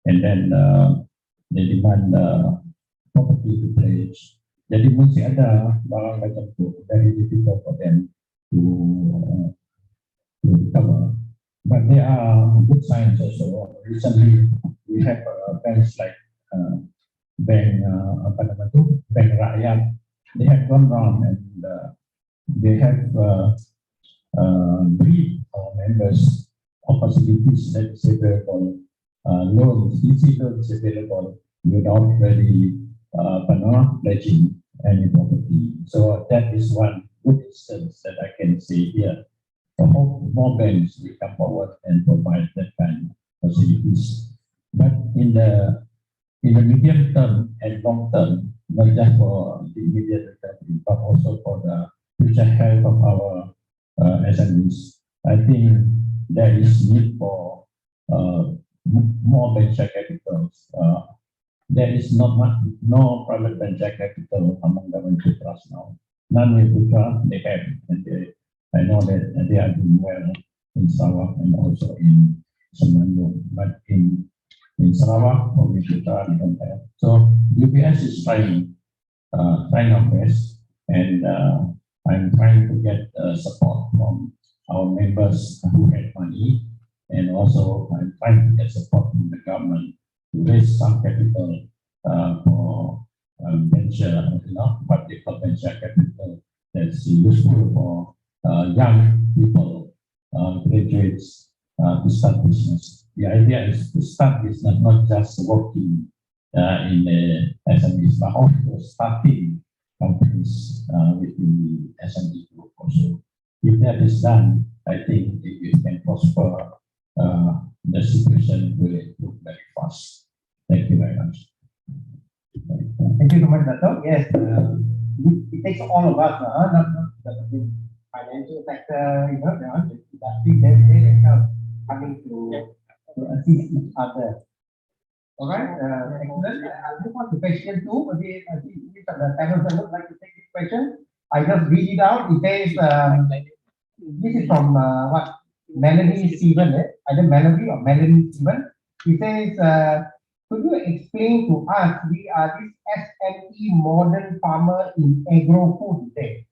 and then they demand property to pledge. Jadi mesti ada barang macam tu, very difficult for them to recover. But there are good signs also. Recently, we have banks like Bank apa nama tu, Bank Rakyat. They have gone round and they have briefed our members of facilities that is available, loans, easy loans available without really pledging any property. So that is one good instance that I can see here. I hope more banks will come forward and provide that kind of facilities. But in the medium term and long term, not just for the immediate recovery, but also for the future health of our SMEs, I think there is need for more venture capitals. There is no private venture capital among the venture trusts now. Non-venture they have, and I know that they are doing well in Sarawak and also in Semenanjung, but in Sarawak or venture we don't have. So UBS is trying our best, and I'm trying to get support from our members who have money, and also I'm trying to get support from the government to raise some capital for venture, what they call venture capital, that's useful for young people, graduates, to start business. The idea is to start business, not just working in the SMEs, but also starting companies within the SME group also. If that is done, I think if we can prosper, the situation will improve very fast. Thank you very much. Thank you so much, Dato'. Yes, it takes all of us, not the financial sector, the industry, they themselves coming to assist each other. All right, excellent. I'll move on to question 2. Maybe the panel members would like to take this question. I just read it out. It says, this is from Melanie Stephen, either Melanie or Melanie Stephen. He says, could you explain to us, we are this SME modern farmer in agro-food today.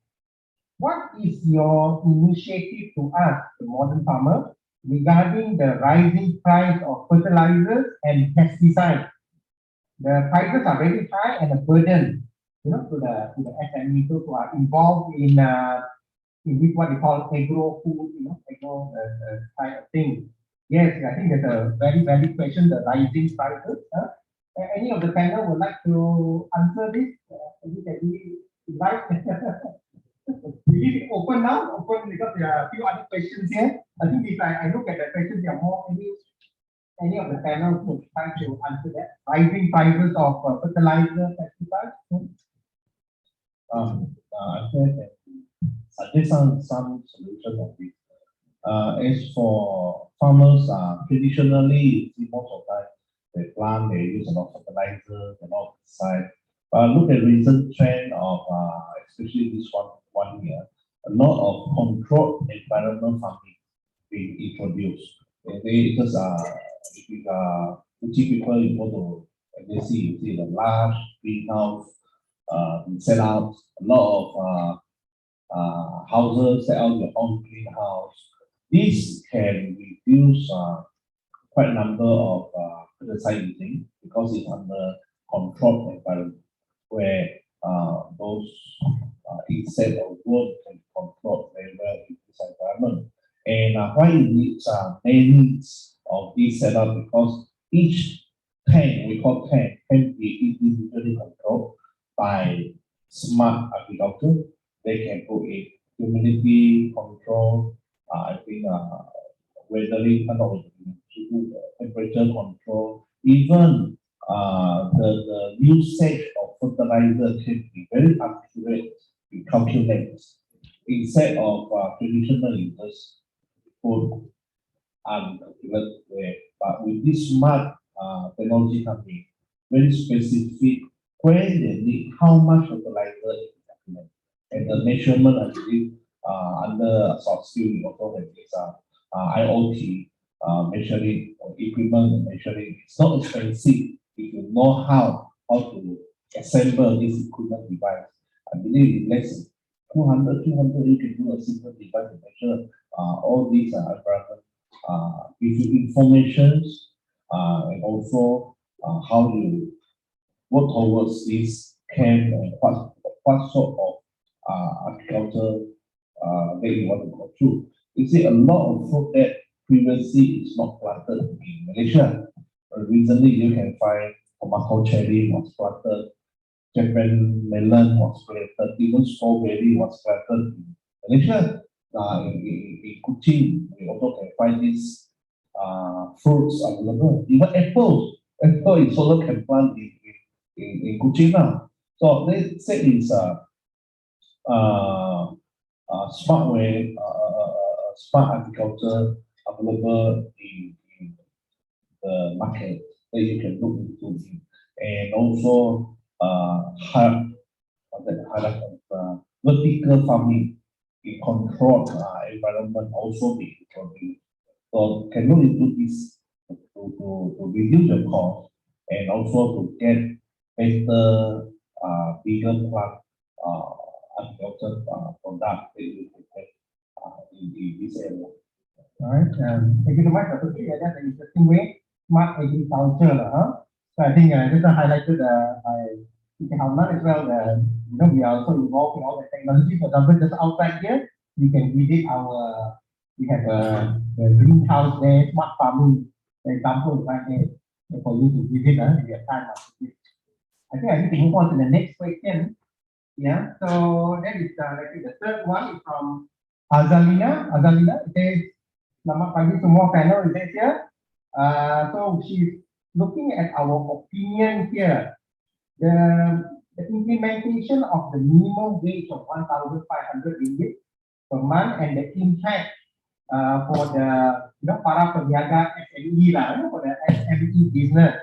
What is your initiative to us, the modern farmer, regarding the rising price of fertilizers and pesticides? The prices are very high and a burden, to the SME, those who are involved in this what they call agro-food, agro kind of thing. Yes, I think that's a very valid question, the rising prices. Any of the panel would like to answer this? We leave it open now, because there are a few other questions here. I think if I look at the questions, there are more. Any of the panel would try to answer that. Rising prices of fertilizer, pesticides. I think suggest some solution of this. As for farmers, traditionally, most of the time they plant, they use a lot of fertilizer, a lot of pesticide. Look at recent trend of especially this one year, a lot of controlled environment farming being introduced. Because if you teach people, you go to you see the large greenhouse set out, a lot of houses set out your own greenhouse. This can reduce quite a number of pesticide using because it's under controlled environment where those insect or worm can control very well in this environment. And why it needs needs of this setup, because each tank, we call tank, can be individually controlled by smart agriculture. They can put in humidity control, I think weathering, temperature control, even the usage of fertilizer can be very accurate to calculate instead of traditionally just put uncalculate way. But with this smart technology coming, very specific where they need how much fertilizer is calculated. And the measurement I believe under soft skill we also have this IoT measuring or equipment measuring. It's not expensive if you know how to assemble this equipment device. I believe in less than 200 you can do a simple device to measure all these environment, give you information and also how you work towards this camp and what sort of agriculture that you want to go through. You see a lot of fruit that previously is not planted in Malaysia. Recently you can find tomato cherry was planted, Japan melon was planted, even strawberry was planted in Malaysia. In Kuching, we also can find these fruits available. Even apples. Apple is also can plant in Kuching now. So they say it's smart way, smart agriculture available in the market that you can look into, and also vertical farming in controlled environment also be introduced. So can look into this to reduce the cost and also to get better bigger plant agriculture product that you can get in this area. All right. Thank you so much, Dr. P. That's an interesting way. Smart agriculture, So I think just highlighted by Mr. Hauman as well. We are also involved in all the technology. For example, just outside here, you can visit we have the greenhouse there, smart farming. The example is right there for you to visit if you have time. I think I need to move on to the next question. Yeah. So that is the third one is from Azalina. Azalina, it says, selamat pagi semua panel, it says here. So she's looking at our opinion here. The implementation of the minimum wage of 1,500 ringgit per month and the impact for the para peniaga SME for the SME business.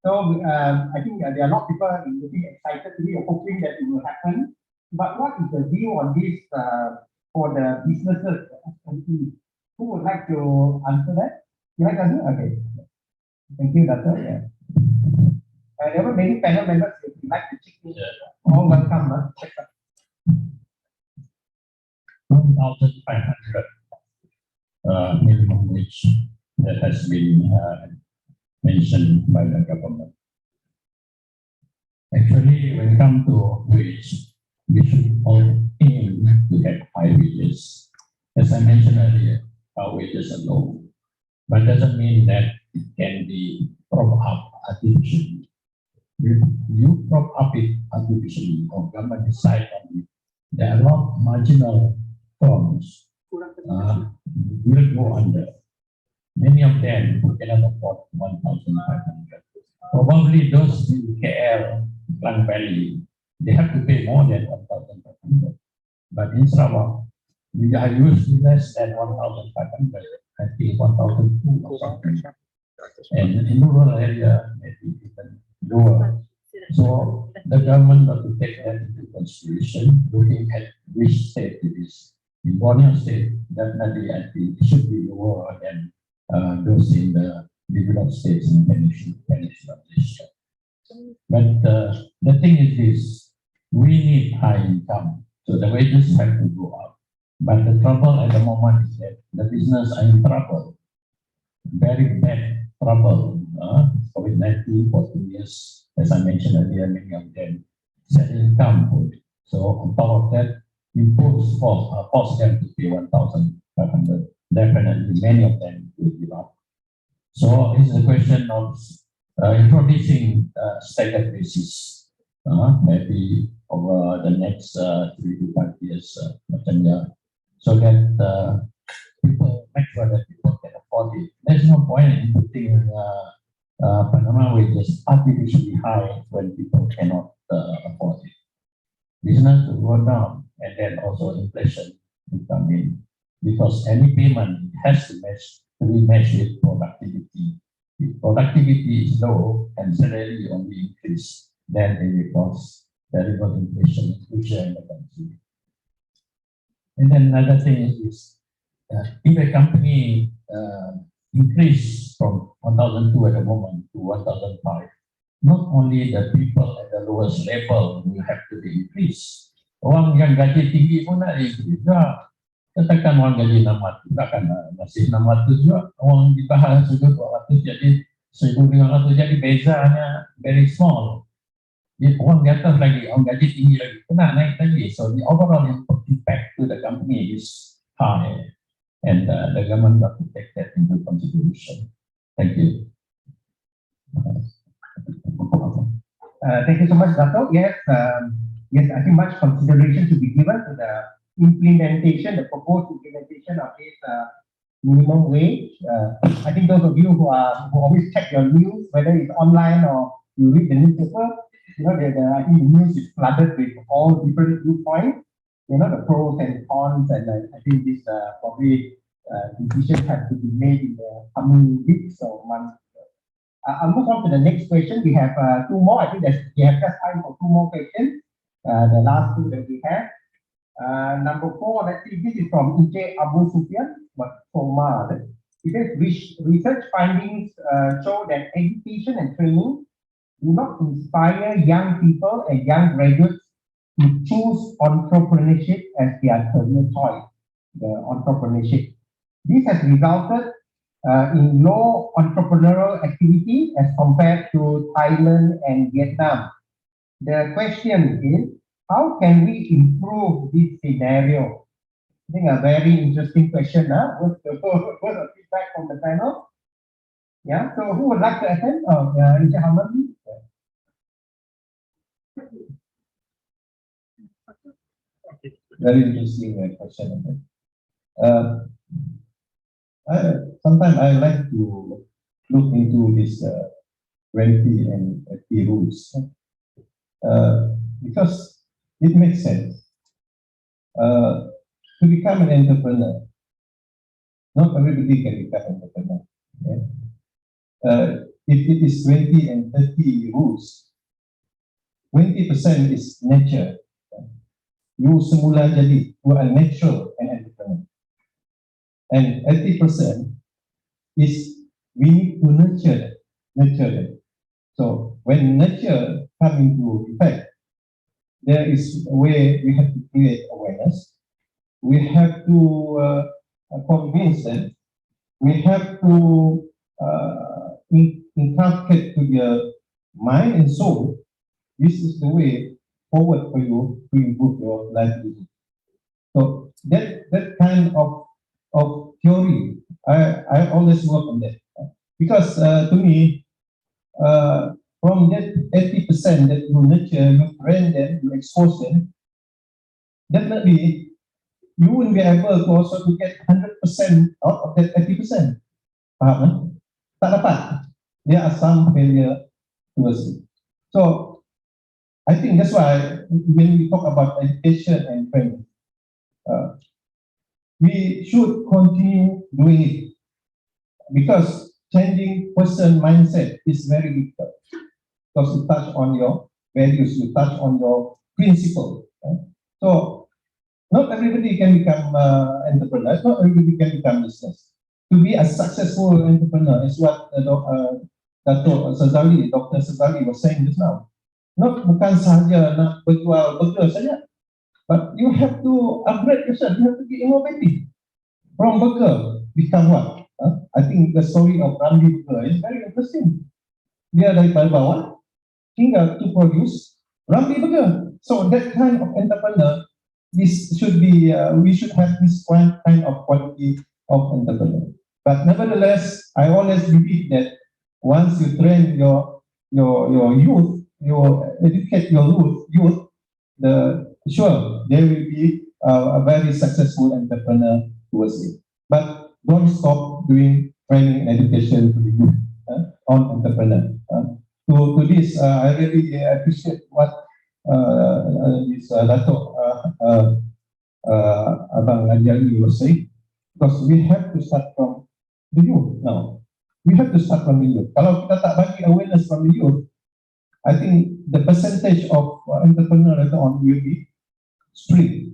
So I think there are a lot of people looking excited to be hoping that it will happen. But what is the view on this for the businesses, SME? Who would like to answer that? You like to answer? Okay. Thank you, Doctor. Yeah. There were many panel members who would like to chip in. All welcome. 1,500 minimum wage that has been mentioned by the government. Actually, when it comes to wage, we should all aim to have high wages. As I mentioned earlier, our wages are low, but doesn't mean that it can be propped up artificially. You prop up it artificially, or government decide on it. There are a lot of marginal firms will go under. Many of them cannot afford 1,500. Probably those in KL, Klang Valley, they have to pay more than 1,500. But in Sarawak, we are used to less than 1,500. I think 1,200 or something. And in rural area, maybe even lower. So the government got to take that into consideration, looking at which state it is. In Borneo State, definitely I think it should be lower than those in the developed states in Peninsula Malaysia. But the thing is this, we need high income, so the wages have to go up. But the trouble at the moment is that the business are in trouble, very bad trouble. COVID-19, 14 years, as I mentioned earlier, many of them set income. So on top of that, impose force them to pay 1,500. Definitely, many of them will give up. So it's a question of introducing staggered basis, maybe over the next 3 to 5 years, so that people make sure that people can afford it. there's no point in putting Panama wages artificially high when people cannot afford it. Business will go down, and then also inflation will come in, because any payment has to be matched with productivity. If productivity is low and salary only increase, then it will cause terrible inflation in the country. And then another thing is if a company increase from 1,002 at the moment to 1,005, not only the people at the lowest level will have to be increased. Orang yang gaji tinggi pun nak increase juga. Katakan orang gaji 600, takkan masih 600 juga. Orang di bawah sudah 200 jadi 1,500, jadi bezanya very small. Jadi orang di atas lagi, orang gaji tinggi lagi, kena naik lagi. So the overall impact to the company is high, and the government got to take that into consideration. Thank you. Thank you so much, Dato. Yes, yes, I think much consideration should be given to the implementation, the proposed implementation of this minimum wage. I think those of you who always check your news, whether it's online or you read the newspaper, you know, I think the news is flooded with all different viewpoints, you know, the pros and cons, and I think this probably decisions have to be made in the coming weeks or months. I'll move on to the next question. We have two more. I think we have just time for two more questions. The last two that we have. Number 4, let's see, this is from Encik Abu Sufyan, but Omar. It says, research findings show that education and training do not inspire young people and young graduates to choose entrepreneurship as their career choice, the entrepreneurship. This has resulted in low entrepreneurial activity as compared to Thailand and Vietnam. The question is, how can we improve this scenario? I think a very interesting question. What's the feedback from the panel? Yeah, so who would like to attend? Encik Hamadi? Very interesting question. Sometimes I like to look into this 20 and 80 rules because it makes sense. To become an entrepreneur, not everybody can become an entrepreneur. Okay? If it is 20 and 30 rules, 20% is nature. You semula jadi, you are natural and entrepreneur. And 80% is we need to nurture them. So when nurture comes into effect, there is a way we have to create awareness. We have to convince them. We have to inculcate to their mind and soul. This is the way forward for you to improve your livelihood. So that kind of theory, I always work on that. Because to me, from that 80% that you nurture, you train them, you expose them, definitely you wouldn't be able to also to get 100% out of that 80%. Faham? Tak dapat. There are some failure towards it. So I think that's why when we talk about education and training, we should continue doing it because changing person mindset is very difficult. Because you touch on your values, you touch on your principle. Right? So not everybody can become entrepreneur. Not everybody can become business. To be a successful entrepreneur is what Dr. Sazali was saying just now. Not bukan sahaja nak berjual burger saja, but you have to upgrade yourself. You have to be innovative. From burger become what? I think the story of Ramli Burger is very interesting. Dia daripada bawah hingga to produce Ramli Burger. So that kind of entrepreneur, this should be. We should have this one kind of quality of entrepreneur. But nevertheless, I always believe that once you train your youth, you educate your youth, sure there will be a very successful entrepreneur towards it. But don't stop doing training and education to the youth on entrepreneur. To this, I really appreciate what this Dato' Abang Ajali was saying, because we have to start from the youth now. We have to start from the youth. Kalau kita tak bagi awareness from the youth, I think the percentage of entrepreneur later on will be split.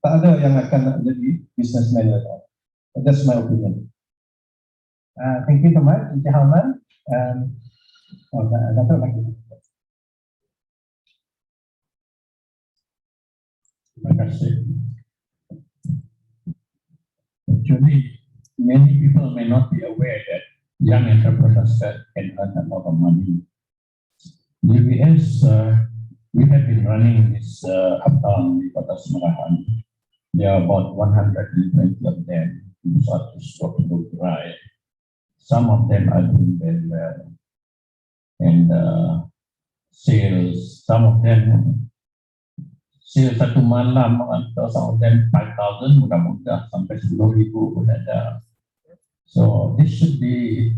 Tak ada yang akan jadi businessman later on. That's my opinion. Thank you so much, Encik Halman. Dato' lagi. Terima kasih. Actually, many people may not be aware that young entrepreneurs can earn a lot of money. UBS, we have been running this uptown di Kota Semerahan. There are about 120 of them who start to stop and dry. Some of them are doing very well. And sales, some of them sales satu malam, atau some of them 5,000 mudah-mudah sampai 10,000 pun ada. So this should be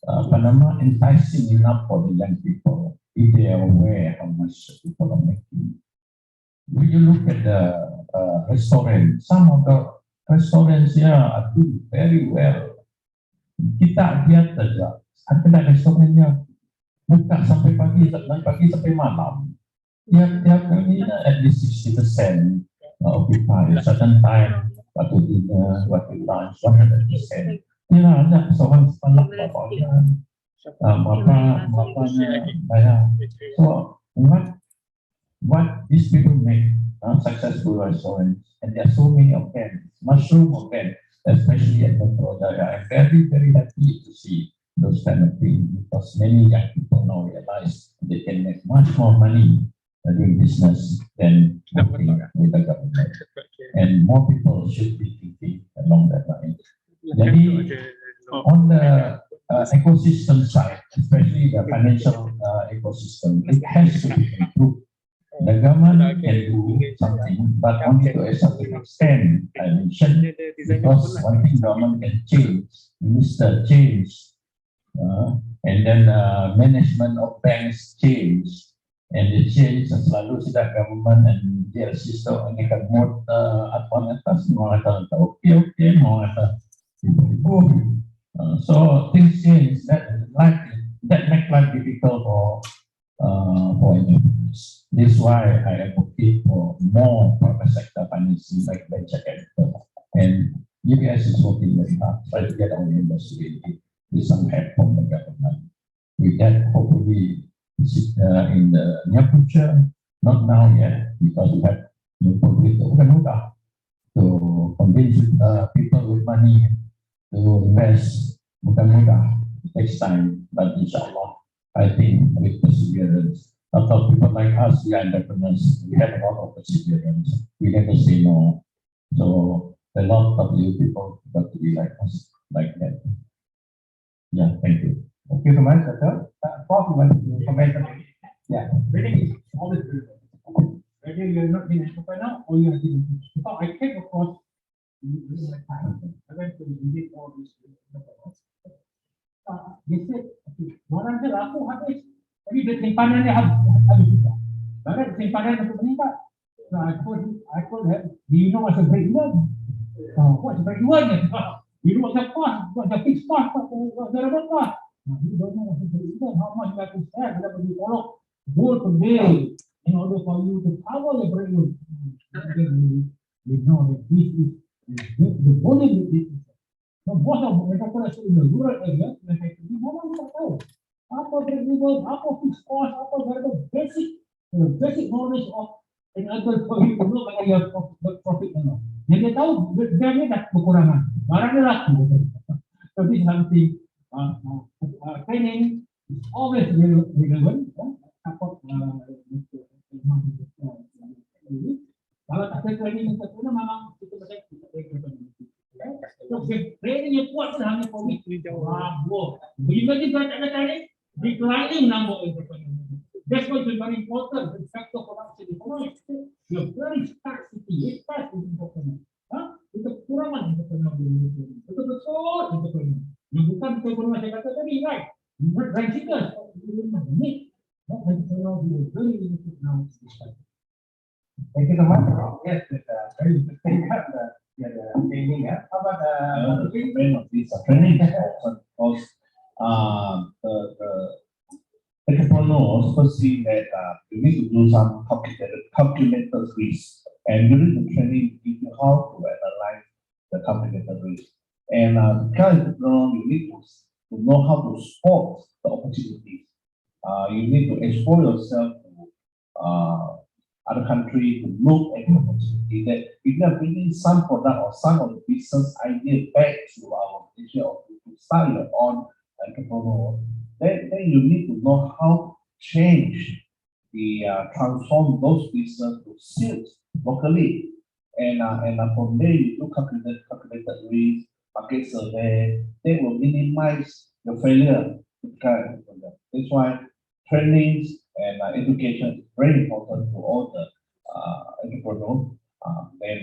enticing enough for the young people if they are aware how much people are making. When you look at the restaurant, some of the restaurants here are doing very well. Kita lihat saja, ada restorannya buka sampai pagi sampai malam. Tiap kali at least 60% occupy certain time, waktu dinner, waktu lunch, 100%. Ya, ada seorang sekolah bapaknya bayar. So what these people make successful restaurants, and there are so many of them, mushroom of them, especially at Metro Jaya. I'm very, very happy to see those kind of things, because many young people now realize they can make much more money doing business than working with the government. And more people should be thinking along that line. Jadi, on the ecosystem side, especially the financial ecosystem, it has to be improved. The government can do something, but only to a certain extent, I mentioned, because one thing government can change, minister change, and then management of banks change, and the change selalu sudah government and their system ini kan mod atas mau kata okay mau kata ibu. So things change that make life difficult for entrepreneurs. This is why I advocate for more private sector financing like venture capital, and UBS is working very hard try to get our industry with some help from the government. With that, hopefully in the near future, not now yet, because we have to convince people with money to invest. Bukan mudah, it takes time, but inshallah, I think with perseverance, a lot of people like us, we are entrepreneurs, we have a lot of perseverance, we never say no. So a lot of you people got to be like us, like that. Yeah, thank you. Thank you so much, Doctor. Prof, you want to comment on it? Yeah. Reading is always good. Whether you are not being an entrepreneur or you are being, because I came across during my time, I went to visit all these entrepreneurs. They said, okay, barang dia laku habis, tapi dia simpanan dia habis juga. Barang simpanan untuk meningkat. I told her, do you know what's a break even? What's a break even? You know what's a cost? What's a fixed cost? What's a variable cost? You don't know what to do, how much you have to spend, whether you follow goal per day in order for you to cover the break-even. We know that this is the volume of this. So most of the entrepreneurs in the rural area, like I said, orang tak tahu apa break-even, apa fixed cost, apa variable basic knowledge of in order for you to know whether you have profit or not. Yang dia tahu dia dah kekurangan, barang dia laku. So this is something. Training is always relevant. Support kalau tak ada training yang sempurna, memang kita mesti so training yang kuat pun hanya COVID. Bagaimana jika tak ada training, declining number of entrepreneurs. That's why it's very important. The factor corruption is very scarcity. It's scarcity entrepreneur. Itu kekurangan entrepreneur. Betul-betul betul-betul entrepreneur. Yang bukan entrepreneur saya kata tadi, right? Rent seekers. Need. Not entrepreneur who is really limited now to this time. Thank you so much. Yes, it's very interesting. The training. How about training because the entrepreneurs first see that you need to do some calculated risk, and during the training you know how to analyze the calculated risk. And because you need to know how to spot the opportunities. You need to expose yourself to other country to look at the opportunity that if you are bringing some product or some of the business idea back to our Malaysia or to start your own entrepreneur, then you need to know how to change transform those business to suit locally. And from there you do calculated risk, market survey, that will minimize the failure. That's why trainings and education is very important to all the entrepreneurs. And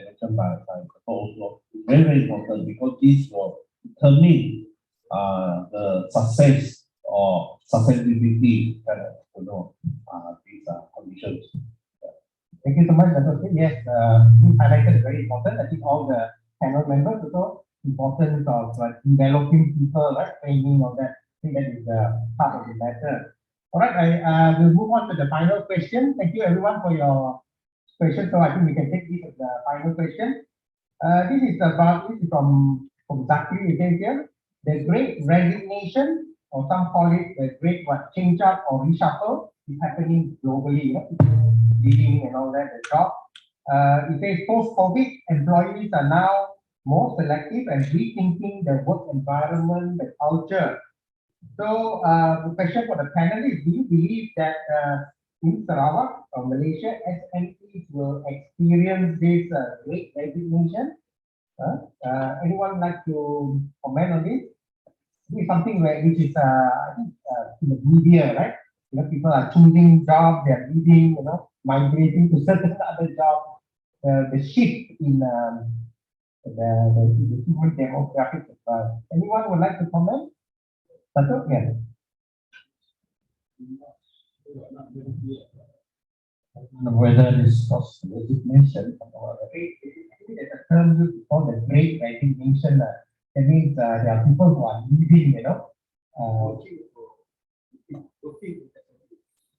mentioned by also very important because this will determine the success or sustainability these conditions. Thank you so much, Dr. Sid. Yes, you highlighted very important. I think all the panel members also importance of developing people, right? Training, all that. I think that is part of the matter. All right, I will move on to the final question. Thank you everyone for your questions. So I think we can take this as the final question. This is from Zachary. It says here, the great resignation, or some call it the great change up or reshuffle, is happening globally. People leaving and all that, the job. It says post-COVID, employees are now more selective and rethinking the work environment, the culture. So the question for the panelists, do you believe that in Sarawak or Malaysia, SMEs will experience this great resignation? Anyone like to comment on this? This is something which is I think in the media, right? People are choosing jobs, they are leaving, migrating to certain other jobs. The shift in the human demographics as well. Anyone would like to comment? Dato'? Yeah. Whether this was resignation or there's a term used for the great resignation. That means there are people who are leaving,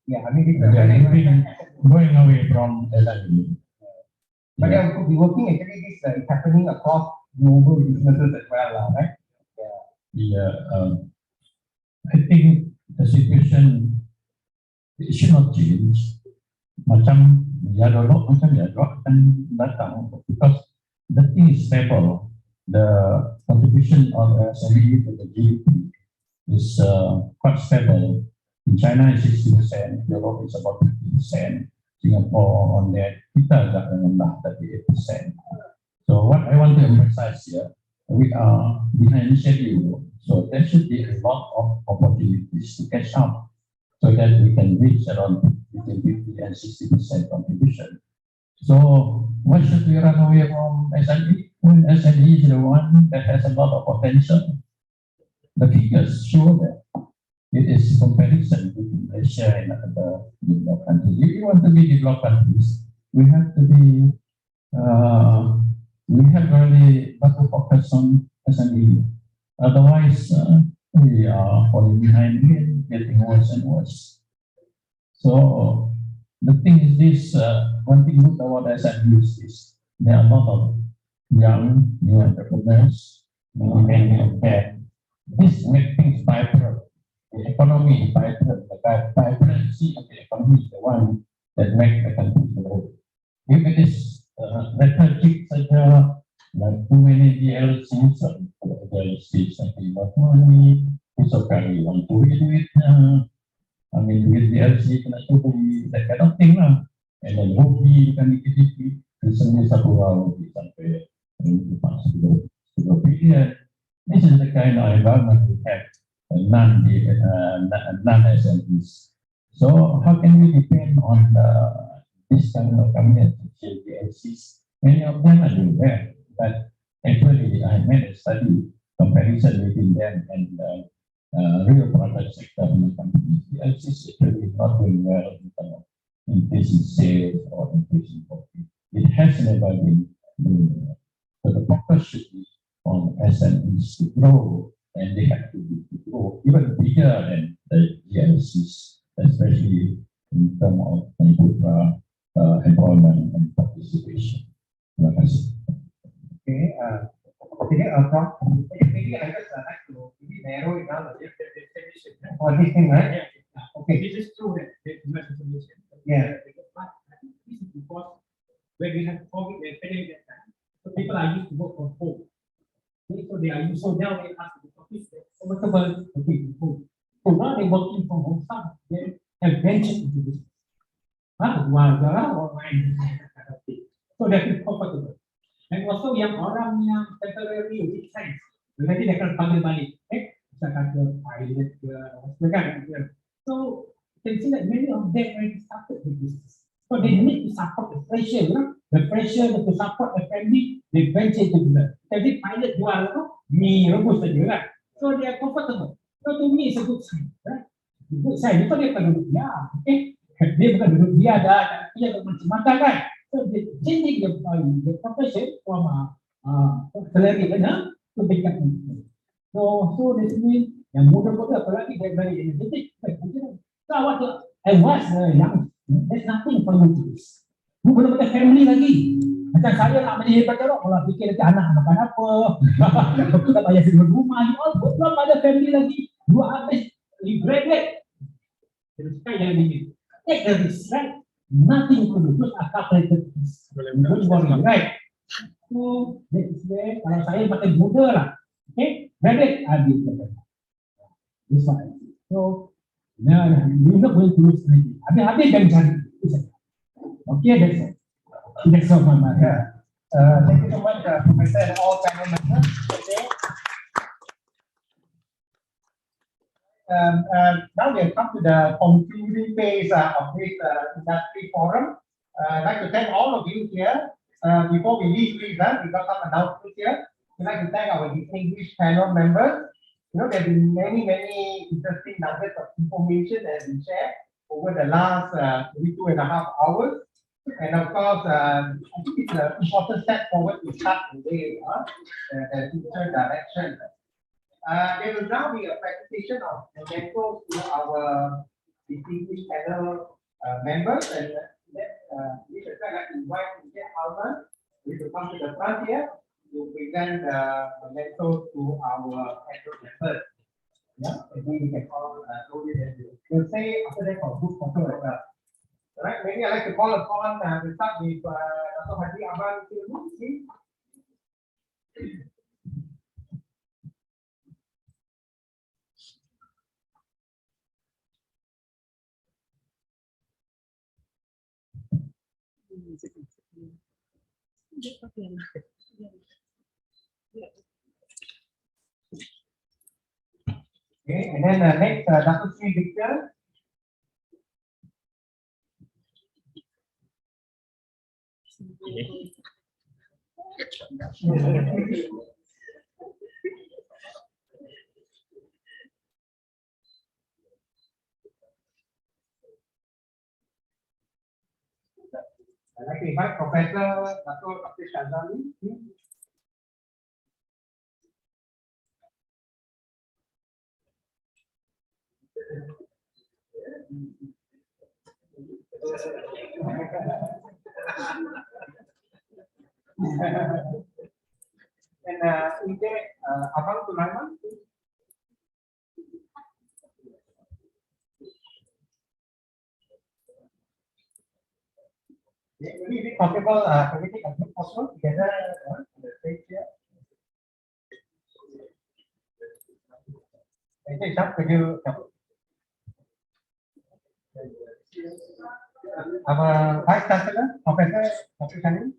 yeah, I mean, they are leaving, going away from LLB. But they could be working, actually, this is happening across global businesses as well, right? Yeah. I think the situation should not change. Macam ya dulu, akan datang because the thing is stable. The contribution of SME to the GDP is quite stable. In China is 60%, Europe is about 50%, Singapore on that, kita agak rendah 38%. So what I want to emphasize here, we are behind schedule, so there should be a lot of opportunities to catch up so that we can reach around between 50 and 60% contribution. So why should we run away from SME when SME is the one that has a lot of potential? The figures show that it is comparison between Malaysia and other developed countries. If you want to be developed countries, we have to be we have really got to focus on SME. Otherwise, we are falling behind again, getting worse and worse. So the thing is this, one thing good about SMEs is there are a lot of young new entrepreneurs, and this makes things vibrant. The economy is vibrant. The vibrancy of the economy is the one that makes the country grow. If it is lethargic, like too many DLCs, money, it's okay, you want to do it. I mean, with DLC, that kind of thing. And then hobi, kan ikut recently satu tahun sampai period. This is the kind of environment we have, non-SMEs. So how can we depend on this kind of community, DLCs? Many of them are doing well, but Actually, I made a study comparison between them and real private sector companies. The LC sector is not doing well in terms of increasing sales or increasing profit. It has never been doing well. So the focus should be on SMEs to grow, and they have to grow even bigger than the GLCs, especially in terms of employment and participation. Okay, maybe I just like to maybe narrow it down a bit for this thing, right? Okay. This is true that there's much information. Yeah. This is because when we have COVID, we're spending that time. So people are used to work from home. Okay, so they are used, so now they ask the office, comfortable working from home. So now they're working from home, some they have ventured into this. Online. So they feel comfortable. And also yang orang yang temporary weekends, nanti dia akan panggil balik, misalkan ke pilot ke, sebagainya. So you can see that many of them already started with business. So they need to support the pressure, the pressure to support the family, they venture to do that. Jadi pilot jual apa? Mie rebus saja kan. So they are comfortable. So to me it's a good sign, right? Good sign. Itu dia akan duduk dia, dia bukan duduk dia dah, dia tak macam-macam kan. So they changing the profession from salary to become employee. So this means yang muda-muda apalagi dia very energetic. So I was young. There's nothing for you to do. You belum ada family lagi. Macam saya nak menjadi pacarok, kalau fikir nanti anak makan apa, aku tak bayar sewa rumah, you all belum ada family lagi. You habis, you graduate. Terus jangan begini. Take the risk, right? Nothing to do. Just a calculated risk. Right? So that is where kalau saya pakai muda lah, okay, graduate, I'll be better. This one. So no, you're not going to lose anything. Habis dan cari. Okay, that's it. That's all, Mama. Thank you so much, Professor, and all panel members. Okay. Now we have come to the concluding phase of this industry forum. I'd like to thank all of you here. Before we leave, please, we got some announcements here. We'd like to thank our distinguished panel members. You know, there have been many interesting nuggets of information that have been shared over the last maybe 2.5 hours. And of course, I think it's an important step forward to start today, the future direction. There will now be a presentation of mementos to our distinguished panel members, and we should like to invite Mr. Alman to come to the front here to present the mementos to our panel members. Yeah, maybe we can all hold it and we'll say after that for group photo as well. All right, maybe I'd like to call upon to start with Dr. Haji Aman, please. Okay, and then next, Dr. Sri Victor. I'd like to invite Professor Dr. Shazali. And Abang Sulaiman. Maybe if it's possible, can we take a group photo together on the stage here? Okay, Shab, could you come? Our Vice Chancellor, Professor Dr. Shani.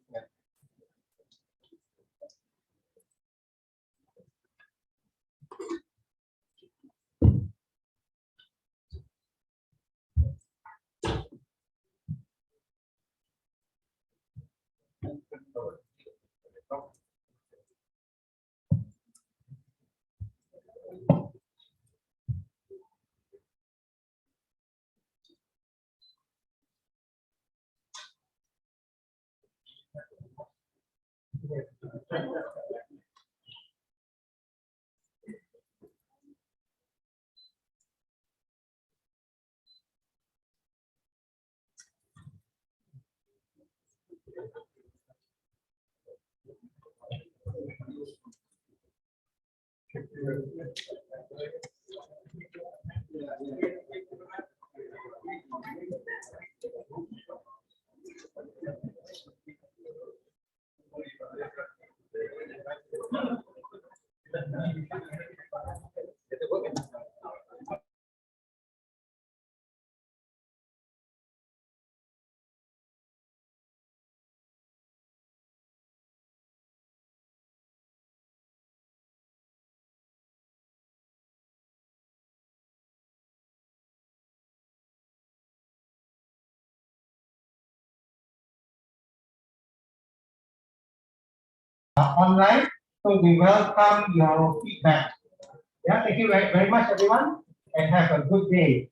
Online, so we welcome your feedback. Yeah, thank you very much, everyone, and have a good day.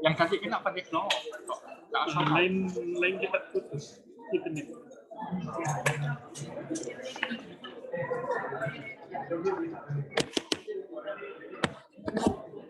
Yang kasih kena pakai no. Lain kita putus internet.